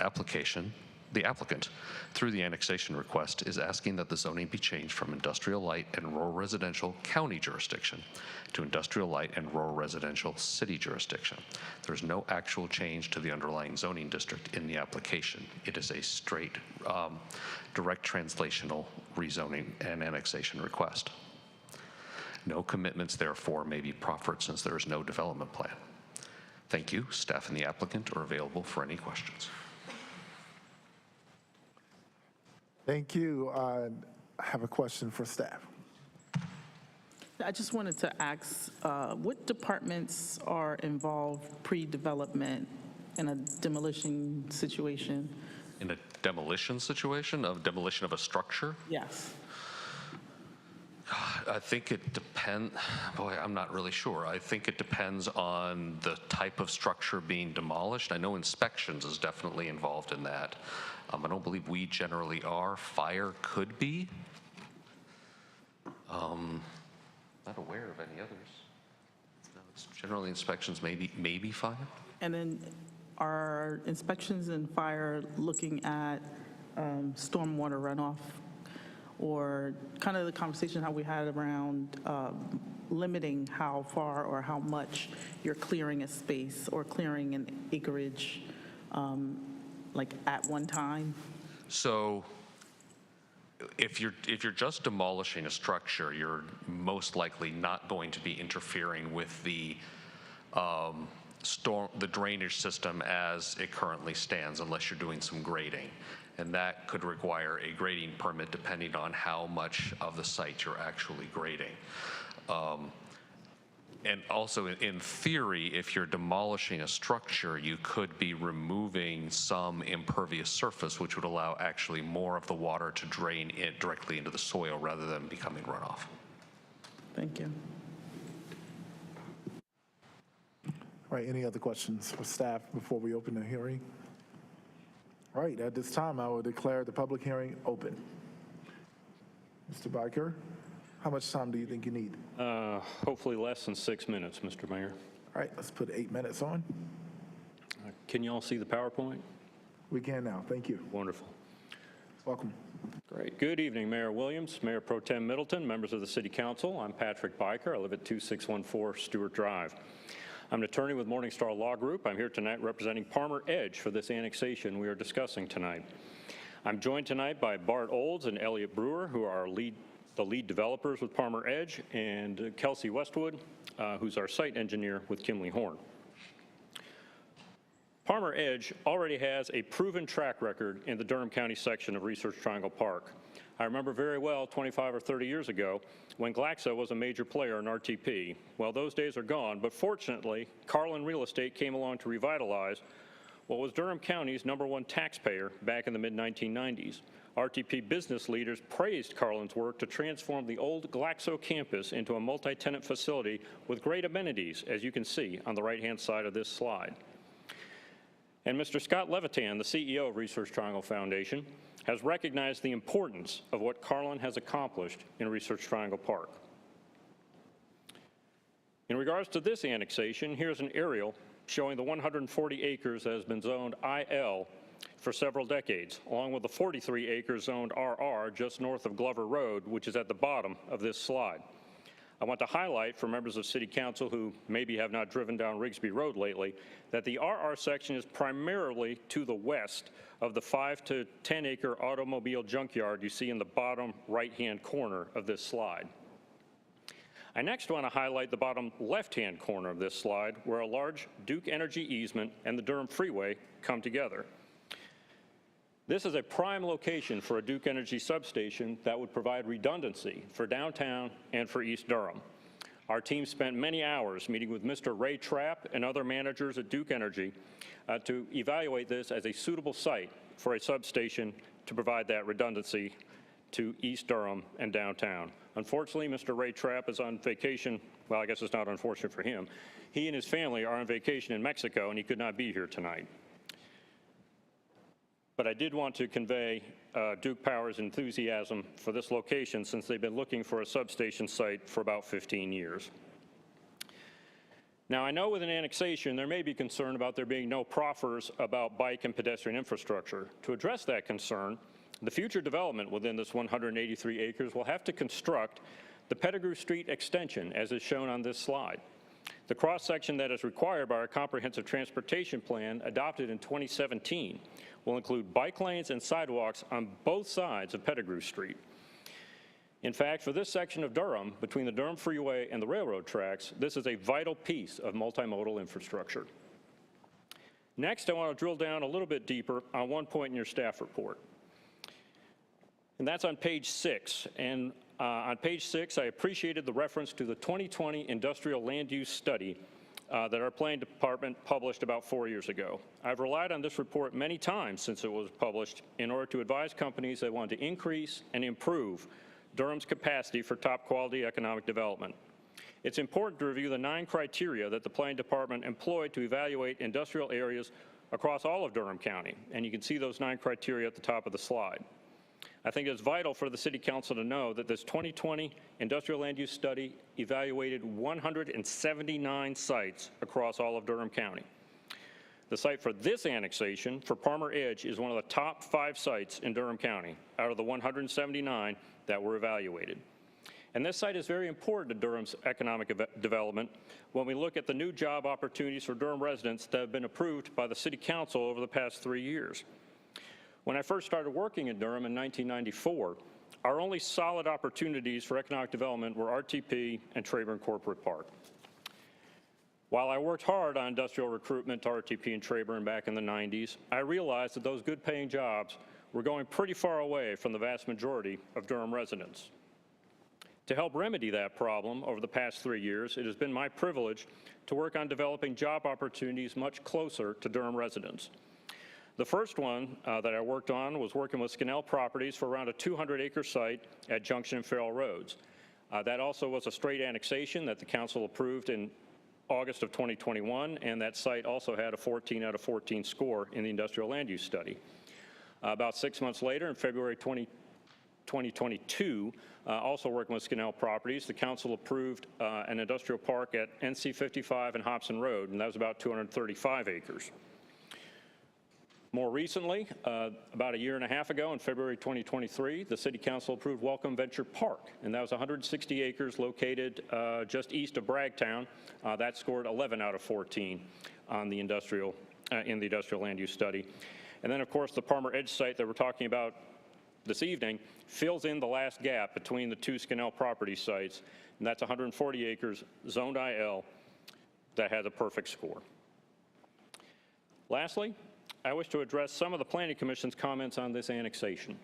applicant, through the annexation request, is asking that the zoning be changed from industrial light and rural residential county jurisdiction to industrial light and rural residential city jurisdiction. There's no actual change to the underlying zoning district in the application. It is a straight, direct translational rezoning and annexation request. No commitments, therefore, may be proffered since there is no development plan. Thank you. Staff and the applicant are available for any questions. Thank you. I have a question for staff. I just wanted to ask, what departments are involved pre-development in a demolition situation? In a demolition situation, of demolition of a structure? Yes. I think it depends, boy, I'm not really sure. I think it depends on the type of structure being demolished. I know inspections is definitely involved in that. I don't believe we generally are. Fire could be. Not aware of any others. No, it's generally inspections, maybe fire. And then are inspections and fire looking at stormwater runoff, or kind of the conversation how we had around limiting how far or how much you're clearing a space or clearing an acreage like at one time? So if you're just demolishing a structure, you're most likely not going to be interfering with the drainage system as it currently stands, unless you're doing some grading. And that could require a grading permit depending on how much of the site you're actually grading. And also, in theory, if you're demolishing a structure, you could be removing some impervious surface, which would allow actually more of the water to drain directly into the soil rather than becoming runoff. Thank you. All right, any other questions for staff before we open the hearing? All right, at this time, I will declare the public hearing open. Mr. Biker, how much time do you think you need? Hopefully less than 6 minutes, Mr. Mayor. All right, let's put 8 minutes on. Can you all see the PowerPoint? We can now, thank you. Wonderful. Welcome. Great. Good evening, Mayor Williams, Mayor Pro Tem Middleton, members of the City Council. I'm Patrick Biker. I live at 2614 Stewart Drive. I'm an attorney with Morningstar Law Group. I'm here tonight representing Parmer Edge for this annexation we are discussing tonight. I'm joined tonight by Bart Olds and Elliot Brewer, who are the lead developers with Parmer Edge, and Kelsey Westwood, who's our site engineer with Kimley Horn. Parmer Edge already has a proven track record in the Durham County section of Research Triangle Park. I remember very well 25 or 30 years ago when Glaxo was a major player in RTP. Well, those days are gone, but fortunately, Carlin Real Estate came along to revitalize what was Durham County's #1 taxpayer back in the mid-1990s. RTP business leaders praised Carlin's work to transform the old Glaxo campus into a multi-tenant facility with great amenities, as you can see on the right-hand side of this slide. And Mr. Scott Levitan, the CEO of Research Triangle Foundation, has recognized the importance of what Carlin has accomplished in Research Triangle Park. In regards to this annexation, here's an aerial showing the 140 acres that has been zoned IL for several decades, along with the 43 acres zoned RR just north of Glover Road, which is at the bottom of this slide. I want to highlight for members of City Council who maybe have not driven down Rigsby Road lately that the RR section is primarily to the west of the 5 to 10 acre automobile junkyard you see in the bottom right-hand corner of this slide. I next want to highlight the bottom left-hand corner of this slide where a large Duke Energy easement and the Durham Freeway come together. This is a prime location for a Duke Energy substation that would provide redundancy for downtown and for East Durham. Our team spent many hours meeting with Mr. Ray Trapp and other managers at Duke Energy to evaluate this as a suitable site for a substation to provide that redundancy to East Durham and downtown. Unfortunately, Mr. Ray Trapp is on vacation. Well, I guess it's not unfortunate for him. He and his family are on vacation in Mexico, and he could not be here tonight. But I did want to convey Duke Power's enthusiasm for this location since they've been looking for a substation site for about 15 years. Now, I know with an annexation, there may be concern about there being no proffers about bike and pedestrian infrastructure. To address that concern, the future development within this 183 acres will have to construct the Pettigrew Street extension, as is shown on this slide. The cross-section that is required by our comprehensive transportation plan adopted in 2017 will include bike lanes and sidewalks on both sides of Pettigrew Street. In fact, for this section of Durham, between the Durham Freeway and the railroad tracks, this is a vital piece of multimodal infrastructure. Next, I want to drill down a little bit deeper on one point in your staff report. And that's on page 6. And on page 6, I appreciated the reference to the 2020 industrial land use study that our planning department published about 4 years ago. I've relied on this report many times since it was published in order to advise companies that want to increase and improve Durham's capacity for top quality economic development. It's important to review the 9 criteria that the planning department employed to evaluate industrial areas across all of Durham County. And you can see those 9 criteria at the top of the slide. I think it's vital for the City Council to know that this 2020 industrial land use study evaluated 179 sites across all of Durham County. The site for this annexation for Parmer Edge is one of the top 5 sites in Durham County out of the 179 that were evaluated. And this site is very important to Durham's economic development when we look at the new job opportunities for Durham residents that have been approved by the City Council over the past 3 years. When I first started working in Durham in 1994, our only solid opportunities for economic development were RTP and Trayburn Corporate Park. While I worked hard on industrial recruitment to RTP and Trayburn back in the 90s, I realized that those good paying jobs were going pretty far away from the vast majority of Durham residents. To help remedy that problem over the past 3 years, it has been my privilege to work on developing job opportunities much closer to Durham residents. The first one that I worked on was working with Scannell Properties for around a 200-acre site at Junction and Farrell Roads. That also was a straight annexation that the council approved in August of 2021, and that site also had a 14 out of 14 score in the industrial land use study. About 6 months later, in February 2022, also working with Scannell Properties, the council approved an industrial park at NC 55 and Hobson Road, and that was about 235 acres. More recently, about a year and a half ago, in February 2023, the City Council approved Welcome Venture Park, and that was 160 acres located just east of Bragtown. That scored 11 out of 14 on the industrial, in the industrial land use study. And then, of course, the Parmer Edge site that we're talking about this evening fills in the last gap between the two Scannell property sites, and that's 140 acres, zoned IL, that has a perfect score. Lastly, I wish to address some of the Planning Commission's comments on this annexation.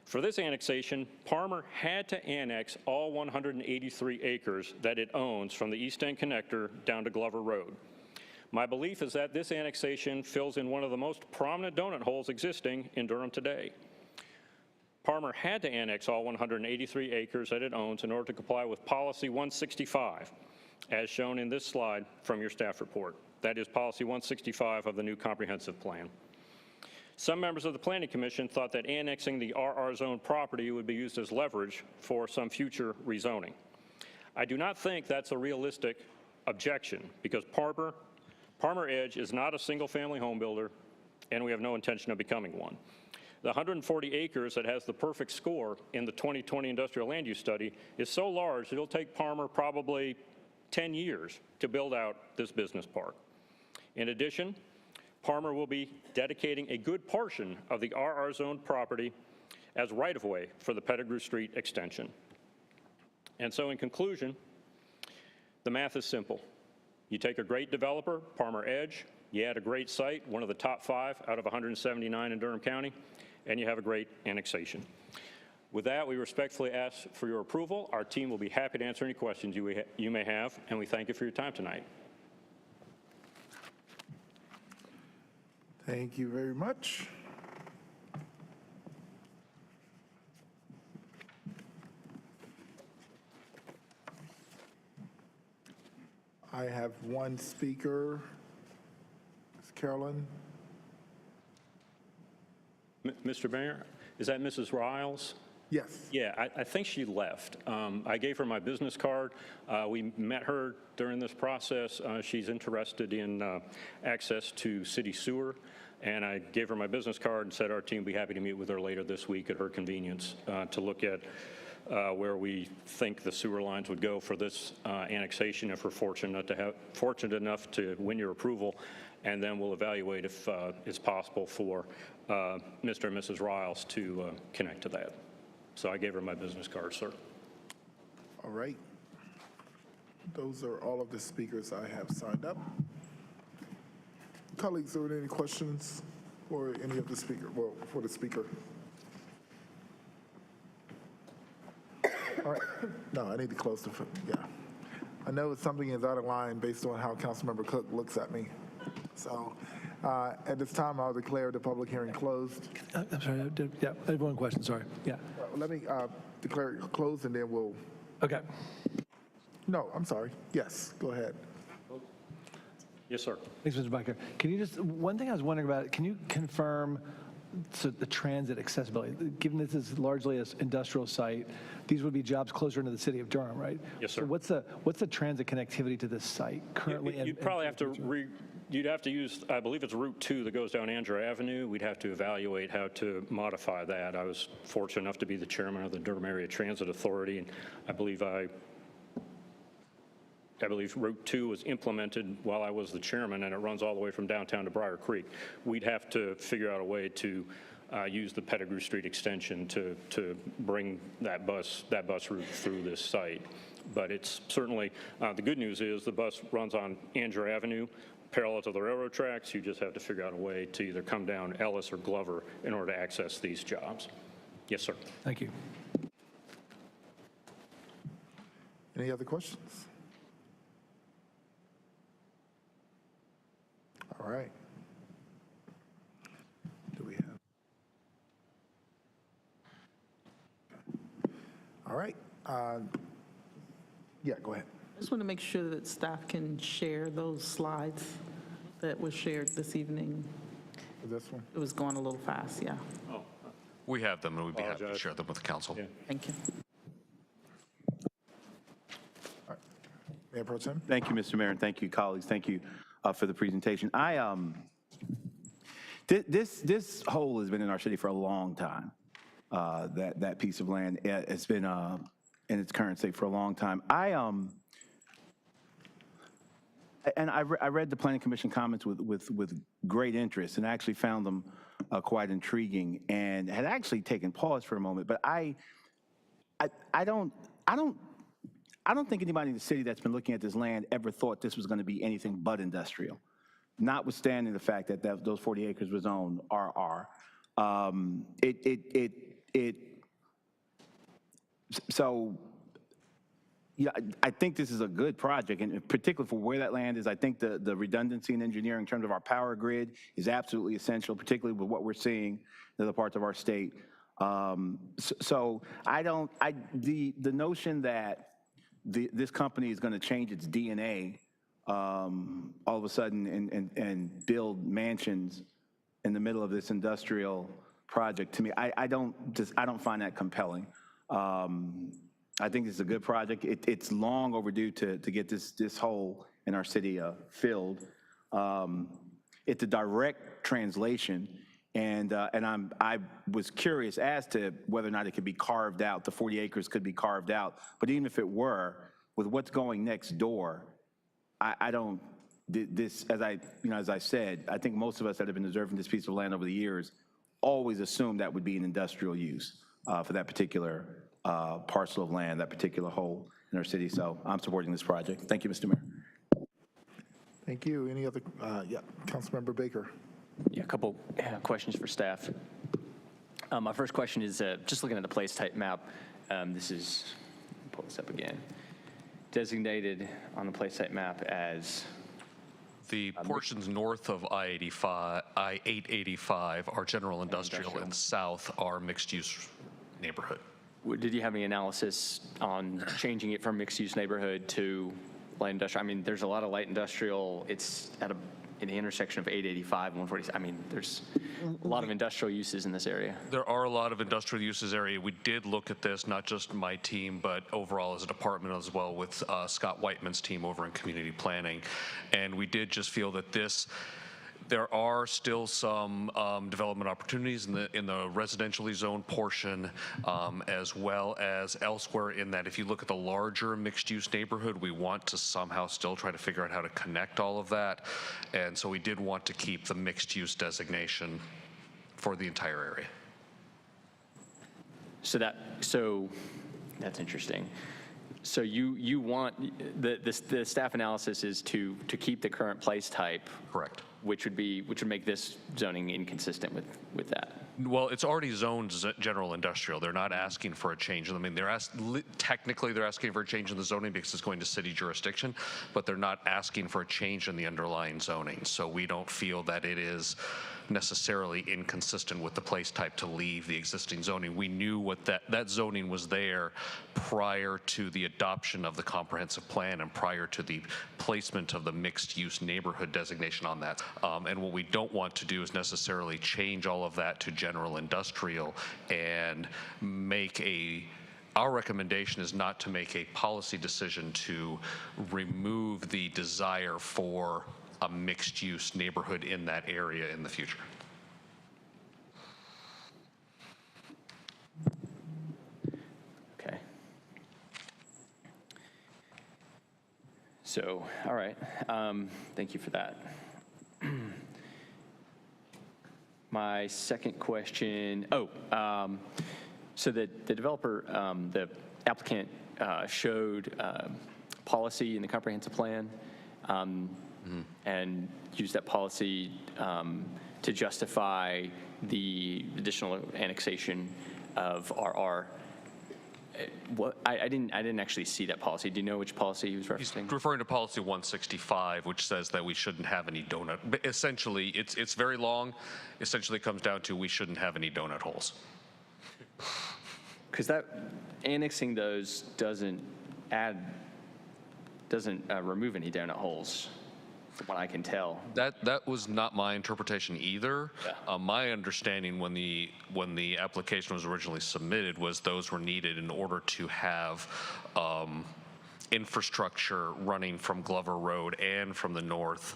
For this annexation, Parmer had to annex all 183 acres that it owns from the East End connector down to Glover Road. My belief is that this annexation fills in one of the most prominent donut holes existing in Durham today. Parmer had to annex all 183 acres that it owns in order to comply with Policy 165, as shown in this slide from your staff report. That is Policy 165 of the new comprehensive plan. Some members of the Planning Commission thought that annexing the RR zone property would be used as leverage for some future rezoning. I do not think that's a realistic objection because Parmer Edge is not a single-family home builder, and we have no intention of becoming one. The 140 acres that has the perfect score in the 2020 industrial land use study is so large it'll take Parmer probably 10 years to build out this business park. In addition, Parmer will be dedicating a good portion of the RR zone property as right-of-way for the Pettigrew Street extension. And so in conclusion, the math is simple. You take a great developer, Parmer Edge, you add a great site, one of the top 5 out of 179 in Durham County, and you have a great annexation. With that, we respectfully ask for your approval. Our team will be happy to answer any questions you may have, and we thank you for your time tonight. Thank you very much. I have one speaker, Ms. Carolyn. Mr. Mayor, is that Mrs. Riles? Yes. Yeah, I think she left. I gave her my business card. We met her during this process. She's interested in access to city sewer, and I gave her my business card and said our team would be happy to meet with her later this week at her convenience to look at where we think the sewer lines would go for this annexation if we're fortunate enough to win your approval, and then we'll evaluate if it's possible for Mr. and Mrs. Riles to connect to that. So I gave her my business card, sir. All right. Those are all of the speakers I have signed up. Colleagues, are there any questions for any of the speaker? Well, for the speaker. All right. No, I need to close the, yeah. I know something is out of line based on how Councilmember Cook looks at me. So at this time, I'll declare the public hearing closed. I'm sorry, yeah, I have one question, sorry, yeah. Let me declare it closed and then we'll. Okay. No, I'm sorry. Yes, go ahead. Yes, sir. Thanks, Mr. Becker. Can you just, one thing I was wondering about, can you confirm the transit accessibility? Given this is largely an industrial site, these would be jobs closer into the city of Durham, right? Yes, sir. So what's the transit connectivity to this site currently? You'd probably have to you'd have to use, I believe it's Route 2 that goes down Andrew Avenue. We'd have to evaluate how to modify that. I was fortunate enough to be the chairman of the Durham Area Transit Authority, and I believe Route 2 was implemented while I was the chairman, and it runs all the way from downtown to Briar Creek. We'd have to figure out a way to use the Pettigrew Street extension to bring that bus route through this site. But it's certainly, the good news is the bus runs on Andrew Avenue, parallel to the railroad tracks. You just have to figure out a way to either come down Ellis or Glover in order to access these jobs. Yes, sir. Thank you. Any other questions? All right. Do we have? All right. Yeah, go ahead. I just want to make sure that staff can share those slides that were shared this evening. This one? It was going a little fast, yeah. We have them, and we'd be happy to share them with the council. Thank you. Mayor Pro Tem? Thank you, Mr. Mayor, and thank you, colleagues. Thank you for the presentation. This hole has been in our city for a long time. That piece of land, it's been in its current state for a long time. I read the Planning Commission comments with great interest, and I actually found them quite intriguing, and had actually taken pause for a moment. But I don't think anybody in the city that's been looking at this land ever thought this was going to be anything but industrial, notwithstanding the fact that those 40 acres were zoned RR. So, yeah, I think this is a good project, and particularly for where that land is. I think the redundancy in engineering in terms of our power grid is absolutely essential, particularly with what we're seeing in other parts of our state. So the notion that this company is going to change its DNA all of a sudden and build mansions in the middle of this industrial project, to me, I don't find that compelling. I think this is a good project. It's long overdue to get this hole in our city filled. It's a direct translation, and I was curious as to whether or not it could be carved out. The 40 acres could be carved out, but even if it were, with what's going next door, I don't. This, as I said, I think most of us that have been observing this piece of land over the years always assumed that would be an industrial use for that particular parcel of land, that particular hole in our city. So I'm supporting this project. Thank you, Mr. Mayor. Thank you. Any other? Yeah, Councilmember Baker. Yeah, a couple questions for staff. My first question is just looking at the place type map. This is, pull this up again, designated on the place type map as the portions north of I-885 are general industrial, and south are mixed-use neighborhood. Did you have any analysis on changing it from mixed-use neighborhood to light industrial? I mean, there's a lot of light industrial. It's at in the intersection of 885 and 140. I mean, there's a lot of industrial uses in this area. There are a lot of industrial uses area. We did look at this, not just my team, but overall as a department as well with Scott Whiteman's team over in community planning. And we did just feel that there are still some development opportunities in the residentially zoned portion, as well as elsewhere, in that if you look at the larger mixed-use neighborhood, we want to somehow still try to figure out how to connect all of that. And so we did want to keep the mixed-use designation for the entire area. So that's interesting. So you want, the staff analysis is to keep the current place type. Correct. Which would make this zoning inconsistent with that. Well, it's already zoned general industrial. They're not asking for a change. I mean, technically they're asking for a change in the zoning because it's going to city jurisdiction, but they're not asking for a change in the underlying zoning. So we don't feel that it is necessarily inconsistent with the place type to leave the existing zoning. We knew what that zoning was there prior to the adoption of the comprehensive plan and prior to the placement of the mixed use neighborhood designation on that. And what we don't want to do is necessarily change all of that to general industrial and make our recommendation is not to make a policy decision to remove the desire for a mixed-use neighborhood in that area in the future. Okay. So, all right. Thank you for that. My second question, so the developer, the applicant showed policy in the comprehensive plan. And use that policy to justify the additional annexation of RR. I didn't actually see that policy. Do you know which policy he was referencing? He's referring to policy 165, which says that we shouldn't have any donut. But essentially, it's very long. Essentially, it comes down to we shouldn't have any donut holes. Because that annexing those doesn't add remove any donut holes, from what I can tell. That was not my interpretation either. My understanding when the application was originally submitted was those were needed in order to have infrastructure running from Glover Road and from the north.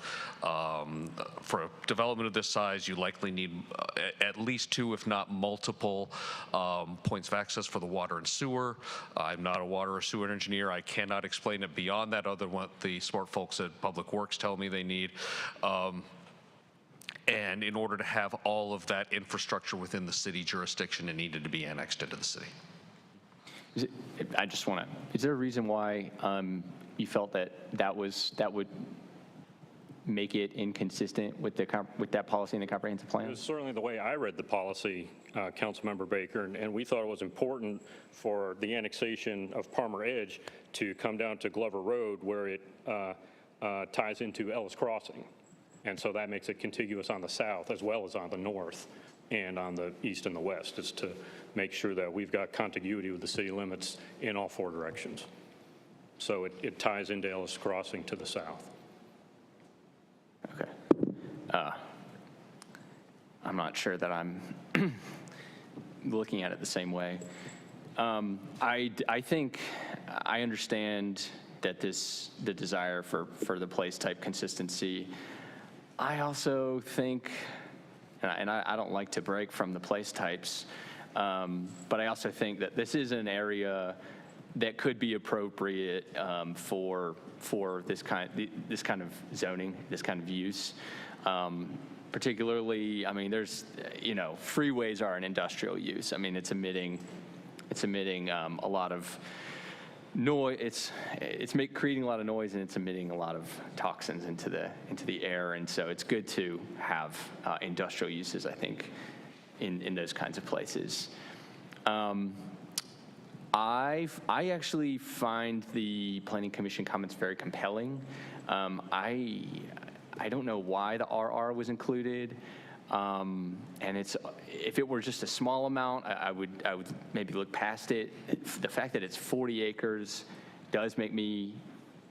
For a development of this size, you likely need at least 2, if not multiple, points of access for the water and sewer. I'm not a water or sewer engineer. I cannot explain it beyond that other than what the smart folks at Public Works tell me they need. And in order to have all of that infrastructure within the city jurisdiction, it needed to be annexed into the city. I just want to, is there a reason why you felt that would make it inconsistent with that policy in the comprehensive plan? It was certainly the way I read the policy, Councilmember Baker, and we thought it was important for the annexation of Parmer Edge to come down to Glover Road where it ties into Ellis Crossing. And so that makes it contiguous on the south as well as on the north and on the east and the west, is to make sure that we've got contiguity with the city limits in all 4 directions. So it ties into Ellis Crossing to the south. Okay. I'm not sure that I'm looking at it the same way. I think I understand that the desire for the place type consistency. I also think, and I don't like to break from the place types, but I also think that this is an area that could be appropriate for this kind of zoning, this kind of use. Particularly, I mean, there's, freeways are an industrial use. I mean, it's emitting a lot of noise. It's creating a lot of noise, and it's emitting a lot of toxins into the air. And so it's good to have industrial uses, I think, in those kinds of places. I actually find the Planning Commission comments very compelling. I don't know why the RR was included, and if it were just a small amount, I would maybe look past it. The fact that it's 40 acres does make me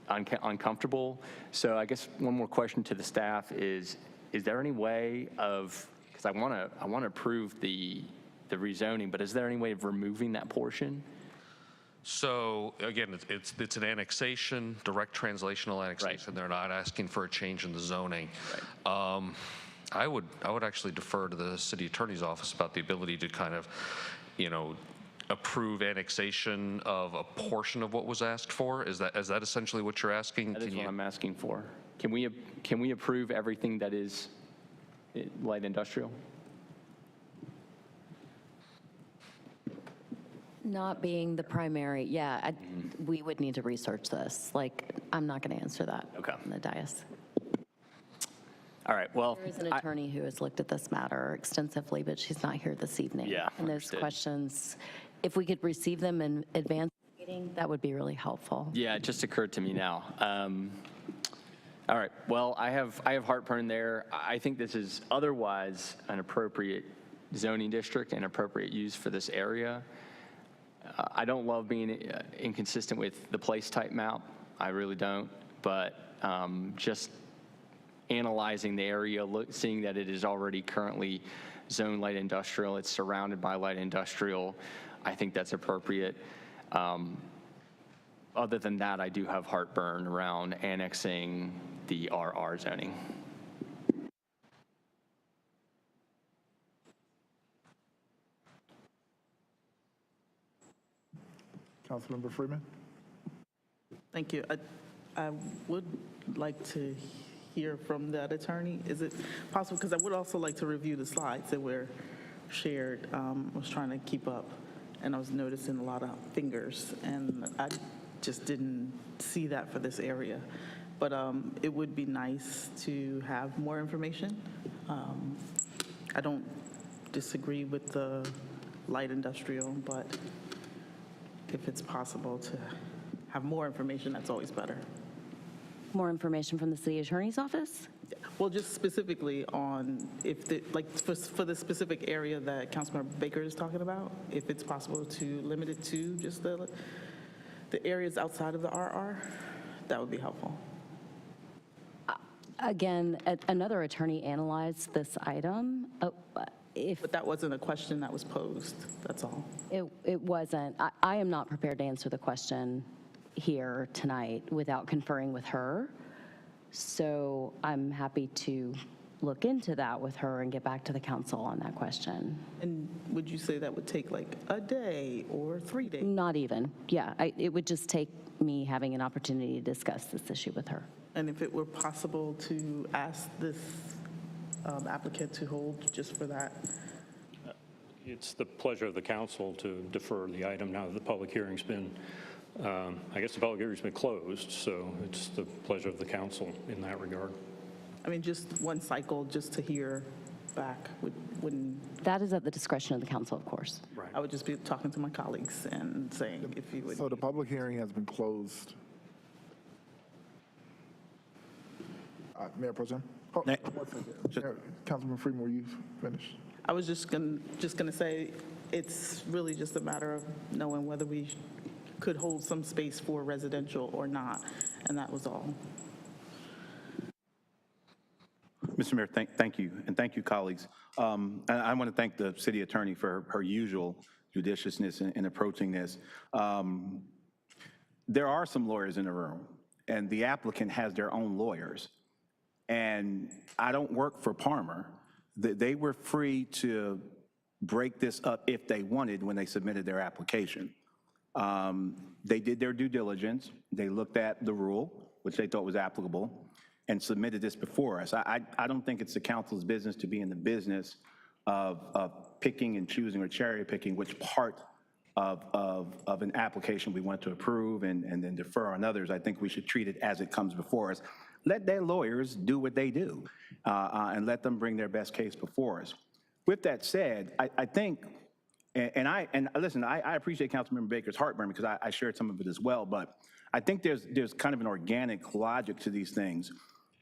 uncomfortable. So I guess one more question to the staff is there any way of, because I want to approve the rezoning, but is there any way of removing that portion? So again, it's an annexation, direct translational annexation. Right. They're not asking for a change in the zoning. Right. I would actually defer to the city attorney's office about the ability to kind of, approve annexation of a portion of what was asked for. Is that essentially what you're asking? That is what I'm asking for. Can we approve everything that is light industrial? Not being the primary, yeah, we would need to research this. Like, I'm not going to answer that on the dais. All right, well. There is an attorney who has looked at this matter extensively, but she's not here this evening. Yeah, and those questions, if we could receive them in advance of the meeting, that would be really helpful. Yeah, it just occurred to me now. All right, well, I have heartburn there. I think this is otherwise an appropriate zoning district and appropriate use for this area. I don't love being inconsistent with the place type map. I really don't. But just analyzing the area, seeing that it is already currently zone light industrial, it's surrounded by light industrial, I think that's appropriate. Other than that, I do have heartburn around annexing the RR zoning. Councilmember Freeman. Thank you. I would like to hear from that attorney. Is it possible, because I would also like to review the slides that were shared. I was trying to keep up, and I was noticing a lot of fingers, and I just didn't see that for this area. But it would be nice to have more information. I don't disagree with the light industrial, but if it's possible to have more information, that's always better. More information from the city attorney's office? Well, just specifically on if for the specific area that Councilmember Baker is talking about, if it's possible to limit it to just the areas outside of the RR, That would be helpful. Again, another attorney analyzed this item. But that wasn't a question that was posed, that's all. It wasn't. I am not prepared to answer the question here tonight without conferring with her. So I'm happy to look into that with her and get back to the council on that question. And would you say that would take like a day or 3 days? Not even. Yeah, it would just take me having an opportunity to discuss this issue with her. And if it were possible to ask this applicant to hold just for that? It's the pleasure of the council to defer the item now that the public hearing's been, I guess the public hearing's been closed, so it's the pleasure of the council in that regard. I mean, just one cycle just to hear back wouldn't. That is at the discretion of the council, of course. Right. I would just be talking to my colleagues and saying if you would. So the public hearing has been closed. Mayor Pro Tem? Oh, 1 second. Councilman Freeman, were you finished? I was just gonna say, it's really just a matter of knowing whether we could hold some space for residential or not, and that was all. Mr. Mayor, thank you, and thank you, colleagues. And I want to thank the city attorney for her usual judiciousness in approaching this. There are some lawyers in the room, and the applicant has their own lawyers. And I don't work for Parmer. They were free to break this up if they wanted when they submitted their application. They did their due diligence. They looked at the rule, which they thought was applicable, and submitted this before us. I don't think it's the council's business to be in the business of picking and choosing or cherry picking which part of an application we want to approve and then defer on others. I think we should treat it as it comes before us. Let their lawyers do what they do and let them bring their best case before us. With that said, I think, and listen, I appreciate Councilmember Baker's heartburn because I shared some of it as well, but I think there's kind of an organic logic to these things.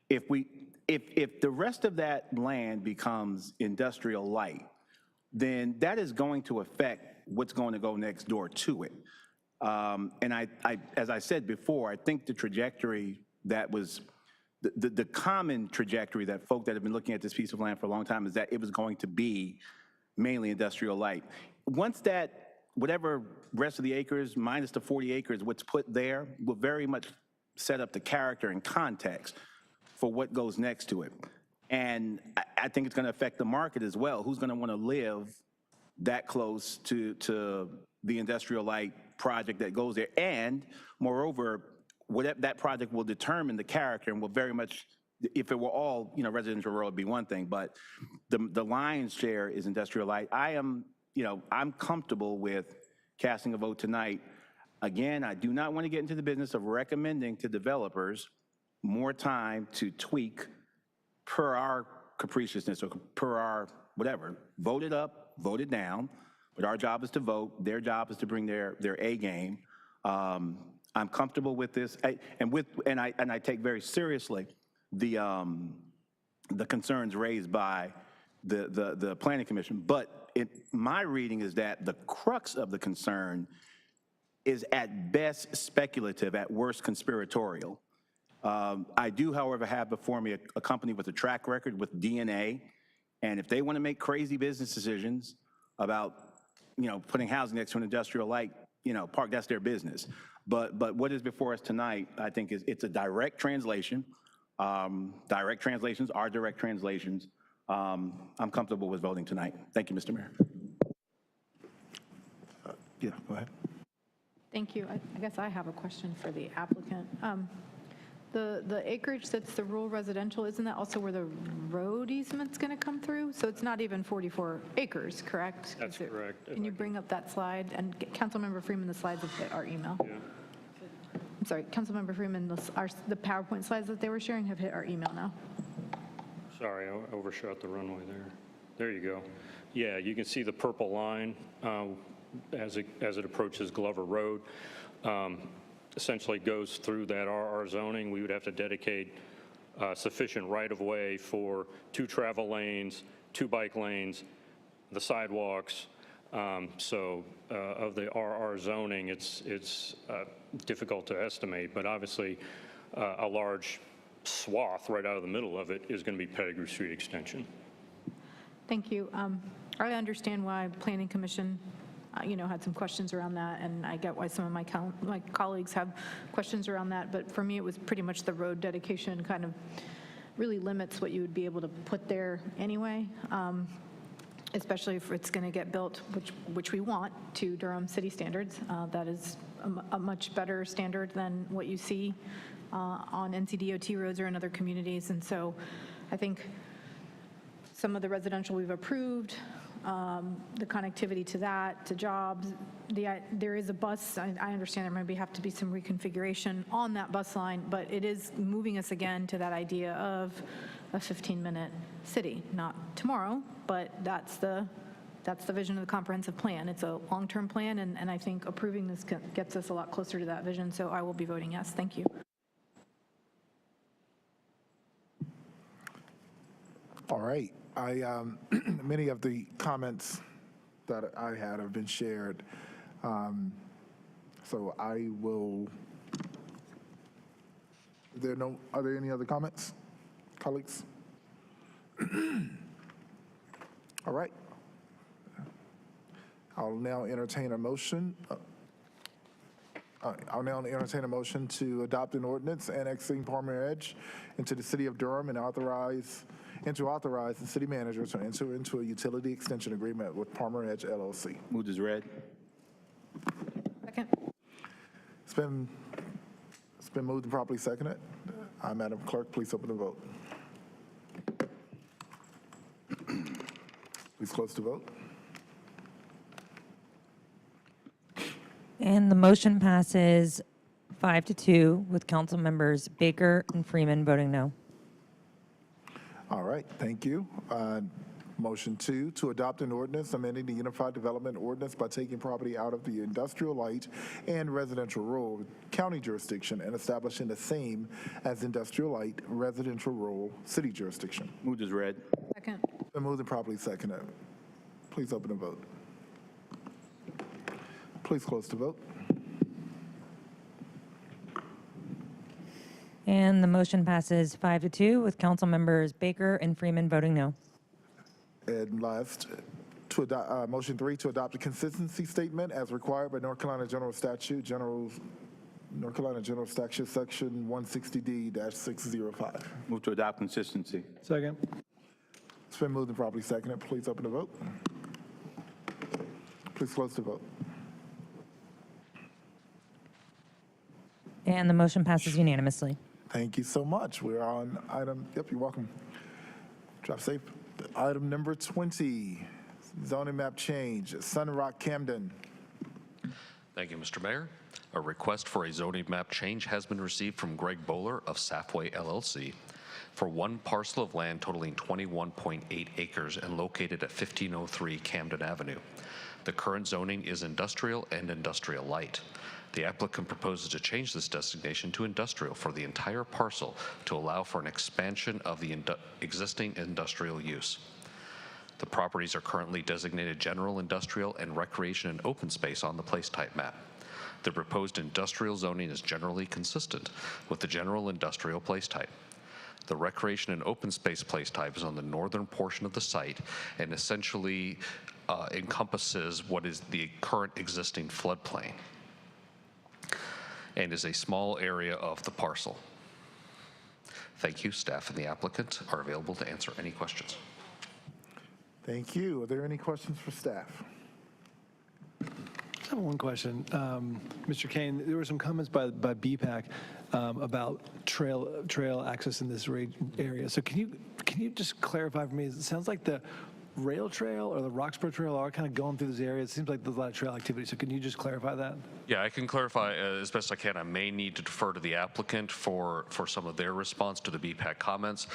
If the rest of that land becomes industrial light, then that is going to affect what's going to go next door to it. And as I said before, I think the trajectory that was, the common trajectory that folk that have been looking at this piece of land for a long time is that it was going to be mainly industrial light. Once that, whatever rest of the acres minus the 40 acres, what's put there will very much set up the character and context for what goes next to it. And I think it's going to affect the market as well. Who's going to want to live that close to the industrial light project that goes there? And moreover, whatever that project will determine the character and will very much, if it were all, residential rural, it'd be one thing, but the lion's share is industrial light. I'm comfortable with casting a vote tonight. Again, I do not want to get into the business of recommending to developers more time to tweak per our capriciousness or per our whatever. Vote it up, vote it down, but our job is to vote. Their job is to bring their A game. I'm comfortable with this, and I take very seriously the concerns raised by the Planning Commission. But my reading is that the crux of the concern is at best speculative, at worst conspiratorial. I do, however, have before me a company with a track record with DNA, and if they want to make crazy business decisions about, putting housing next to an industrial light, park, that's their business. But what is before us tonight, I think, it's a direct translation. Direct translations are direct translations. I'm comfortable with voting tonight. Thank you, Mr. Mayor. Yeah, go ahead. Thank you. I guess I have a question for the applicant. The acreage that's the rural residential, isn't that also where the road easement's going to come through? So it's not even 44 acres, correct? That's correct. Can you bring up that slide? And Councilmember Freeman, the slides have hit our email. Yeah. I'm sorry, Councilmember Freeman, the PowerPoint slides that they were sharing have hit our email now. Sorry, I overshot the runway there. There you go. Yeah, you can see the purple line as it approaches Glover Road. Essentially goes through that RR zoning. We would have to dedicate sufficient right-of-way for 2 travel lanes, 2 bike lanes, the sidewalks. So of the RR zoning, it's difficult to estimate, but obviously a large swath right out of the middle of it is going to be Pettigrew Street Extension. Thank you. I understand why Planning Commission, had some questions around that, and I get why some of my colleagues have questions around that, but for me, it was pretty much the road dedication kind of really limits what you would be able to put there anyway, especially if it's going to get built, which we want, to Durham city standards. That is a much better standard than what you see on NCDOT roads or in other communities, and so I think some of the residential we've approved, the connectivity to that, to jobs, there is a bus, I understand there maybe have to be some reconfiguration on that bus line, but it is moving us again to that idea of a 15-minute city. Not tomorrow, but that's the vision of the comprehensive plan. It's a long-term plan, and I think approving this gets us a lot closer to that vision, so I will be voting yes. Thank you. All right. Many of the comments that I had have been shared. So I will, are there any other comments, colleagues? All right. I'll now entertain a motion. To adopt an ordinance annexing Parmer Edge into the City of Durham and authorize the city manager to enter into a utility extension agreement with Parmer Edge LLC. Moved as read. Second. It's been moved and properly seconded. Madam Clerk, please open the vote. Please close the vote. And the motion passes 5-2 with council members Baker and Freeman voting no. All right, thank you. Motion 2, to adopt an ordinance amending the Unified Development Ordinance by taking property out of the industrial light and residential rural county jurisdiction and establishing the same as industrial light residential rural city jurisdiction. Moved as read. Second. Been moved and properly seconded. Please open the vote. Please close the vote. And the motion passes 5-2 with council members Baker and Freeman voting no. And last, to adopt, motion 3, to adopt a consistency statement as required by North Carolina General Statute, Section 160D-605. Move to adopt consistency. Second. It's been moved and properly seconded. Please open the vote. Please close the vote. And the motion passes unanimously. Thank you so much. We're on item, yep, you're welcome. Drive safe. Item number 20, zoning map change, Sunrock Camden. Thank you, Mr. Mayor. A request for a zoning map change has been received from Greg Bowler of Safway LLC for one parcel of land totaling 21.8 acres and located at 1503 Camden Avenue. The current zoning is industrial and industrial light. The applicant proposes to change this designation to industrial for the entire parcel to allow for an expansion of the existing industrial use. The properties are currently designated general industrial and recreation and open space on the place type map. The proposed industrial zoning is generally consistent with the general industrial place type. The recreation and open space place type is on the northern portion of the site and essentially encompasses what is the current existing floodplain and is a small area of the parcel. Thank you. Staff and the applicant are available to answer any questions. Thank you. Are there any questions for staff? I have one question. Mr. Kane, there were some comments by BPAC about trail access in this area. So can you just clarify for me? It sounds like the rail trail or the Roxborough Trail are kind of going through this area. It seems like there's a lot of trail activity. So can you just clarify that? Yeah, I can clarify as best I can. I may need to defer to the applicant for some of their response to the BPAC comments.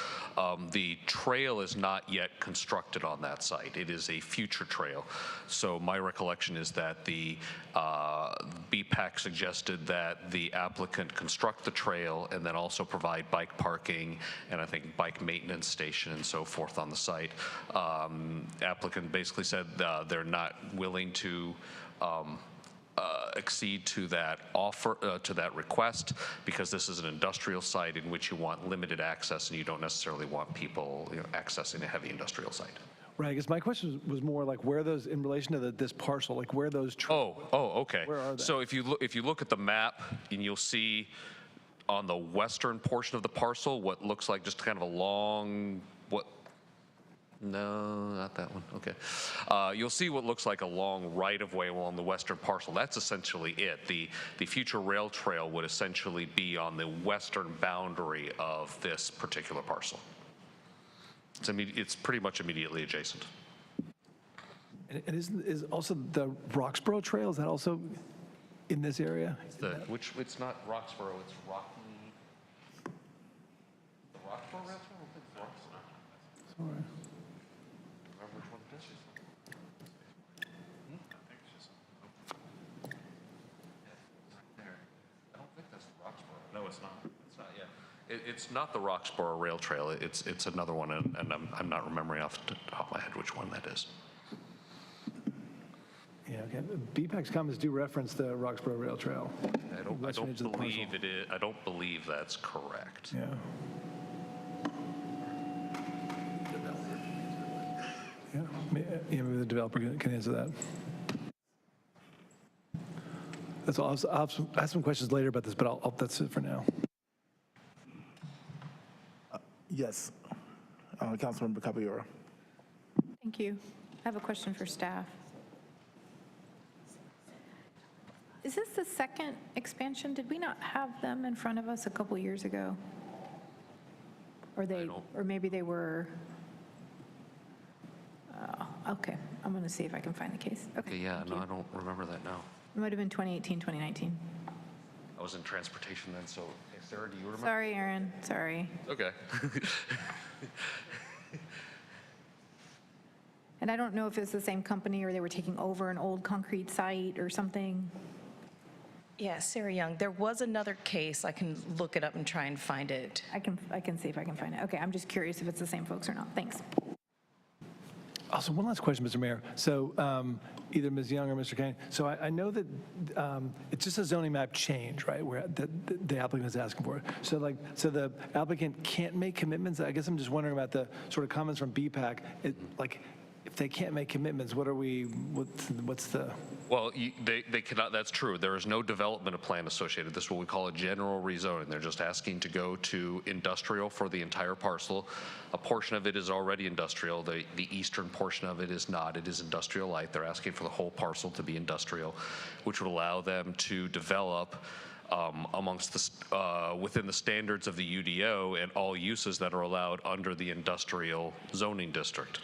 The trail is not yet constructed on that site. It is a future trail. So my recollection is that the BPAC suggested that the applicant construct the trail and then also provide bike parking and I think bike maintenance station and so forth on the site. Applicant basically said they're not willing to accede to that offer, to that request, because this is an industrial site in which you want limited access and you don't necessarily want people, accessing a heavy industrial site. Right, I guess my question was more like where those, in relation to this parcel, like where those. Okay. Where are they? So if you look at the map, and you'll see on the western portion of the parcel what looks like just kind of a long, no, not that one. Okay. You'll see what looks like a long right-of-way along the western parcel. That's essentially it. The future rail trail would essentially be on the western boundary of this particular parcel. It's pretty much immediately adjacent. And is also the Roxborough Trail, is that also in this area? It's not Roxborough, it's Rocky. The Roxborough Rail Trail? Sorry. Remember which one it is? I don't think that's the Roxborough. No, it's not. It's not, yeah. It's not the Roxborough Rail Trail. It's another one, and I'm not remembering off the top of my head which one that is. Yeah, okay. BPAC's comments do reference the Roxborough Rail Trail. I don't believe that's correct. Yeah. Yeah, maybe the developer can answer that. That's all. I'll have some questions later about this, but that's it for now. Yes, Councilmember Caballero. Thank you. I have a question for staff. Is this the second expansion? Did we not have them in front of us a couple years ago? Or maybe they were, okay, I'm going to see if I can find the case. Okay, Yeah, no, I don't remember that now. It might have been 2018, 2019. I was in transportation then, so hey, Sarah, do you remember? Sorry, Aaron, sorry. Okay. And I don't know if it's the same company or they were taking over an old concrete site or something. Yeah, Sarah Young, there was another case. I can look it up and try and find it. I can see if I can find it. Okay, I'm just curious if it's the same folks or not. Thanks. Also, one last question, Mr. Mayor. So either Ms. Young or Mr. Kane, so I know that it's just a zoning map change, right, where the applicant is asking for it. So the applicant can't make commitments? I guess I'm just wondering about the sort of comments from BPAC. If they can't make commitments, what's the? Well, they cannot, that's true. There is no development plan associated. This is what we call a general rezoning. They're just asking to go to industrial for the entire parcel. A portion of it is already industrial. The eastern portion of it is not. It is industrial light. They're asking for the whole parcel to be industrial, which would allow them to develop within the standards of the UDO and all uses that are allowed under the industrial zoning district.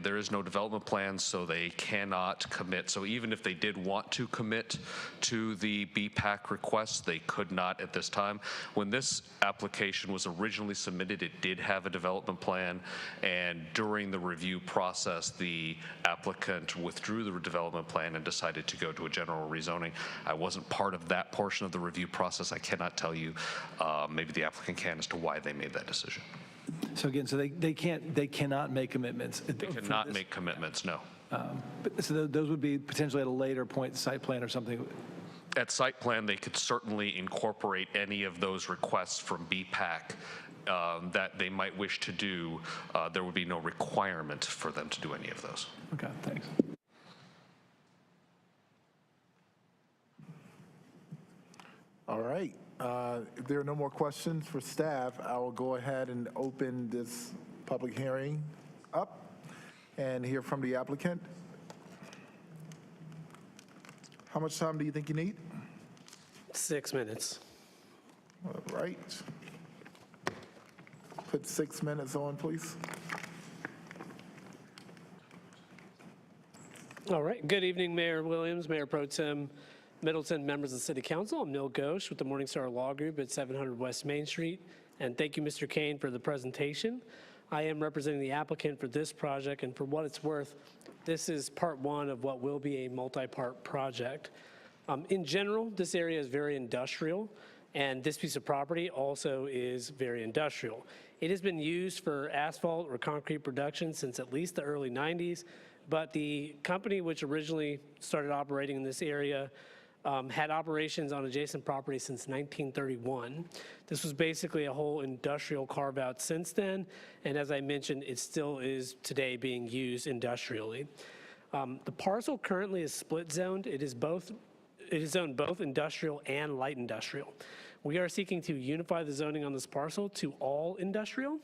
There is no development plan, so they cannot commit. So even if they did want to commit to the BPAC request, they could not at this time. When this application was originally submitted, it did have a development plan, and during the review process, the applicant withdrew the development plan and decided to go to a general rezoning. I wasn't part of that portion of the review process. I cannot tell you. Maybe the applicant can as to why they made that decision. So again, so they cannot make commitments. They cannot make commitments, no. So those would be potentially at a later point, site plan or something. At site plan, they could certainly incorporate any of those requests from BPAC that they might wish to do. There would be no requirement for them to do any of those. Okay, thanks. All right. If there are no more questions for staff, I will go ahead and open this public hearing up and hear from the applicant. How much time do you think you need? 6 minutes. All right. Put 6 minutes on, please. All right. Good evening, Mayor Williams, Mayor Pro Tem Middleton, members of the City Council. I'm Neil Ghosh with the Morningstar Law Group at 700 West Main Street. And thank you, Mr. Kane, for the presentation. I am representing the applicant for this project, and for what it's worth, this is part one of what will be a multi-part project. In general, this area is very industrial, and this piece of property also is very industrial. It has been used for asphalt or concrete production since at least the early 90s, but the company which originally started operating in this area had operations on adjacent property since 1931. This was basically a whole industrial carve-out since then, and as I mentioned, it still is today being used industrially. The parcel currently is split zoned. It is zoned both industrial and light industrial. We are seeking to unify the zoning on this parcel to all industrial.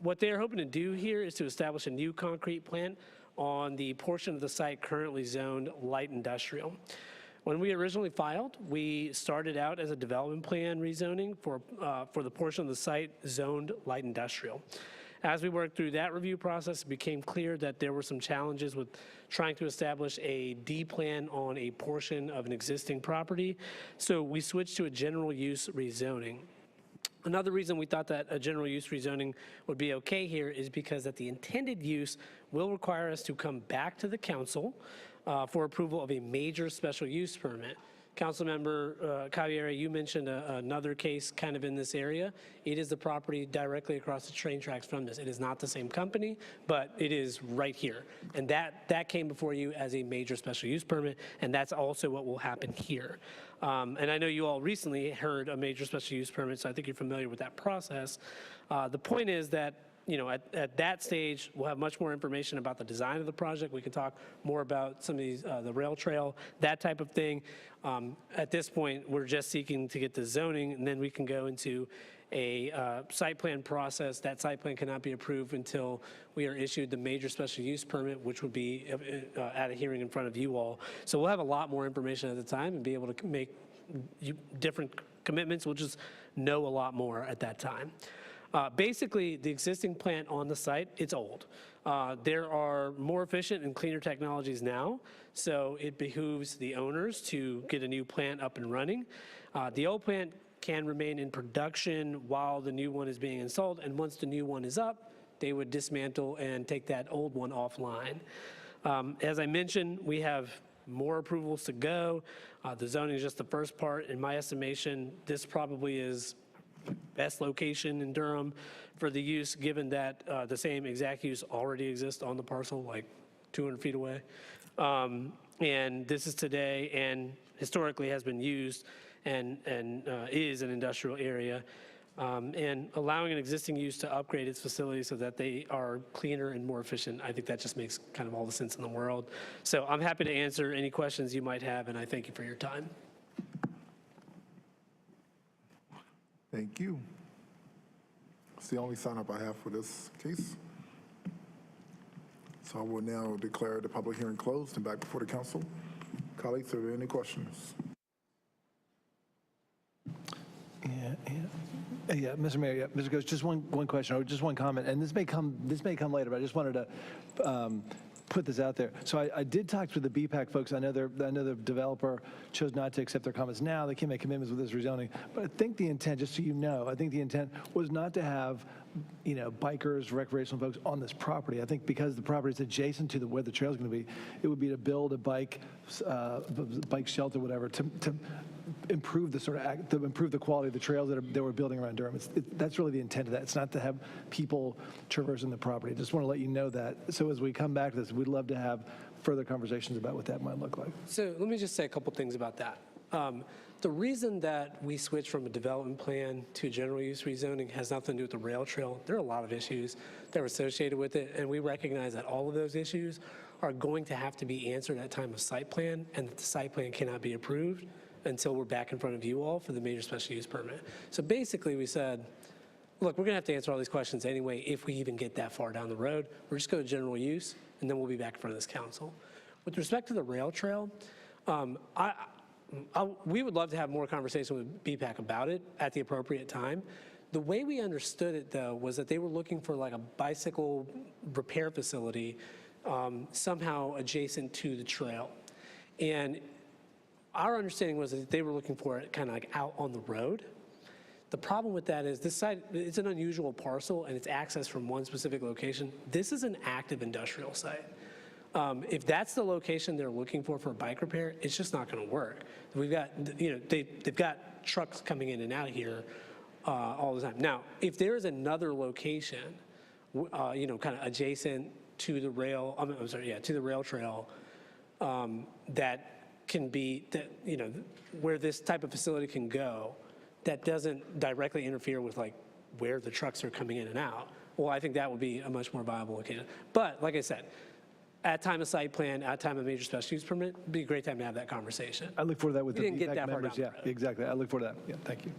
What they are hoping to do here is to establish a new concrete plant on the portion of the site currently zoned light industrial. When we originally filed, we started out as a development plan rezoning for the portion of the site zoned light industrial. As we worked through that review process, it became clear that there were some challenges with trying to establish a D plan on a portion of an existing property. So we switched to a general use rezoning. Another reason we thought that a general use rezoning would be okay here is because that the intended use will require us to come back to the council for approval of a major special use permit. Councilmember Cavieri, you mentioned another case kind of in this area. It is the property directly across the train tracks from this. It is not the same company, but it is right here. And that came before you as a major special use permit, and that's also what will happen here. And I know you all recently heard a major special use permit, so I think you're familiar with that process. The point is that at that stage, we'll have much more information about the design of the project. We can talk more about some of these, the rail trail, that type of thing. At this point, we're just seeking to get the zoning, and then we can go into a site plan process. That site plan cannot be approved until we are issued the major special use permit, which would be at a hearing in front of you all. So we'll have a lot more information at the time and be able to make different commitments. We'll just know a lot more at that time. Basically, the existing plant on the site, it's old. There are more efficient and cleaner technologies now, so it behooves the owners to get a new plant up and running. The old plant can remain in production while the new one is being installed, and once the new one is up, they would dismantle and take that old one offline. As I mentioned, we have more approvals to go. The zoning is just the first part. In my estimation, this probably is best location in Durham for the use, given that the same exact use already exists on the parcel, like 200 feet away. And this is today and historically has been used and is an industrial area. And allowing an existing use to upgrade its facilities so that they are cleaner and more efficient, I think that just makes kind of all the sense in the world. So I'm happy to answer any questions you might have, and I thank you for your time. Thank you. It's the only sign up I have for this case. So I will now declare the public hearing closed and back before the council. Colleagues, are there any questions? Yeah, Mr. Mayor, yeah, Mr. Coach, just one question, or just one comment, and this may come later, but I just wanted to put this out there. So I did talk to the BPAC folks. I know the developer chose not to accept their comments now. They can't make commitments with this rezoning. But I think the intent, just so you know, I think the intent was not to have, bikers, recreational folks on this property. I think because the property is adjacent to where the trail is going to be, it would be to build a bike shelter, whatever, to improve the quality of the trails that we're building around Durham. That's really the intent of that. It's not to have people traversing the property. I just want to let you know that. So as we come back to this, we'd love to have further conversations about what that might look like. So let me just say a couple things about that. The reason that we switched from a development plan to general use rezoning has nothing to do with the rail trail. There are a lot of issues that are associated with it, and we recognize that all of those issues are going to have to be answered at time of site plan, and that the site plan cannot be approved until we're back in front of you all for the major special use permit. So basically we said, look, we're gonna have to answer all these questions anyway if we even get that far down the road. We're just going to general use, and then we'll be back in front of this council. With respect to the rail trail, we would love to have more conversation with BPAC about it at the appropriate time. The way we understood it, though, was that they were looking for like a bicycle repair facility somehow adjacent to the trail. And our understanding was that they were looking for it kind of like out on the road. The problem with that is this site, it's an unusual parcel and it's accessed from one specific location. This is an active industrial site. If that's the location they're looking for a bike repair, it's just not going to work. We've got, they've got trucks coming in and out here all the time. Now, if there is another location, kind of adjacent to the rail, I'm sorry, yeah, to the rail trail that can be, that, you know, where this type of facility can go that doesn't directly interfere with like where the trucks are coming in and out, well, I think that would be a much more viable location. But like I said, at time of site plan, at time of major special use permit, it'd be a great time to have that conversation. I look forward to that with We the didn't get BPAC that far members. down Yeah, the road. exactly. I look forward to that. Yeah, thank you.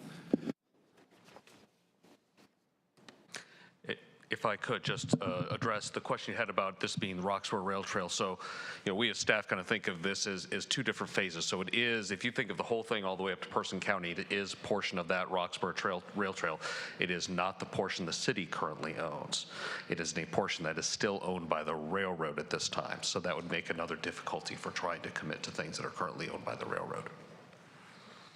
If I could just address the question you had about this being the Roxborough Rail Trail. So, you know, we as staff kind of think of this as two different phases. So it is, if you think of the whole thing all the way up to Person County, it is a portion of that Roxborough Rail Trail. It is not the portion the city currently owns. It is a portion that is still owned by the railroad at this time. So that would make another difficulty for trying to commit to things that are currently owned by the railroad.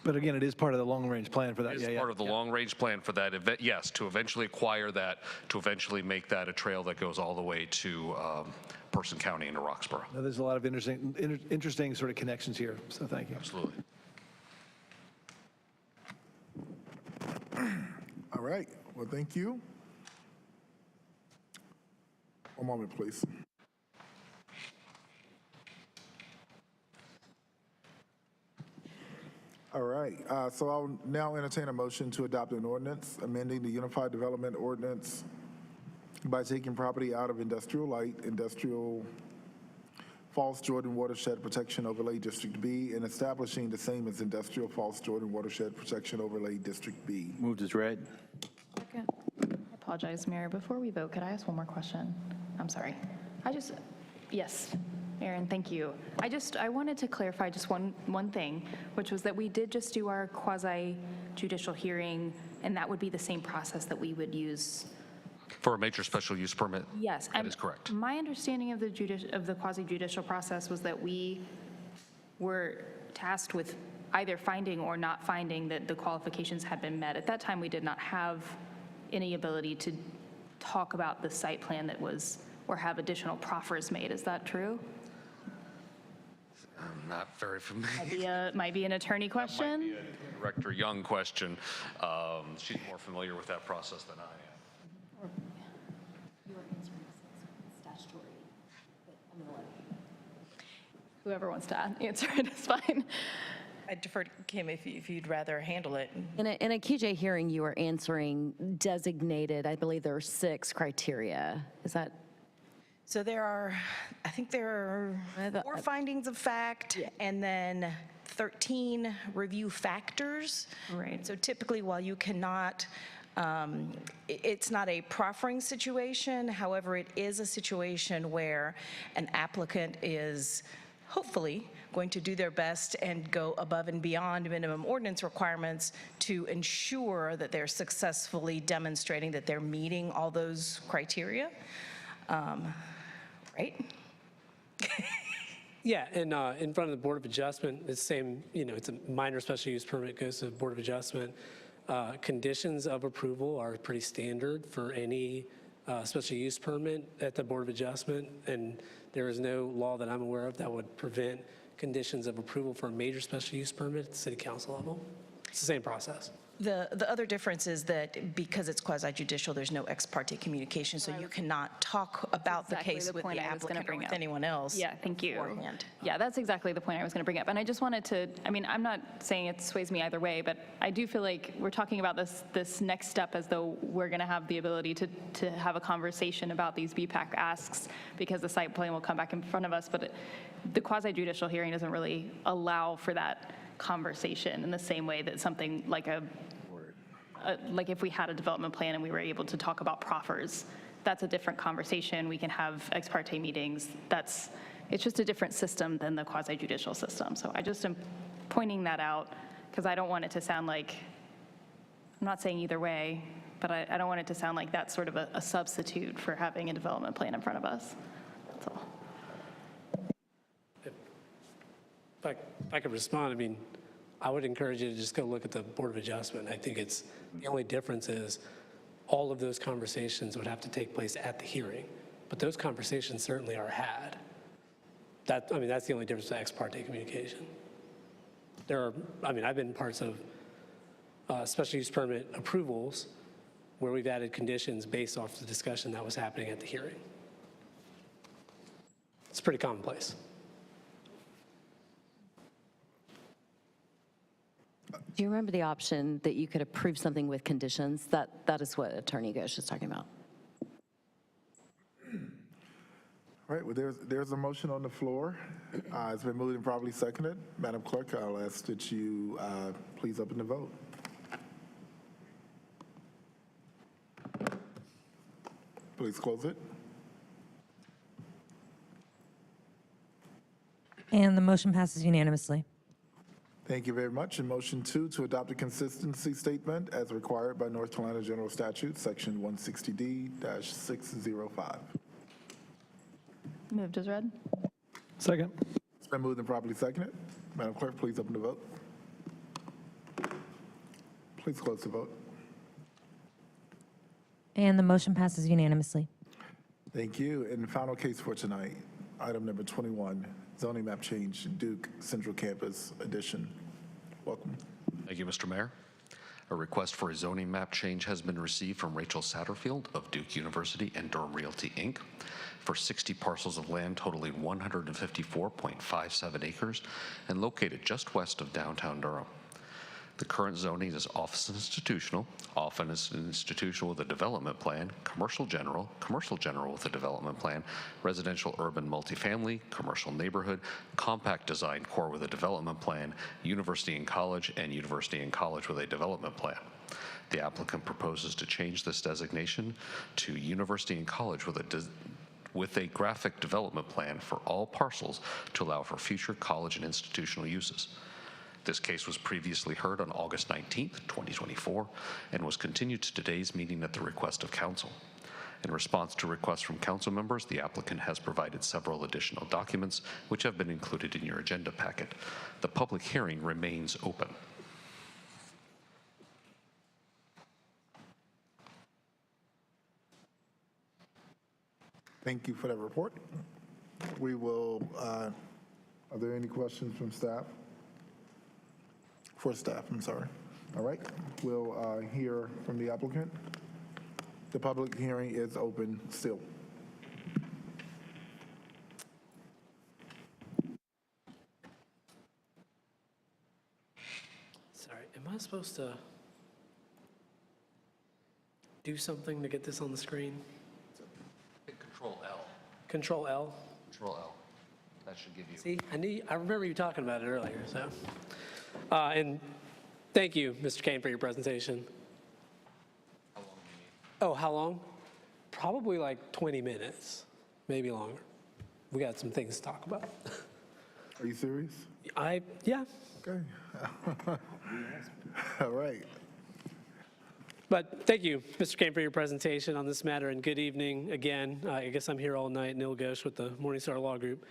But again, it is part of the long-range plan for that. It is part of the long-range plan for that event, yes, to eventually acquire that, to eventually make that a trail that goes all the way to Person County into Roxborough. Now, there's a lot of interesting sort of connections here, so thank you. Absolutely. All right, well, thank you. One moment, please. All right, so I'll now entertain a motion to adopt an ordinance amending the Unified Development Ordinance by taking property out of Industrial Light, Industrial Falls Jordan Watershed Protection Overlay District B, and establishing the same as Industrial Falls Jordan Watershed Protection Overlay District B. Moved as read. Second. I apologize, Mayor. Before we vote, could I ask one more question? I'm sorry. Yes, Aaron, thank you. I wanted to clarify just one thing, which was that we did just do our quasi-judicial hearing, and that would be the same process that we would use. For a major special use permit? Yes. That is correct. My understanding of the quasi-judicial process was that we were tasked with either finding or not finding that the qualifications had been met. At that time, we did not have any ability to talk about the site plan that was, or have additional proffers made. Is that true? I'm not very familiar. Might be an attorney question. Might be a Director Young question. She's more familiar with that process than I am. Whoever wants to answer it is fine. I defer to Kim if you'd rather handle it. In a QJ hearing, you were answering designated, I believe there are 6 criteria. Is that? So I think there are 4 findings of fact and then 13 review factors. Right. So typically, while you cannot, it's not a proffering situation. However, it is a situation where an applicant is hopefully going to do their best and go above and beyond minimum ordinance requirements to ensure that they're successfully demonstrating that they're meeting all those criteria. Right? Yeah, and in front of the Board of Adjustment, it's the same, you know, it's a minor special use permit, goes to the Board of Adjustment. Conditions of approval are pretty standard for any special use permit at the Board of Adjustment, and there is no law that I'm aware of that would prevent conditions of approval for a major special use permit at the City Council level. It's the same process. The other difference is that because it's quasi-judicial, there's no ex parte communication, so you cannot talk about the case with the applicant or with anyone else. Yeah, thank you. Beforehand. Yeah, that's exactly the point I was going to bring up. And I just wanted to, I mean, I'm not saying it sways me either way, but I do feel like we're talking about this next step as though we're going to have the ability to have a conversation about these BPAC asks because the site plan will come back in front of us, but the quasi-judicial hearing doesn't really allow for that conversation in the same way that something like like if we had a development plan and we were able to talk about proffers, that's a different conversation. We can have ex parte meetings. It's just a different system than the quasi-judicial system. So I just am pointing that out because I don't want it to sound like, I'm not saying either way, but I don't want it to sound like that's sort of a substitute for having a development plan in front of us. That's all. If I could respond, I mean, I would encourage you to just go look at the Board of Adjustment. I think the only difference is all of those conversations would have to take place at the hearing, but those conversations certainly are had. That's the only difference with ex parte communication. I've been parts of special use permit approvals where we've added conditions based off the discussion that was happening at the hearing. It's pretty commonplace. Do you remember the option that you could approve something with conditions? That is what Attorney Ghosh is talking about. All right, well, there's a motion on the floor. It's been moved and properly seconded. Madam Clerk, I'll ask that you please open the vote. Please close it. And the motion passes unanimously. Thank you very much. And motion 2, to adopt a consistency statement as required by North Carolina General Statute, Section 160D-605. Moved as read. Second. It's been moved and properly seconded. Madam Clerk, please open the vote. Please close the vote. And the motion passes unanimously. Thank you. And the final case for tonight, item number 21, zoning map change, Duke Central Campus addition. Welcome. Thank you, Mr. Mayor. A request for a zoning map change has been received from Rachel Satterfield of Duke University and Durham Realty, Inc. for 60 parcels of land totaling 154.57 acres and located just west of downtown Durham. The current zoning is office institutional with a development plan, commercial general with a development plan, residential urban multifamily, commercial neighborhood, compact design core with a development plan, university and college with a development plan. The applicant proposes to change this designation to university and college with a graphic development plan for all parcels to allow for future college and institutional uses. This case was previously heard on August 19th, 2024, and was continued to today's meeting at the request of council. In response to requests from council members, the applicant has provided several additional documents which have been included in your agenda packet. The public hearing remains open. Thank you for that report. We will, are there any questions from staff? For staff, I'm sorry. All right, we'll hear from the applicant. The public hearing is open still. Sorry, am I supposed to do something to get this on the screen? Control L. Control L? Control L. That should give you. See, I remember you talking about it earlier, so. And thank you, Mr. Kane, for your presentation. How long do you need? Oh, how long? Probably like 20 minutes, maybe longer. We got some things to talk about. Are you serious? Yeah. Okay. All right. But thank you, Mr. Kane, for your presentation on this matter, and good evening again. I guess I'm here all night, Neil Ghosh with the Morningstar Law Group.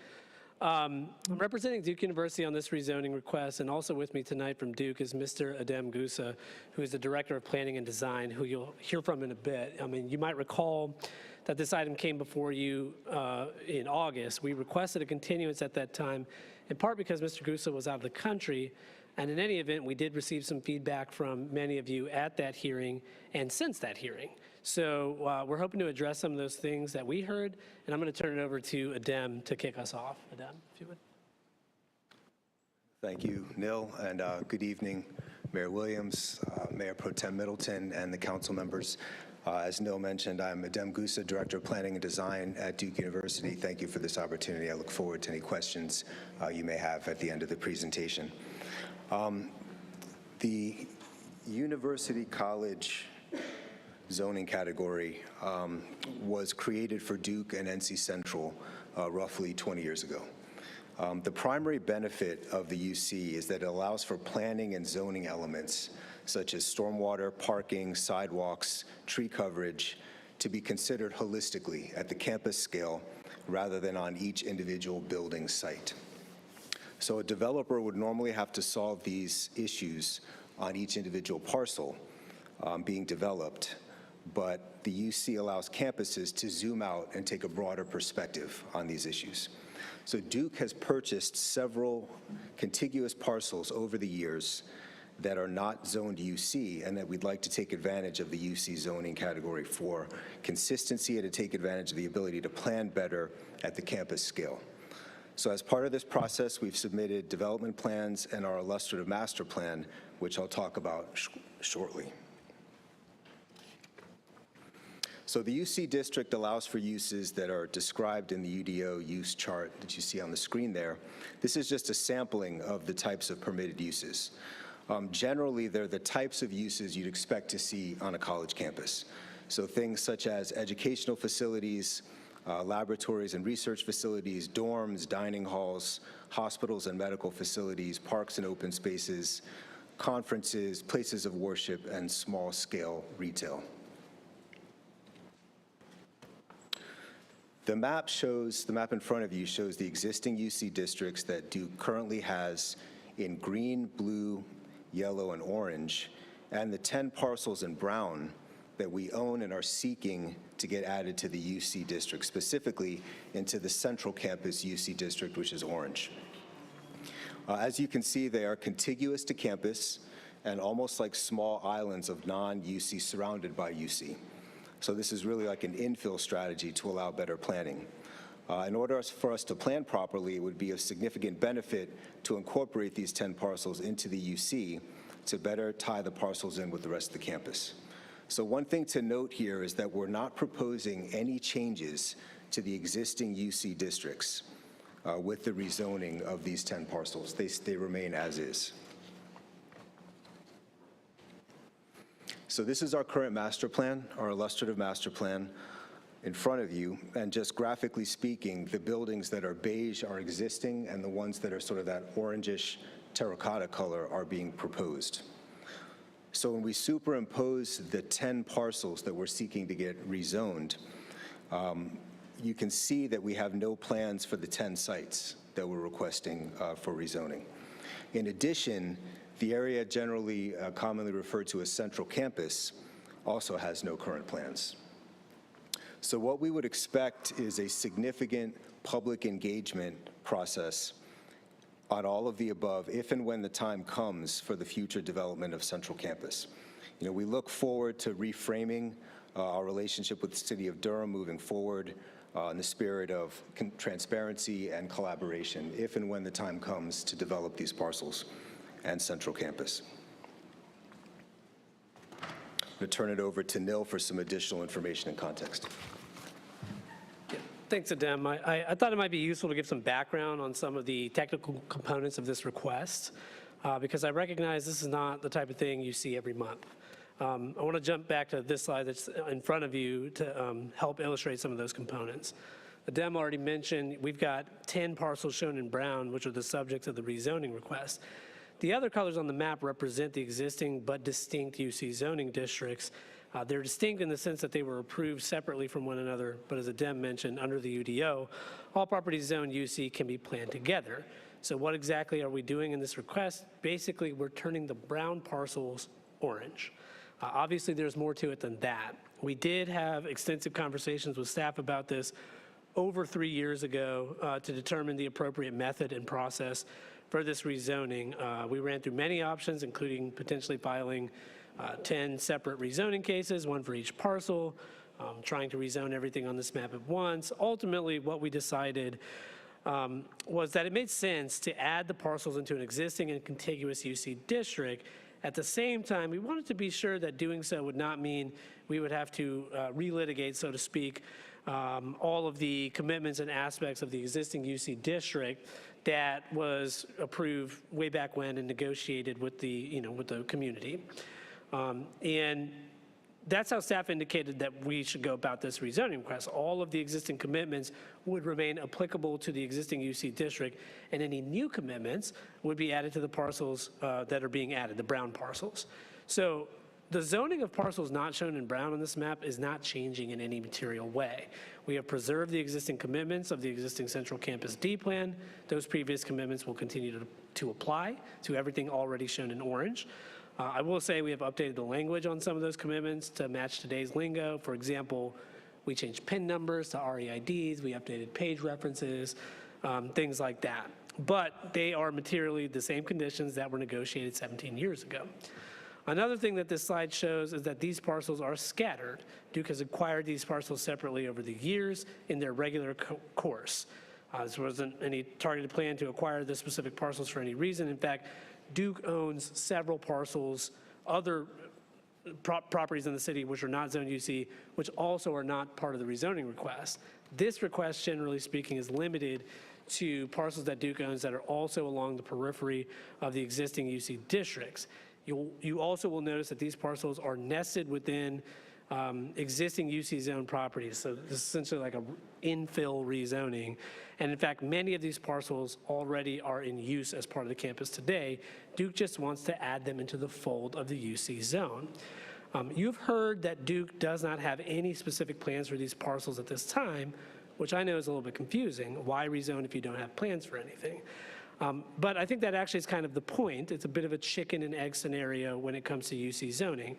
I'm representing Duke University on this rezoning request, and also with me tonight from Duke is Mr. Adem Gusa, who is the Director of Planning and Design, who you'll hear from in a bit. I mean, you might recall that this item came before you in August. We requested a continuance at that time, in part because Mr. Gusa was out of the country, and in any event, we did receive some feedback from many of you at that hearing and since that hearing. So we're hoping to address some of those things that we heard, and I'm going to turn it over to Adem to kick us off. Adem, if you would. Thank you, Neil, and good evening, Mayor Williams, Mayor Pro Tem Middleton, and the council members. As Neil mentioned, I'm Adem Gusa, Director of Planning and Design at Duke University. Thank you for this opportunity. I look forward to any questions you may have at the end of the presentation. The University College zoning category was created for Duke and NC Central roughly 20 years ago. The primary benefit of the UC is that it allows for planning and zoning elements such as stormwater, parking, sidewalks, tree coverage to be considered holistically at the campus scale rather than on each individual building site. So a developer would normally have to solve these issues on each individual parcel being developed, but the UC allows campuses to zoom out and take a broader perspective on these issues. So Duke has purchased several contiguous parcels over the years that are not zoned UC, and that we'd like to take advantage of the UC zoning category for consistency and to take advantage of the ability to plan better at the campus scale. So as part of this process, we've submitted development plans and our illustrative master plan, which I'll talk about shortly. So the UC district allows for uses that are described in the UDO use chart that you see on the screen there. This is just a sampling of the types of permitted uses. Generally, they're the types of uses you'd expect to see on a college campus. So things such as educational facilities, laboratories and research facilities, dorms, dining halls, hospitals and medical facilities, parks and open spaces, conferences, places of worship, and small-scale retail. The map in front of you shows the existing UC districts that Duke currently has in green, blue, yellow, and orange, and the 10 parcels in brown that we own and are seeking to get added to the UC district, specifically into the central campus UC district, which is orange. As you can see, they are contiguous to campus and almost like small islands of non-UC surrounded by UC. So this is really like an infill strategy to allow better planning. In order for us to plan properly, it would be of significant benefit to incorporate these 10 parcels into the UC to better tie the parcels in with the rest of the campus. So one thing to note here is that we're not proposing any changes to the existing UC districts with the rezoning of these 10 parcels. They remain as is. So this is our current master plan, our illustrative master plan in front of you. And just graphically speaking, the buildings that are beige are existing, and the ones that are sort of that orangish terracotta color are being proposed. So when we superimpose the 10 parcels that we're seeking to get rezoned, you can see that we have no plans for the 10 sites that we're requesting for rezoning. In addition, the area generally commonly referred to as Central Campus also has no current plans. So what we would expect is a significant public engagement process on all of the above if and when the time comes for the future development of Central Campus. You know, we look forward to reframing our relationship with the City of Durham moving forward in the spirit of transparency and collaboration if and when the time comes to develop these parcels and Central Campus. I'm going to turn it over to Nil for some additional information and context. Thanks, Adem. I thought it might be useful to give some background on some of the technical components of this request, because I recognize this is not the type of thing you see every month. I want to jump back to this slide that's in front of you to help illustrate some of those components. Adem already mentioned we've got 10 parcels shown in brown, which are the subjects of the rezoning request. The other colors on the map represent the existing but distinct UC zoning districts. They're distinct in the sense that they were approved separately from one another, but as Adem mentioned, under the UDO, all properties zoned UC can be planned together. So what exactly are we doing in this request? Basically, we're turning the brown parcels orange. Obviously, there's more to it than that. We did have extensive conversations with staff about this over 3 years ago to determine the appropriate method and process for this rezoning. We ran through many options, including potentially filing 10 separate rezoning cases, one for each parcel, trying to rezone everything on this map at once. Ultimately, what we decided was that it made sense to add the parcels into an existing and contiguous UC district. At the same time, we wanted to be sure that doing so would not mean we would have to relitigate, so to speak, all of the commitments and aspects of the existing UC district that was approved way back when and negotiated with the, with the community. And that's how staff indicated that we should go about this rezoning request. All of the existing commitments would remain applicable to the existing UC district, and any new commitments would be added to the parcels that are being added, the brown parcels. So the zoning of parcels not shown in brown on this map is not changing in any material way. We have preserved the existing commitments of the existing Central Campus D plan. Those previous commitments will continue to apply to everything already shown in orange. I will say we have updated the language on some of those commitments to match today's lingo. For example, we changed PIN numbers to REIDs, we updated page references, things like that. But they are materially the same conditions that were negotiated 17 years ago. Another thing that this slide shows is that these parcels are scattered. Duke has acquired these parcels separately over the years in their regular course. There wasn't any targeted plan to acquire the specific parcels for any reason. In fact, Duke owns several parcels, other properties in the city which are not zoned UC, which also are not part of the rezoning request. This request, generally speaking, is limited to parcels that Duke owns that are also along the periphery of the existing UC districts. You also will notice that these parcels are nested within existing UC zone properties. So this is essentially like a infill rezoning. And in fact, many of these parcels already are in use as part of the campus today. Duke just wants to add them into the fold of the UC zone. You've heard that Duke does not have any specific plans for these parcels at this time, which I know is a little bit confusing. Why rezone if you don't have plans for anything? But I think that actually is kind of the point. It's a bit of a chicken and egg scenario when it comes to UC zoning.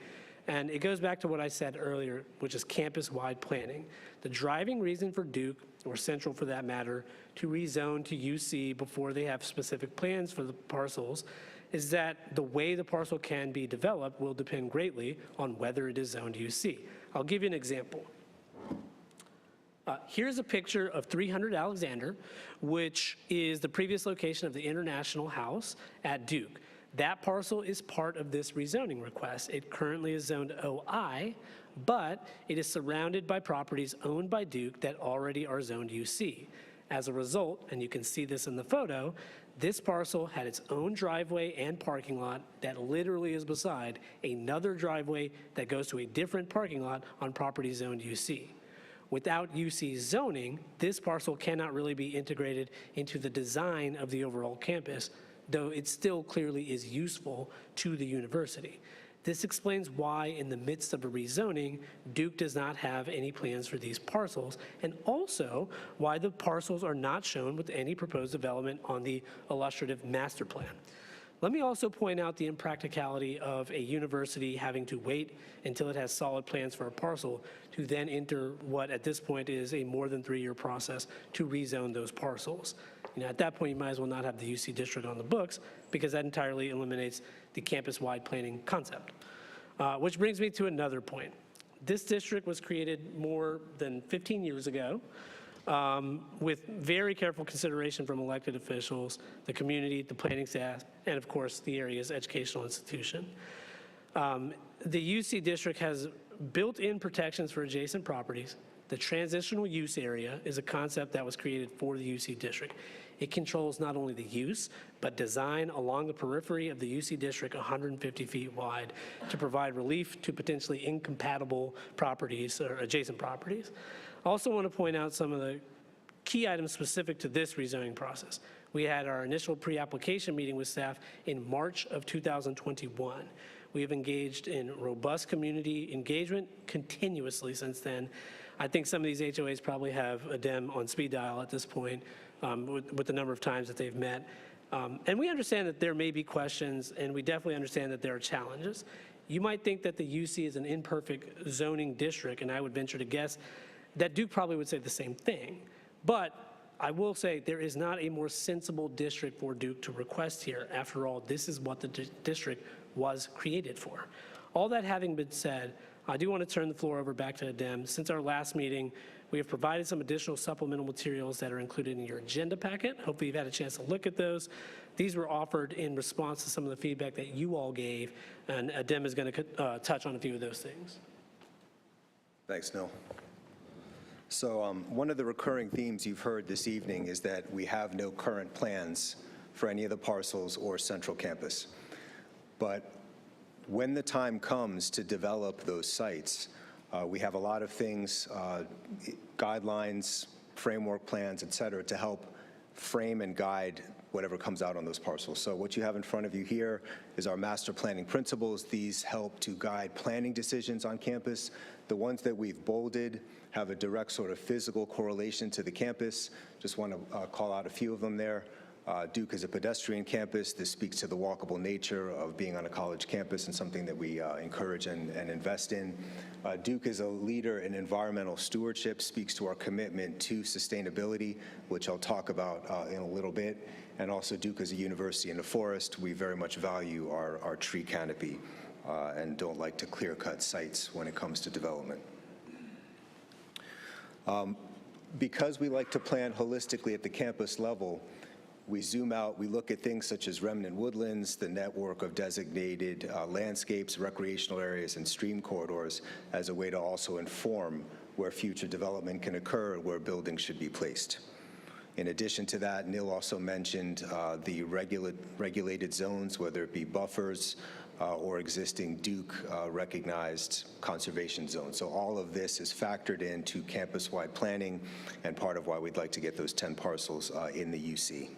And it goes back to what I said earlier, which is campus-wide planning. The driving reason for Duke, or Central for that matter, to rezone to UC before they have specific plans for the parcels is that the way the parcel can be developed will depend greatly on whether it is zoned UC. I'll give you an example. Here's a picture of 300 Alexander, which is the previous location of the International House at Duke. That parcel is part of this rezoning request. It currently is zoned OI, but it is surrounded by properties owned by Duke that already are zoned UC. As a result, and you can see this in the photo, this parcel had its own driveway and parking lot that literally is beside another driveway that goes to a different parking lot on property zoned UC. Without UC zoning, this parcel cannot really be integrated into the design of the overall campus, though it still clearly is useful to the university. This explains why, in the midst of a rezoning, Duke does not have any plans for these parcels, and also why the parcels are not shown with any proposed development on the illustrative master plan. Let me also point out the impracticality of a university having to wait until it has solid plans for a parcel to then enter what at this point is a more than 3-year process to rezone those parcels. At that point, you might as well not have the UC district on the books because that entirely eliminates the campus-wide planning concept. Which brings me to another point. This district was created more than 15 years ago with very careful consideration from elected officials, the community, the planning staff, and of course the area's educational institution. The UC district has built-in protections for adjacent properties. The transitional use area is a concept that was created for the UC district. It controls not only the use, but design along the periphery of the UC district 150 feet wide to provide relief to potentially incompatible properties or adjacent properties. I also want to point out some of the key items specific to this rezoning process. We had our initial pre-application meeting with staff in March of 2021. We have engaged in robust community engagement continuously since then. I think some of these HOAs probably have a DEM on speed dial at this point with the number of times that they've met. And we understand that there may be questions, and we definitely understand that there are challenges. You might think that the UC is an imperfect zoning district, and I would venture to guess that Duke probably would say the same thing. But I will say there is not a more sensible district for Duke to request here. After all, this is what the district was created for. All that having been said, I do want to turn the floor over back to Adem. Since our last meeting, we have provided some additional supplemental materials that are included in your agenda packet. Hopefully you've had a chance to look at those. These were offered in response to some of the feedback that you all gave, and Adem is going to touch on a few of those things. Thanks, Neil. So one of the recurring themes you've heard this evening is that we have no current plans for any of the parcels or Central Campus. But when the time comes to develop those sites, we have a lot of things, guidelines, framework plans, et cetera, to help frame and guide whatever comes out on those parcels. So what you have in front of you here is our master planning principles. These help to guide planning decisions on campus. The ones that we've bolded have a direct sort of physical correlation to the campus. Just want to call out a few of them there. Duke is a pedestrian campus. This speaks to the walkable nature of being on a college campus and something that we encourage and invest in. Duke is a leader in environmental stewardship, speaks to our commitment to sustainability, which I'll talk about in a little bit. And also Duke is a university in the forest. We very much value our tree canopy and don't like to clear cut sites when it comes to development. because we like to plan holistically at the campus level, we zoom out, we look at things such as remnant woodlands, the network of designated landscapes, recreational areas, and stream corridors as a way to also inform where future development can occur, where buildings should be placed. In addition to that, Neil also mentioned the regulated zones, whether it be buffers or existing Duke recognized conservation zones. So all of this is factored into campus-wide planning and part of why we'd like to get those 10 parcels in the UC.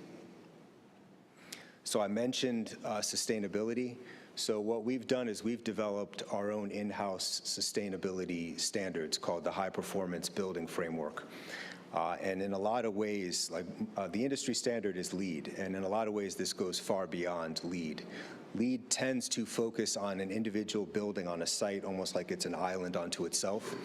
So I mentioned sustainability. So what we've done is we've developed our own in-house sustainability standards called the High Performance Building Framework. And in a lot of ways, like the industry standard is LEED, and in a lot of ways this goes far beyond LEED. LEED tends to focus on an individual building on a site almost like it's an island unto itself.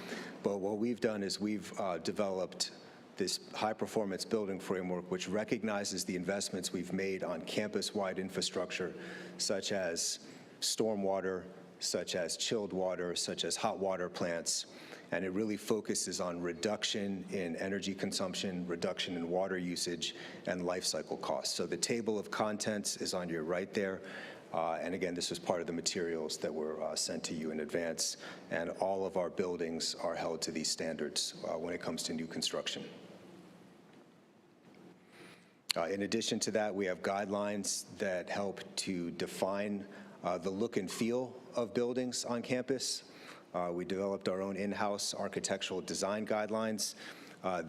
But what we've done is we've developed this high-performance building framework, which recognizes the investments we've made on campus-wide infrastructure, such as stormwater, such as chilled water, such as hot water plants, and it really focuses on reduction in energy consumption, reduction in water usage, and life cycle costs. So the table of contents is on your right there. And again, this was part of the materials that were sent to you in advance, and all of our buildings are held to these standards when it comes to new construction. In addition to that, we have guidelines that help to define the look and feel of buildings on campus. We developed our own in-house architectural design guidelines.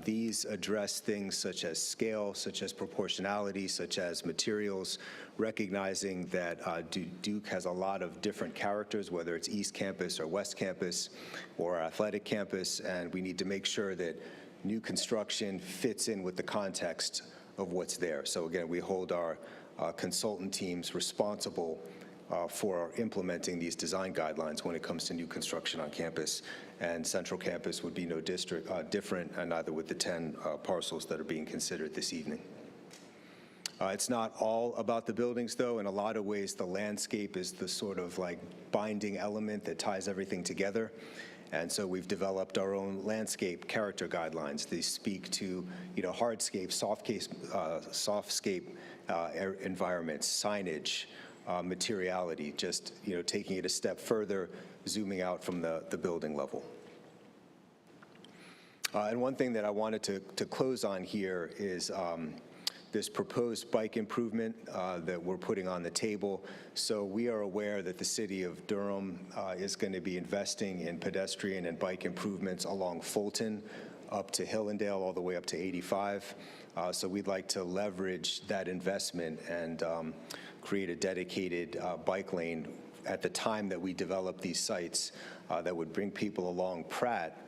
These address things such as scale, such as proportionality, such as materials, recognizing that Duke has a lot of different characters, whether it's East Campus or West Campus or Athletic Campus, and we need to make sure that new construction fits in with the context of what's there. So again, we hold our consultant teams responsible for implementing these design guidelines when it comes to new construction on campus. And Central Campus would be no different, and neither would the 10 parcels that are being considered this evening. It's not all about the buildings, though. In a lot of ways, the landscape is the sort of like binding element that ties everything together. And so we've developed our own landscape character guidelines. These speak to, hardscape, softscape environments, signage, materiality, just, taking it a step further, zooming out from the building level. And one thing that I wanted to close on here is this proposed bike improvement that we're putting on the table. So we are aware that the City of Durham is going to be investing in pedestrian and bike improvements along Fulton up to Hillendale, all the way up to 85. So we'd like to leverage that investment and create a dedicated bike lane at the time that we develop these sites that would bring people along Pratt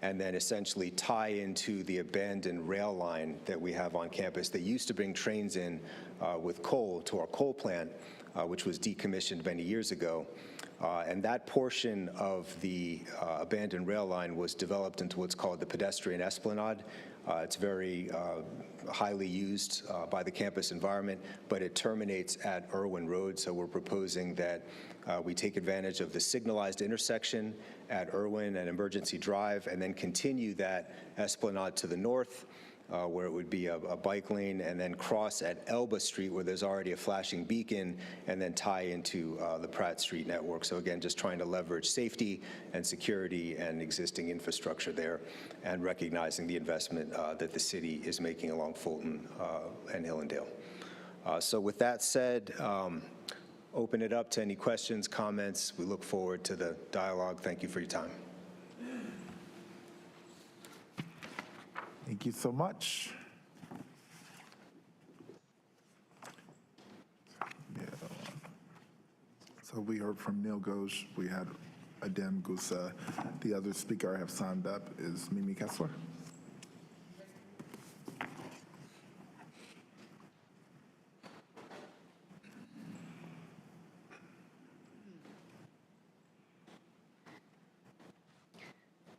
and then essentially tie into the abandoned rail line that we have on campus. They used to bring trains in with coal to our coal plant, which was decommissioned many years ago. And that portion of the abandoned rail line was developed into what's called the pedestrian esplanade. It's very highly used by the campus environment, but it terminates at Irwin Road. So we're proposing that we take advantage of the signalized intersection at Irwin and Emergency Drive, and then continue that esplanade to the north, where it would be a bike lane, and then cross at Elba Street, where there's already a flashing beacon, and then tie into the Pratt Street network. So again, just trying to leverage safety and security and existing infrastructure there, and recognizing the investment that the city is making along Fulton and Hillendale. So with that said, open it up to any questions, comments. We look forward to the dialogue. Thank you for your time. Thank you so much. Yeah. So we heard from Neil Ghosh. We had Adem Gusa. The other speaker I have signed up is Mimi Kessler.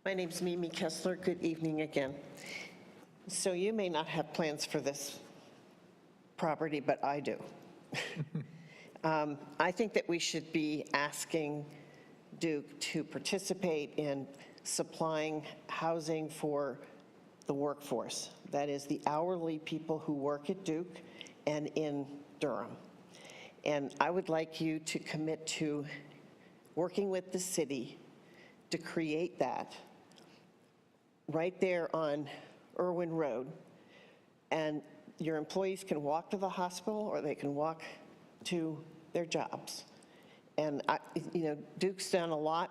My name's Mimi Kessler. Good evening again. So you may not have plans for this property, but I do. I think that we should be asking Duke to participate in supplying housing for the workforce. That is the hourly people who work at Duke and in Durham. And I would like you to commit to working with the city to create that right there on Irwin Road. And your employees can walk to the hospital or they can walk to their jobs. And Duke's done a lot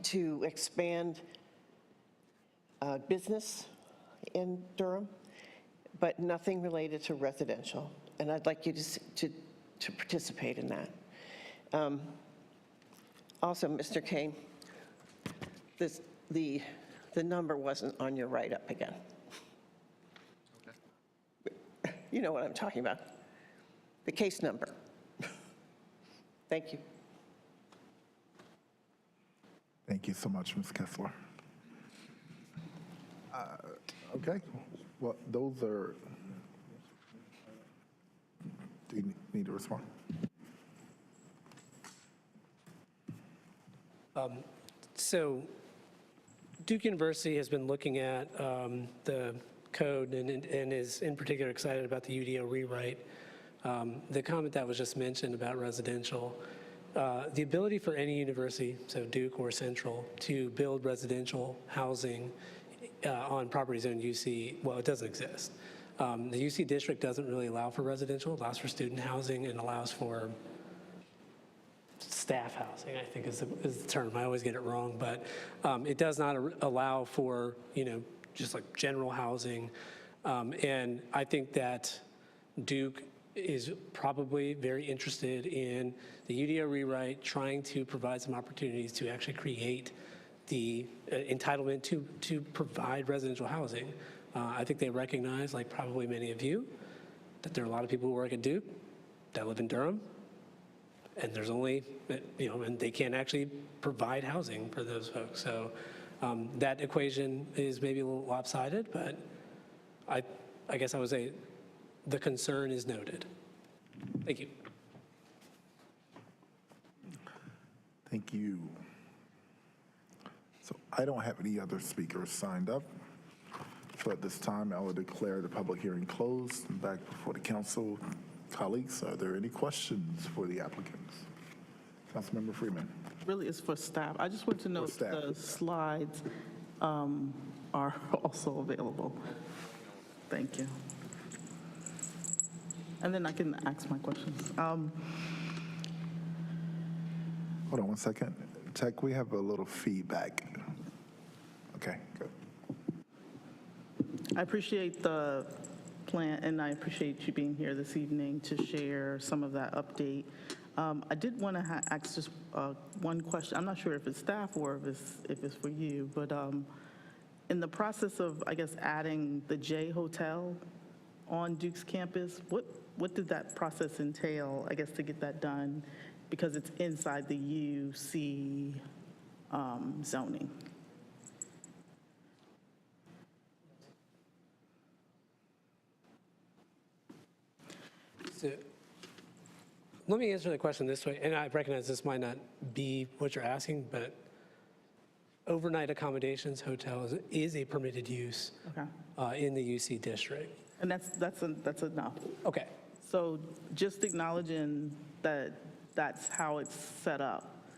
to expand business in Durham, but nothing related to residential. And I'd like you to participate in that. Also, Mr. Kane, the number wasn't on your write-up again. Okay. You know what I'm talking about. The case number. Thank you. Thank you so much, Ms. Kessler. Okay, well, those are, do you need to respond? So Duke University has been looking at the code and is in particular excited about the UDO rewrite. The comment that was just mentioned about residential, the ability for any university, so Duke or Central, to build residential housing on properties owned UC, well, it doesn't exist. The UC district doesn't really allow for residential, it allows for student housing and allows for staff housing, I think is the term. I always get it wrong, but it does not allow for, just like general housing. And I think that Duke is probably very interested in the UDO rewrite, trying to provide some opportunities to actually create the entitlement to provide residential housing. I think they recognize, like probably many of you, that there are a lot of people who work at Duke that live in Durham, and there's only, and they can't actually provide housing for those folks. So that equation is maybe a little lopsided, but I guess I would say the concern is noted. Thank you. Thank you. So I don't have any other speakers signed up. So at this time, I will declare the public hearing closed. Back before the council. Colleagues, are there any questions for the applicants? Councilmember Freeman. Really, it's for staff. I just want to know if the slides are also available. Thank you. And then I can ask my questions. Hold on one second. Tech, we have a little feedback. Okay, good. I appreciate the plan, and I appreciate you being here this evening to share some of that update. I did want to ask just one question. I'm not sure if it's staff or if it's for you, but in the process of, I guess, adding the J Hotel on Duke's campus, what did that process entail, I guess, to get that done? Because it's inside the UC zoning. So let me answer the question this way, and I recognize this might not be what you're asking, but overnight accommodations hotels is a permitted use in the UC district. And that's enough. Okay. So just acknowledging that that's how it's set up.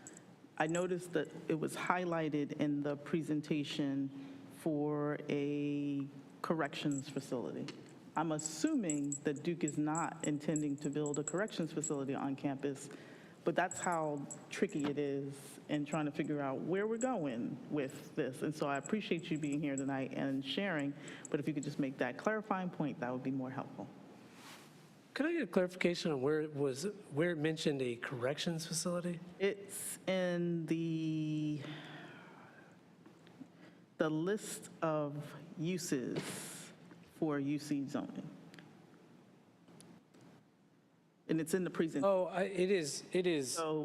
I noticed that it was highlighted in the presentation for a corrections facility. I'm assuming that Duke is not intending to build a corrections facility on campus, but that's how tricky it is in trying to figure out where we're going with this. And so I appreciate you being here tonight and sharing, but if you could just make that clarifying point, that would be more helpful. Could I get a clarification on where it mentioned a corrections facility? It's in the list of uses for UC zoning. And it's in the presentation. Oh, it is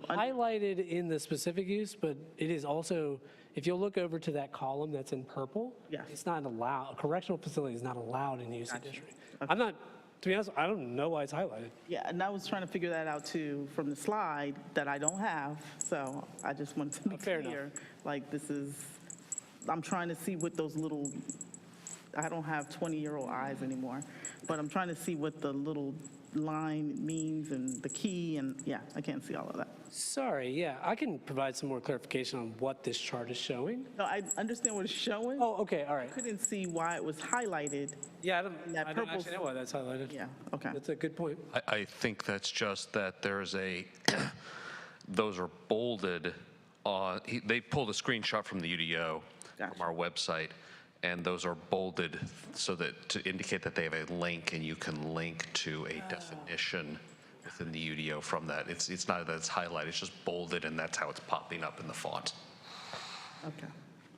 highlighted in the specific use, but it is also, if you'll look over to that column that's in purple, it's not allowed, a correctional facility is not allowed in the UC district. I'm not, to be honest, I don't know why it's highlighted. Yeah, and I was trying to figure that out too from the slide that I don't have, so I just wanted to be Fair clear. enough. Like this is, I'm trying to see what those little I don't have 20-year-old eyes anymore, but I'm trying to see what the little line means and the key, and yeah, I can't see all of that. Sorry, yeah, I can provide some more clarification on what this chart is showing. No, I understand what it's showing. Oh, okay, all right. I couldn't see why it was highlighted. Yeah, That I don't purple- actually know why that's highlighted. Yeah, okay. That's a good point. I think that's just that there's a, those are bolded on, they pulled a screenshot from the UDO from our website, and those are bolded so that to indicate that they have a link, and you can link to a definition within the UDO from that. It's not that it's highlighted, it's just bolded, and that's how it's popping up in the font. Okay.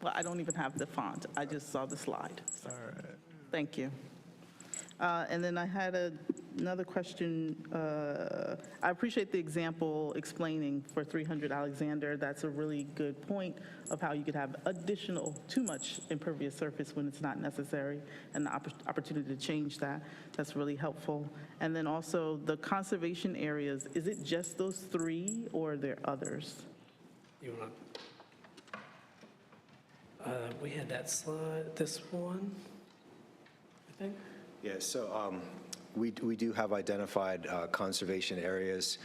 Well, I don't even have the font. I just saw the slide. So, thank you. And then I had another question. I appreciate the example explaining for 300 Alexander. That's a really good point of how you could have additional, too much impervious surface when it's not necessary, and the opportunity to change that. That's really helpful. And then also the conservation areas, is it just those 3 or are there others? You want we had that slide, this one, I think. Yeah, so we do have identified conservation areas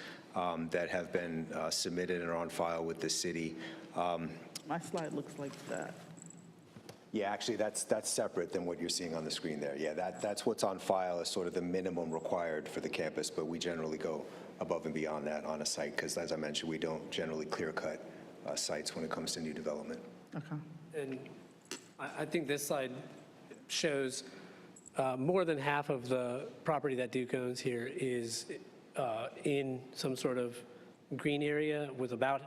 that have been submitted and are on file with the city. My slide looks like that. Yeah, actually, that's separate than what you're seeing on the screen there. Yeah, that's what's on file as sort of the minimum required for the campus, but we generally go above and beyond that on a site because, as I mentioned, we don't generally clear-cut sites when it comes to new development. Okay. And I think this slide shows more than half of the property that Duke owns here is in some sort of green area with about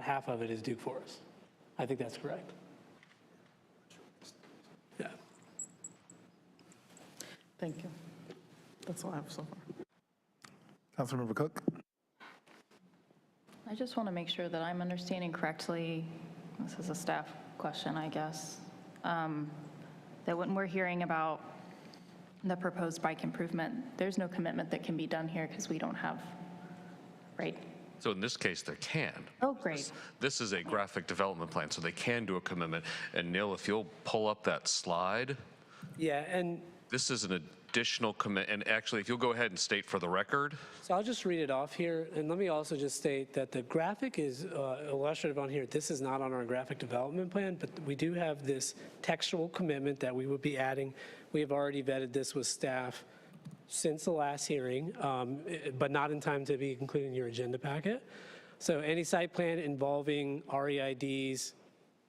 half of it is Duke Forest. I think that's correct. Yeah. Thank you. That's all I have so far. Councilmember Cook? I just want to make sure that I'm understanding correctly. This is a staff question, I guess. That when we're hearing about the proposed bike improvement, there's no commitment that can be done here because we don't have, right? So in this case, there can. Oh, great. This is a graphic development plan, so they can do a commitment. And Neil, if you'll pull up that slide. Yeah, and this is an additional commit, and actually, if you'll go ahead and state for the record. So I'll just read it off here, and let me also just state that the graphic is illustrative on here. This is not on our graphic development plan, but we do have this textual commitment that we would be adding. We have already vetted this with staff since the last hearing, but not in time to be included in your agenda packet. So any site plan involving REIDs,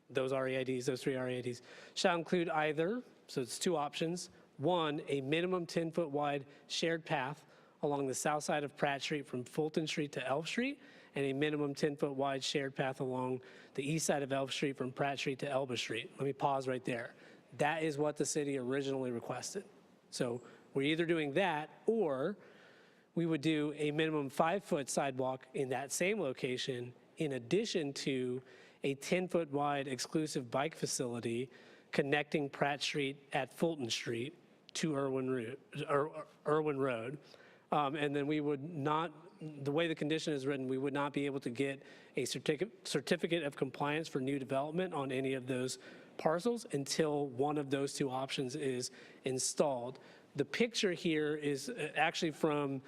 those 3 REIDs, shall include either, so it's 2 options, 1, a minimum 10-foot wide shared path along the south side of Pratt Street from Fulton Street to Elf Street, and a minimum 10-foot wide shared path along the east side of Elf Street from Pratt Street to Elba Street. Let me pause right there. That is what the city originally requested. So we're either doing that, or we would do a minimum 5-foot sidewalk in that same location, in addition to a 10-foot wide exclusive bike facility connecting Pratt Street at Fulton Street to Irwin Road. And then we would not, the way the condition is written, we would not be able to get a certificate of compliance for new development on any of those parcels until one of those 2 options is installed. The picture here is actually from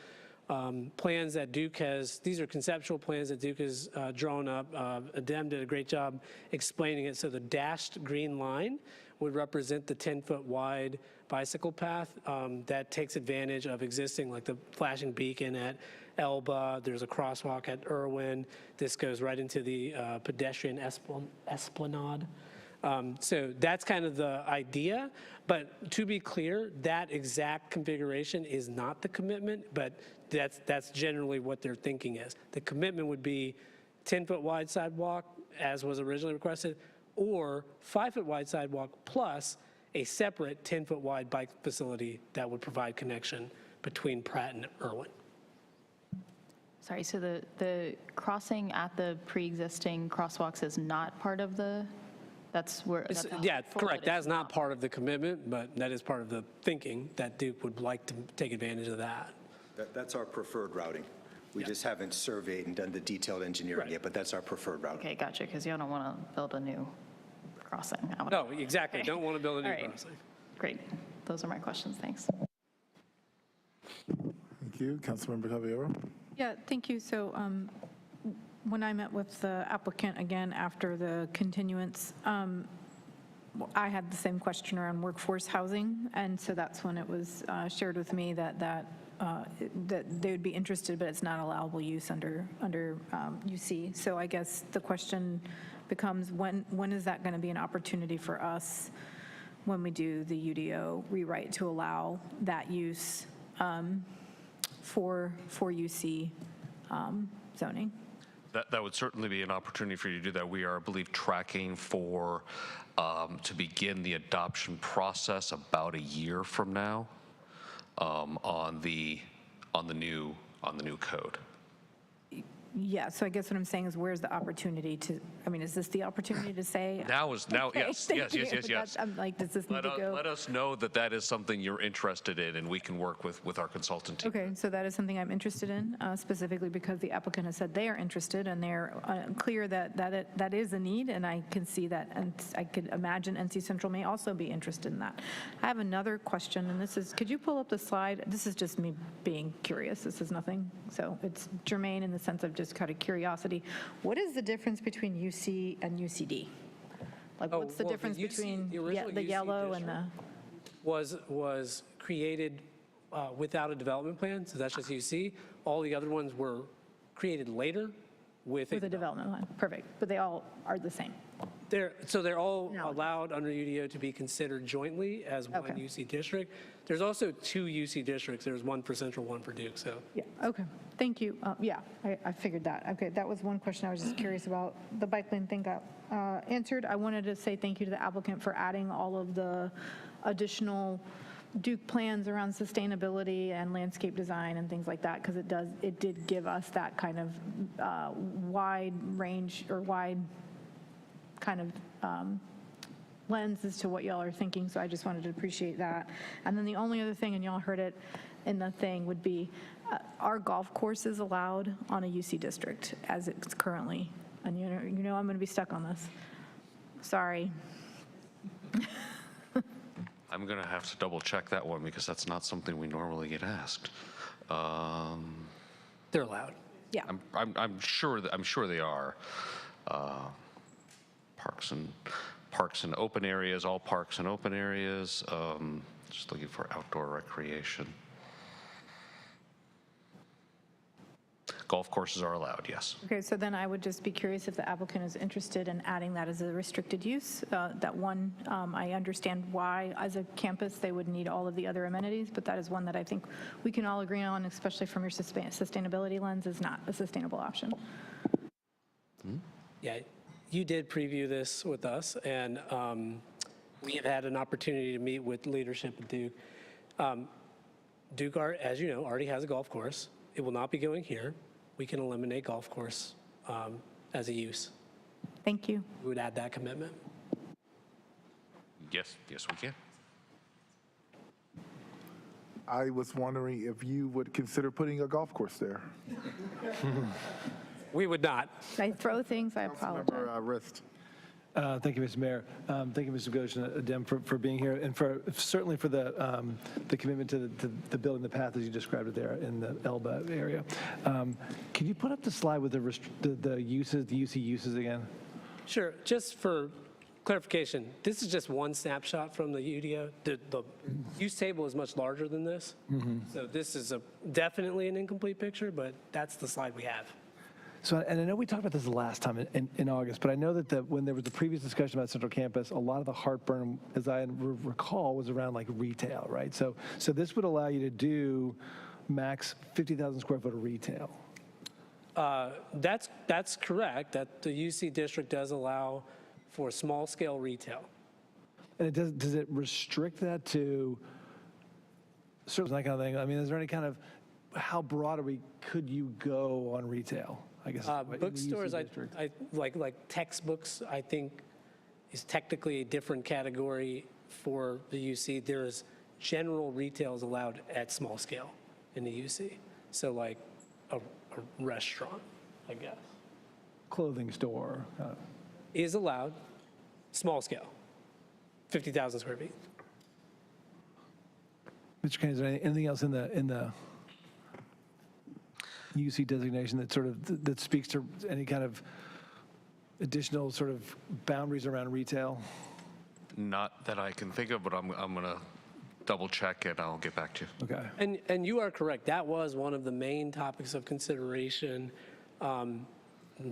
plans that Duke has, these are conceptual plans that Duke has drawn up. Adem did a great job explaining it. So the dashed green line would represent the 10-foot wide bicycle path that takes advantage of existing, like the flashing beacon at Elba. There's a crosswalk at Irwin. This goes right into the pedestrian esplanade. So that's kind of the idea, but to be clear, that exact configuration is not the commitment, but that's generally what their thinking is. The commitment would be 10-foot wide sidewalk, as was originally requested, or 5-foot wide sidewalk plus a separate 10-foot wide bike facility that would provide connection between Pratt and Irwin. Sorry, so the crossing at the pre-existing crosswalks is not part of the, that's where. Yeah, correct. That's not part of the commitment, but that is part of the thinking that Duke would like to take advantage of that. That's our preferred routing. We just haven't surveyed and done the detailed engineering yet, but that's our preferred routing. Okay, gotcha, because you don't want to build a new crossing. No, exactly. Don't want to build a new All right. crossing. Great. Those are my questions. Thanks. Thank you. Councilmember Caballero. Yeah, thank you. So when I met with the applicant again after the continuance, I had the same question around workforce housing, and so that's when it was shared with me that they would be interested, but it's not allowable use under UC. So I guess the question becomes, when is that going to be an opportunity for us when we do the UDO rewrite to allow that use for UC zoning? That would certainly be an opportunity for you to do that. We are, I believe, tracking for to begin the adoption process about a year from now on the new code. Yeah, so I guess what I'm saying is, where's the opportunity to, I mean, is this the opportunity to say? Okay, yes. I'm like, does this need to go? Let us know that is something you're interested in, and we can work with our consultant team. Okay, so that is something I'm interested in, specifically because the applicant has said they are interested, and they're clear that is a need, and I can see that, and I could imagine NC Central may also be interested in that. I have another question, and this is, could you pull up the slide? This is just me being curious. This is nothing, so it's germane in the sense of just kind of curiosity. What is the difference between UC and UCD? Like, what's the difference between the yellow and the? Was created without a development plan, so that's just UC. All the other ones were created later with a development plan. Perfect, but they all are the same. They're all allowed under UDO to be considered jointly as one UC district. There's also 2 UC districts. There's one for Central, one for Duke. So yeah, okay, thank you. Yeah, I figured that. Okay, that was one question I was just curious about. The bike lane thing got answered. I wanted to say thank you to the applicant for adding all of the additional Duke plans around sustainability and landscape design and things like that, because it did give us that kind of wide range or wide kind of lens as to what y'all are thinking, so I just wanted to appreciate that. And then the only other thing, and y'all heard it in the thing, would be, are golf courses allowed on a UC district as it's currently? And you know I'm going to be stuck on this. Sorry. I'm going to have to double check that one because that's not something we normally get asked. they're allowed. Yeah. I'm sure they are. Parks and open areas, all parks and open areas. Just looking for outdoor recreation. Golf courses are allowed, yes. Okay, so then I would just be curious if the applicant is interested in adding that as a restricted use. That one, I understand why, as a campus, they would need all of the other amenities, but that is one that I think we can all agree on, especially from your sustainability lens, is not a sustainable option. Yeah, you did preview this with us, and we have had an opportunity to meet with leadership at Duke. Duke, as you know, already has a golf course. It will not be going here. We can eliminate golf course as a use. Thank you. We would add that commitment. Yes, we can. I was wondering if you would consider putting a golf course there. We would not. I throw things, I apologize. Rist. Thank you, Mr. Mayor. Thank you, Mr. Goshen, Dem, for being here, and certainly for the commitment to the building the path as you described it there in the Elba area. Can you put up the slide with the uses, the UC uses again? Sure. Just for clarification, this is just one snapshot from the UDO. The use table is much larger than this. So this is definitely an incomplete picture, but that's the slide we have. So, and I know we talked about this the last time in August, but I know that when there was the previous discussion about Central Campus, a lot of the heartburn, as I recall, was around like retail, right? So this would allow you to do max 50,000 square foot of retail. That's correct, that the UC district does allow for small scale retail. And does it restrict that to certain that kind of thing? I mean, is there any kind of, how broad could you go on retail? I guess bookstores, I like textbooks, I think is technically a different category for the UC. There's general retail is allowed at small scale in the UC. So like a restaurant, I guess. Clothing store. Is allowed, small scale, 50,000 square feet. Mr. Kane, is there anything else in the UC designation that sort of, that speaks to any kind of additional sort of boundaries around retail? Not that I can think of, but I'm going to double check and I'll get back to you. Okay. And you are correct. That was one of the main topics of consideration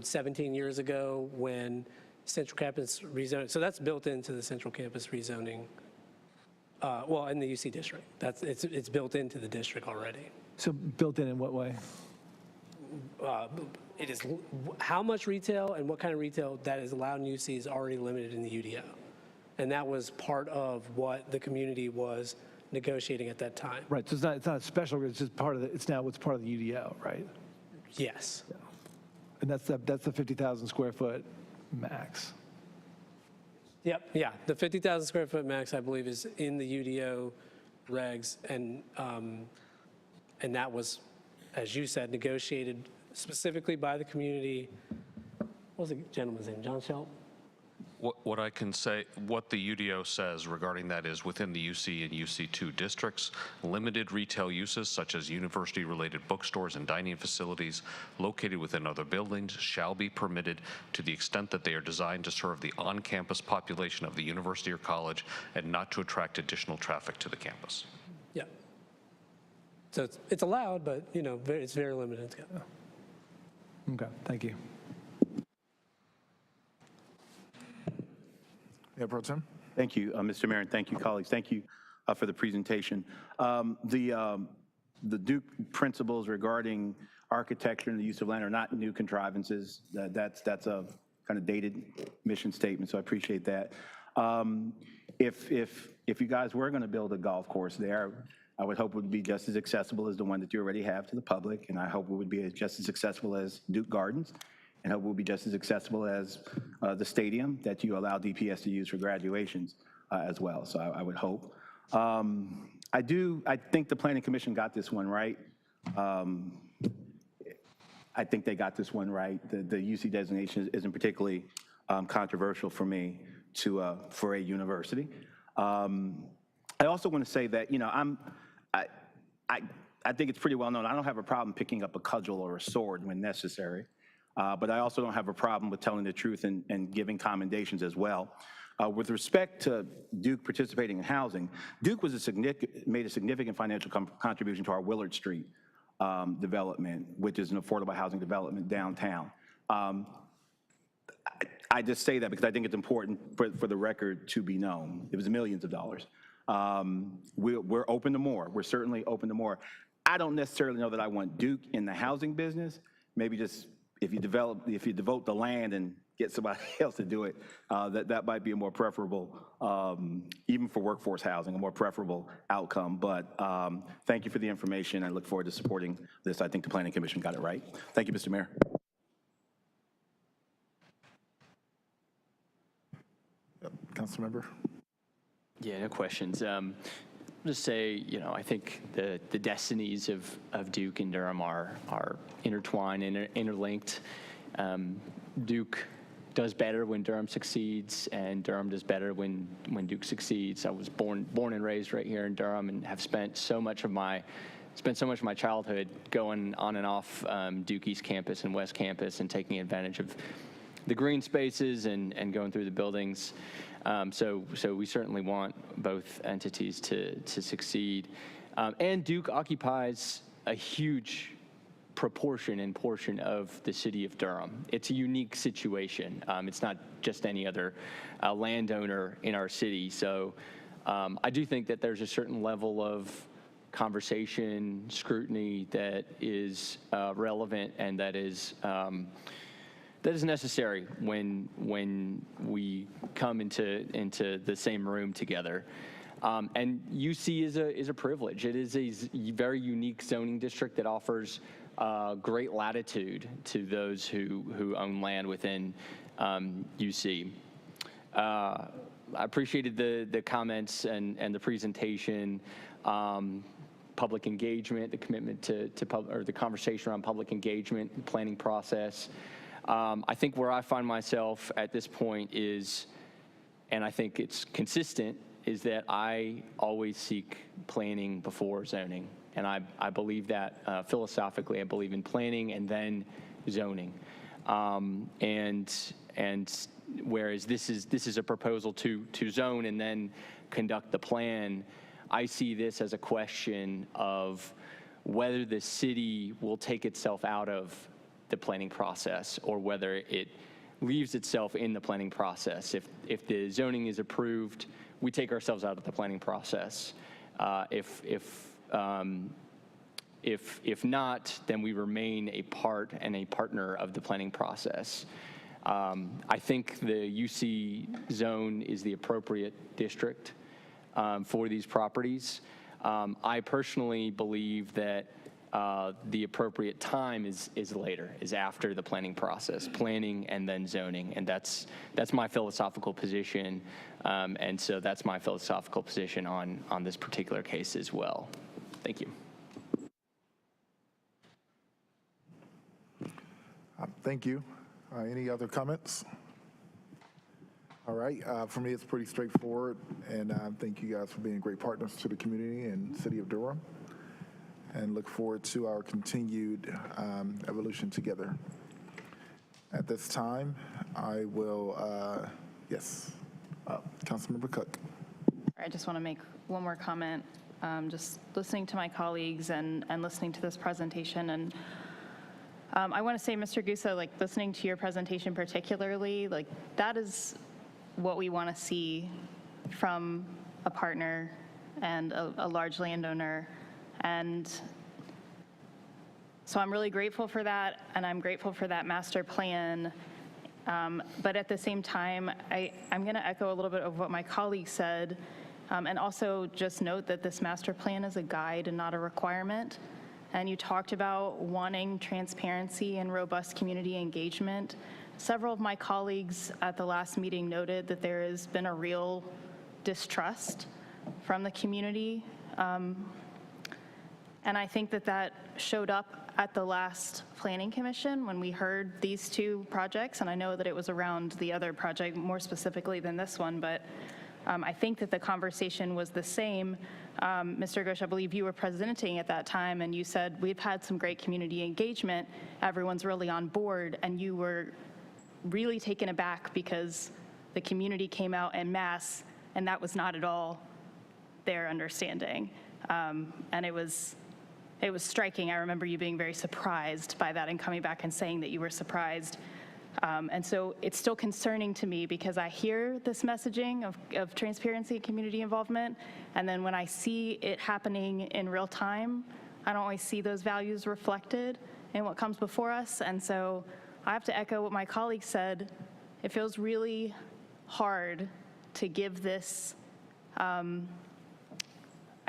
17 years ago when Central Campus rezoning. So that's built into the Central Campus rezoning. Well, in the UC district. It's built into the district already. So built in what way? It is how much retail and what kind of retail that is allowed in UC is already limited in the UDO. And that was part of what the community was negotiating at that time. Right, so it's not a special, it's just part of the, it's now what's part of the UDO, right? Yes. Yeah. And that's the 50,000 square foot max. Yep, yeah. The 50,000 square foot max, I believe, is in the UDO regs, and that was, as you said, negotiated specifically by the community. What was the gentleman's name? John Schelt? What I can say, what the UDO says regarding that is within the UC and UC2 districts, limited retail uses such as university-related bookstores and dining facilities located within other buildings shall be permitted to the extent that they are designed to serve the on-campus population of the university or college and not to attract additional traffic to the campus. Yeah. So it's allowed, but it's very limited. Yeah. Okay, thank you. Yeah, Pro Tem. Thank you, Mr. Mayor, and thank you, colleagues. Thank you for the presentation. The Duke principles regarding architecture and the use of land are not new contrivances. That's a kind of dated mission statement, so I appreciate that. If you guys were going to build a golf course there, I would hope it would be just as accessible as the one that you already have to the public, and I hope it would be just as accessible as Duke Gardens, and hope it will be just as accessible as the stadium that you allow DPS to use for graduations as well. So I would hope. I think the Planning Commission got this one right. I think they got this one right. The UC designation isn't particularly controversial for me for a university. I also want to say that, I think it's pretty well known. I don't have a problem picking up a cudgel or a sword when necessary. But I also don't have a problem with telling the truth and giving commendations as well. With respect to Duke participating in housing, Duke was made a significant financial contribution to our Willard Street development, which is an affordable housing development downtown. I just say that because I think it's important for the record to be known. It was millions of dollars. We're open to more. We're certainly open to more. I don't necessarily know that I want Duke in the housing business. Maybe just if you devote the land and get somebody else to do it, that might be a more preferable, even for workforce housing, a more preferable outcome. But thank you for the information. I look forward to supporting this. I think the Planning Commission got it right. Thank you, Mr. Mayor. Yep. Councilmember. Yeah, no questions. Just say, I think the destinies of Duke and Durham are intertwined and interlinked. Duke does better when Durham succeeds, and Durham does better when Duke succeeds. I was born and raised right here in Durham, and have spent so much of my childhood going on and off Duke East Campus and West Campus and taking advantage of the green spaces and going through the buildings. So we certainly want both entities to succeed. And Duke occupies a huge proportion and portion of the city of Durham. It's a unique situation. It's not just any other landowner in our city. So I do think that there's a certain level of conversation, scrutiny that is relevant and that is necessary when we come into the same room together. And UC is a privilege. It is a very unique zoning district that offers great latitude to those who own land within UC. I appreciated the comments and the presentation, public engagement, the commitment to the conversation around public engagement, and planning process. I think where I find myself at this point is, and I think it's consistent, is that I always seek planning before zoning. And I believe that philosophically. I believe in planning and then zoning. And whereas this is a proposal to zone and then conduct the plan, I see this as a question of whether the city will take itself out of the planning process or whether it leaves itself in the planning process. If the zoning is approved, we take ourselves out of the planning process. If not, then we remain a part and a partner of the planning process. I think the UC zone is the appropriate district for these properties. I personally believe that the appropriate time is later, is after the planning process, planning and then zoning, and that's my philosophical position, and so that's my philosophical position on this particular case as well. Thank you. Thank you. Any other comments? All right, for me, it's pretty straightforward, and thank you guys for being great partners to the community and City of Durham, and look forward to our continued evolution together. At this time, I will, yes, Councilmember Cook. I just want to make one more comment. Just listening to my colleagues and listening to this presentation, and I want to say, Mr. Gusa, like listening to your presentation particularly, like that is what we want to see from a partner and a large landowner. And so I'm really grateful for that, and I'm grateful for that master plan. But at the same time, I'm going to echo a little bit of what my colleague said, and also just note that this master plan is a guide and not a requirement. And you talked about wanting transparency and robust community engagement. Several of my colleagues at the last meeting noted that there has been a real distrust from the community. And I think that showed up at the last Planning Commission when we heard these two projects. And I know that it was around the other project more specifically than this one, but I think that the conversation was the same. Mr. Ghosh, I believe you were presenting at that time, and you said, we've had some great community engagement. Everyone's really on board, and you were really taken aback because the community came out en masse, and that was not at all their understanding. And it was striking. I remember you being very surprised by that and coming back and saying that you were surprised. And so it's still concerning to me because I hear this messaging of transparency and community involvement, and then when I see it happening in real time, I don't always see those values reflected in what comes before us. And so I have to echo what my colleague said. It feels really hard to give this, I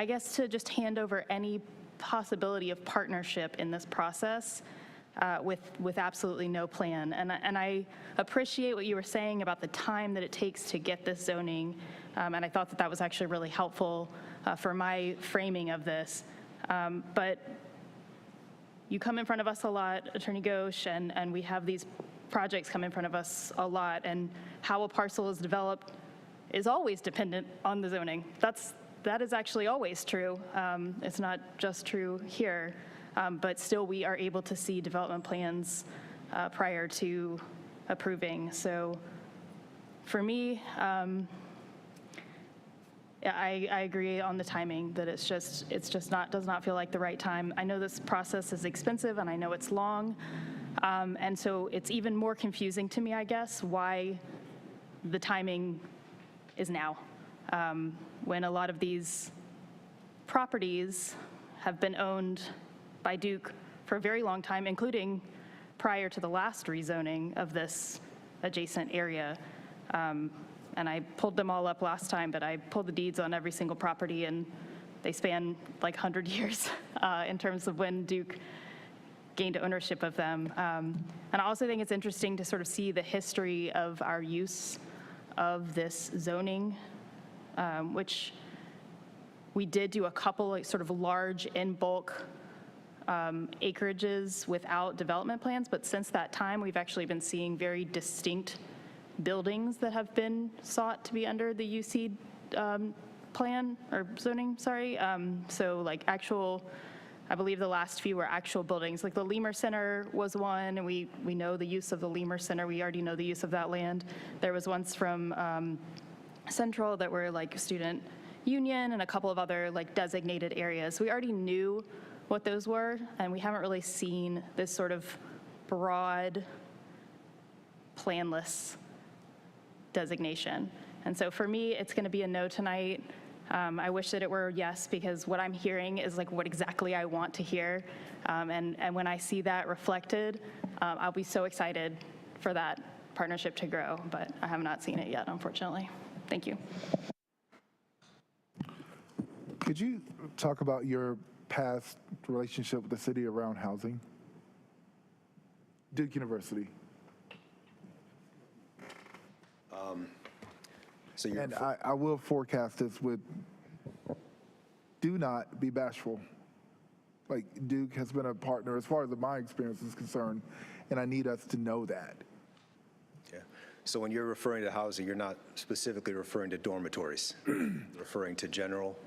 guess, to just hand over any possibility of partnership in this process with absolutely no plan. And I appreciate what you were saying about the time that it takes to get this zoning, and I thought that was actually really helpful for my framing of this. But you come in front of us a lot, Attorney Ghosh, and we have these projects come in front of us a lot, and how a parcel is developed is always dependent on the zoning. That is actually always true. It's not just true here. But still, we are able to see development plans prior to approving. So for me, I agree on the timing that it's just does not feel like the right time. I know this process is expensive and I know it's long. And so it's even more confusing to me, I guess, why the timing is now. When a lot of these properties have been owned by Duke for a very long time, including prior to the last rezoning of this adjacent area. And I pulled them all up last time, but I pulled the deeds on every single property, and they span like 100 years in terms of when Duke gained ownership of them. And I also think it's interesting to sort of see the history of our use of this zoning, which we did do a couple like sort of large in bulk acreages without development plans, but since that time, we've actually been seeing very distinct buildings that have been sought to be under the UC plan, or zoning, sorry. So like actual, I believe the last few were actual buildings. Like the Lemur Center was one, and we know the use of the Lemur Center. We already know the use of that land. There was ones from Central that were like student union and a couple of other like designated areas. We already knew what those were, and we haven't really seen this sort of broad, planless designation. And so for me, it's going to be a no tonight. I wish that it were yes, because what I'm hearing is like what exactly I want to hear. And when I see that reflected, I'll be so excited for that partnership to grow, but I have not seen it yet, unfortunately. Thank you. Could you talk about your past relationship with the city around housing? Duke University. And I will forecast this with, do not be bashful. Like, Duke has been a partner as far as my experience is concerned, and I need us to know that. Yeah. So when you're referring to housing, you're not specifically referring to dormitories, referring to general.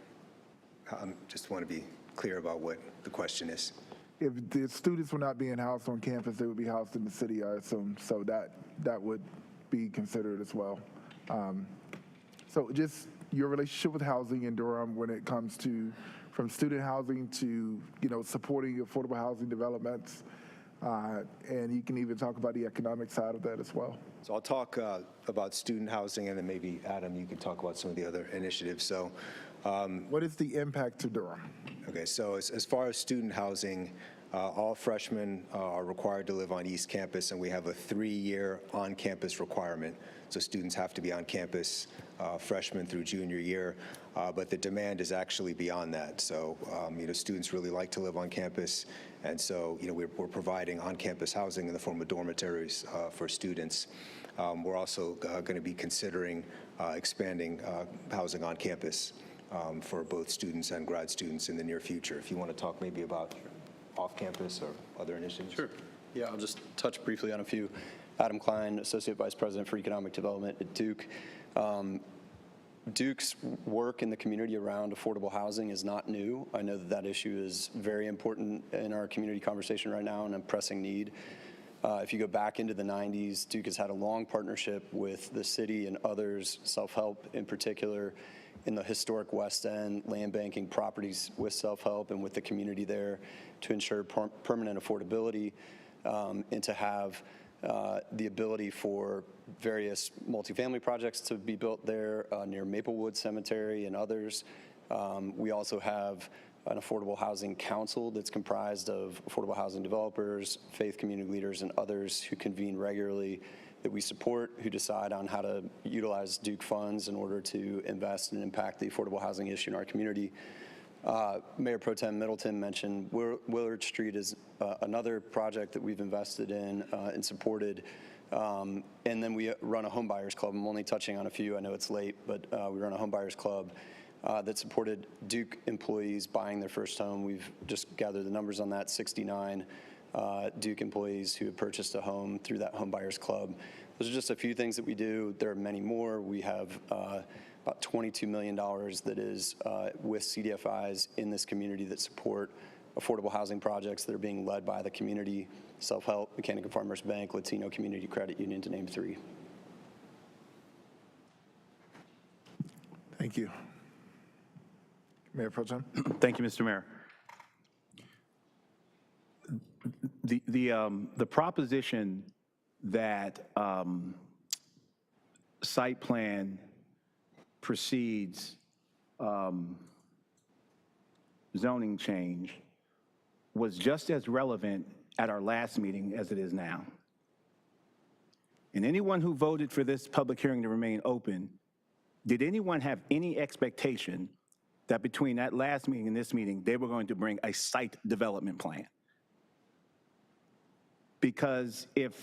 I just want to be clear about what the question is. If the students were not being housed on campus, they would be housed in the city, I assume. So that would be considered as well. So just your relationship with housing in Durham when it comes to from student housing to, supporting affordable housing developments. And you can even talk about the economic side of that as well. So I'll talk about student housing, and then maybe, Adam, you could talk about some of the other initiatives. So what is the impact to Durham? Okay, so as far as student housing, all freshmen are required to live on East Campus, and we have a 3-year on-campus requirement. So students have to be on campus freshman through junior year, but the demand is actually beyond that. So, students really like to live on campus, and so, we're providing on-campus housing in the form of dormitories for students. We're also going to be considering expanding housing on campus for both students and grad students in the near future. If you want to talk maybe about off-campus or other initiatives. Sure. Yeah, I'll just touch briefly on a few. Adam Klein, Associate Vice President for Economic Development at Duke. Duke's work in the community around affordable housing is not new. I know that issue is very important in our community conversation right now and a pressing need. If you go back into the 90s, Duke has had a long partnership with the city and others, self-help in particular, in the historic West End, land banking properties with self-help and with the community there to ensure permanent affordability and to have the ability for various multifamily projects to be built there near Maplewood Cemetery and others. We also have an affordable housing council that's comprised of affordable housing developers, faith community leaders, and others who convene regularly that we support, who decide on how to utilize Duke funds in order to invest and impact the affordable housing issue in our community. Mayor Pro Tem Middleton mentioned Willard Street is another project that we've invested in and supported. And then we run a homebuyers club. I'm only touching on a few. I know it's late, but we run a homebuyers club that supported Duke employees buying their first home. We've just gathered the numbers on that, 69 Duke employees who have purchased a home through that homebuyers club. Those are just a few things that we do. There are many more. We have about $22 million that is with CDFIs in this community that support affordable housing projects that are being led by the community, self-help, Mechanic and Farmers Bank, Latino Community Credit Union, to name 3. Thank you. Mayor Pro Tem. Thank you, Mr. Mayor. The proposition that site plan precedes zoning change was just as relevant at our last meeting as it is now. And anyone who voted for this public hearing to remain open, did anyone have any expectation that between that last meeting and this meeting, they were going to bring a site development plan? Because if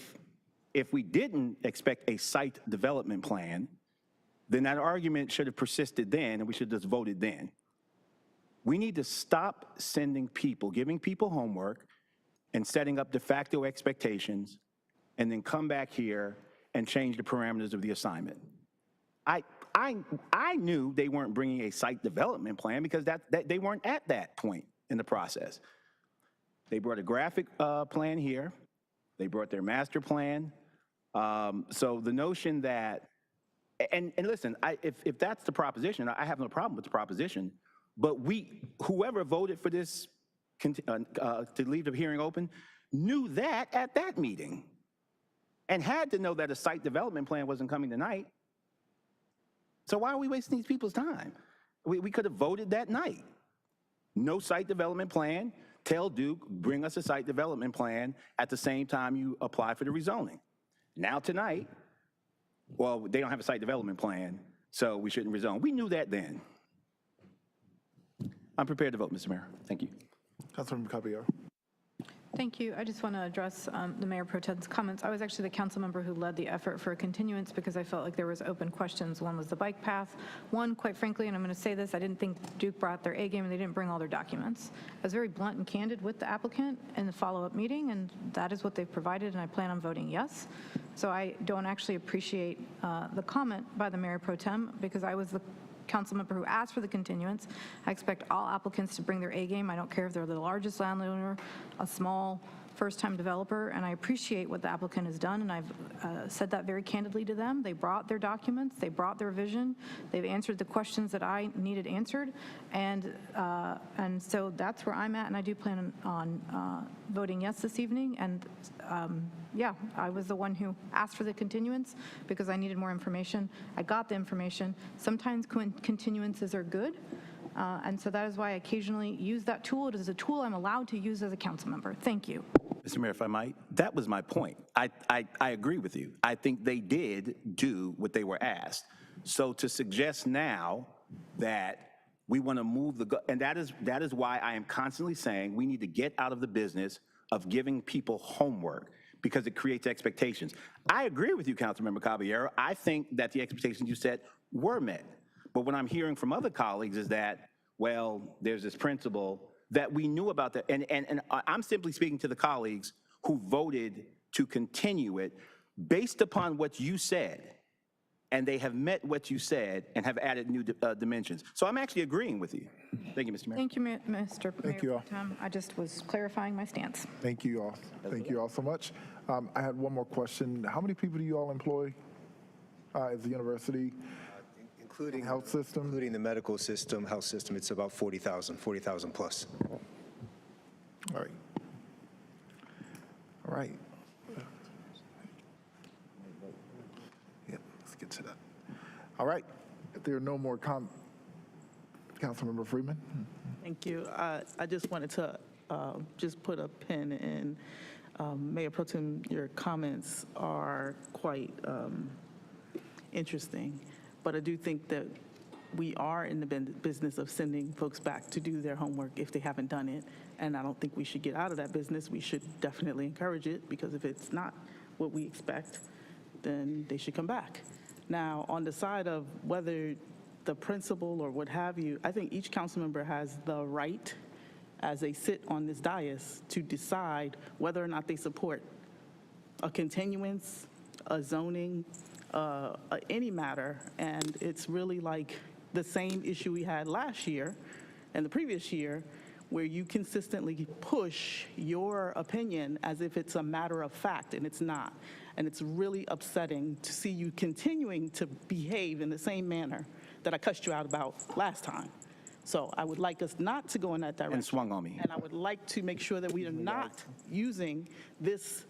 we didn't expect a site development plan, then that argument should have persisted then, and we should have just voted then. We need to stop sending people, giving people homework, and setting up de facto expectations, and then come back here and change the parameters of the assignment. I knew they weren't bringing a site development plan because that they weren't at that point in the process. They brought a graphic plan here. They brought their master plan. So the notion that, and listen, if that's the proposition, I have no problem with the proposition, but whoever voted for this to leave the hearing open knew that at that meeting and had to know that a site development plan wasn't coming tonight. So why are we wasting these people's time? We could have voted that night. No site development plan. Tell Duke, bring us a site development plan at the same time you apply for the rezoning. Now tonight, well, they don't have a site development plan, so we shouldn't rezone. We knew that then. I'm prepared to vote, Mr. Mayor. Thank you. Councilmember Caballero. Thank you. I just want to address the Mayor Pro Tem's comments. I was actually the council member who led the effort for a continuance because I felt like there was open questions. One was the bike path. One, quite frankly, and I'm going to say this, I didn't think Duke brought their A game and they didn't bring all their documents. I was very blunt and candid with the applicant in the follow-up meeting, and that is what they've provided, and I plan on voting yes. So I don't actually appreciate the comment by the Mayor Pro Tem because I was the council member who asked for the continuance. I expect all applicants to bring their A game. I don't care if they're the largest landowner, a small first-time developer, and I appreciate what the applicant has done, and I've said that very candidly to them. They brought their documents, they brought their vision, they've answered the questions that I needed answered, and so that's where I'm at, and I do plan on voting yes this evening, and yeah, I was the one who asked for the continuance because I needed more information. I got the information. Sometimes continuances are good, and so that is why I occasionally use that tool. It is a tool I'm allowed to use as a council member. Thank you. Mr. Mayor, if I might, that was my point. I agree with you. I think they did do what they were asked. So to suggest now that we want to move and that is why I am constantly saying we need to get out of the business of giving people homework because it creates expectations. I agree with you, Councilmember Caballero. I think that the expectations you set were met. But what I'm hearing from other colleagues is that, well, there's this principle that we knew about that. And I'm simply speaking to the colleagues who voted to continue it based upon what you said. And they have met what you said and have added new dimensions. So I'm actually agreeing with you. Thank you, Mr. Mayor. Thank you, Mr. Thank you all. Mayor. I just was clarifying my stance. Thank you all. Thank you all so much. I had one more question. How many people do you all employ as a university? Including health system? Including the medical system, health system, it's about 40,000 plus. All right. All right. Yep, let's get to that. All right. If there are no more Councilmember Freeman. Thank you. I just wanted to just put a pin in Mayor Pro Tem, your comments are quite interesting, but I do think that we are in the business of sending folks back to do their homework if they haven't done it, and I don't think we should get out of that business. We should definitely encourage it, because if it's not what we expect, then they should come back. Now, on the side of whether the principal or what have you, I think each council member has the right, as they sit on this dais, to decide whether or not they support a continuance, a zoning, any matter. And it's really like the same issue we had last year and the previous year, where you consistently push your opinion as if it's a matter of fact, and it's not. And it's really upsetting to see you continuing to behave in the same manner that I cussed you out about last time. So I would like us not to go in that direction. And swung on me. And I would like to make sure that we are not using this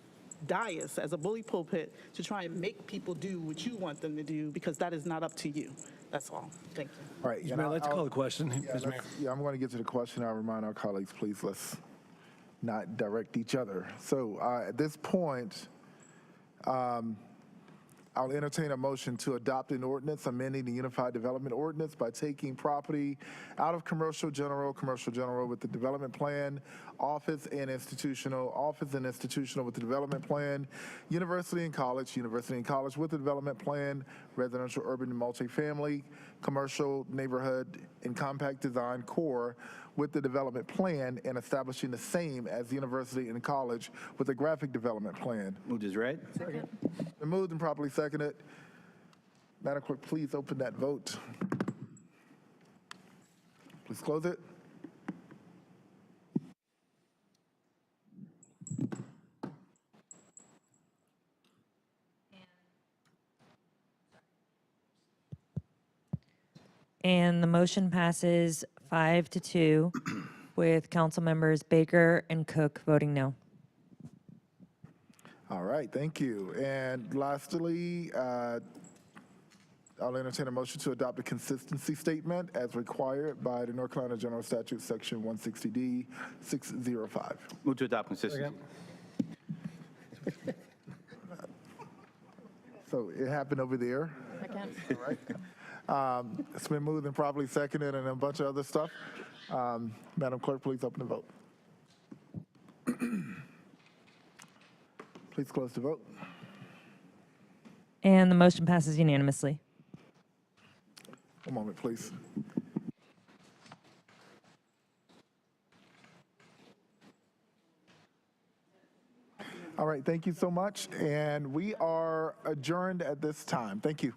dais as a bully pulpit to try and make people do what you want them to do, because that is not up to you. That's all. Thank you. All right. Mr. Mayor, let's call the question. Yeah, I'm going to get to the question. I'll remind our colleagues, please, let's not direct each other. So at this point, I'll entertain a motion to adopt an ordinance amending the Unified Development Ordinance by taking property out of commercial general with the development plan, office and institutional with the development plan, university and college with the development plan, residential, urban, and multifamily, commercial, neighborhood, and compact design core with the development plan, and establishing the same as university and college with a graphic development plan. Moved as read. Been moved and properly seconded. Madam Clerk, please open that vote. Please close it. And the motion passes 5-2 with council members Baker and Cook voting no. All right, thank you. And lastly, I'll entertain a motion to adopt a consistency statement as required by the North Carolina General Statute, Section 160D 605. Move to adopt consistency. So it happened over there. Second. All right. It's been moved and properly seconded and a bunch of other stuff. Madam Clerk, please open the vote. Please close the vote. And the motion passes unanimously. One moment, please. All right, thank you so much. And we are adjourned at this time. Thank you.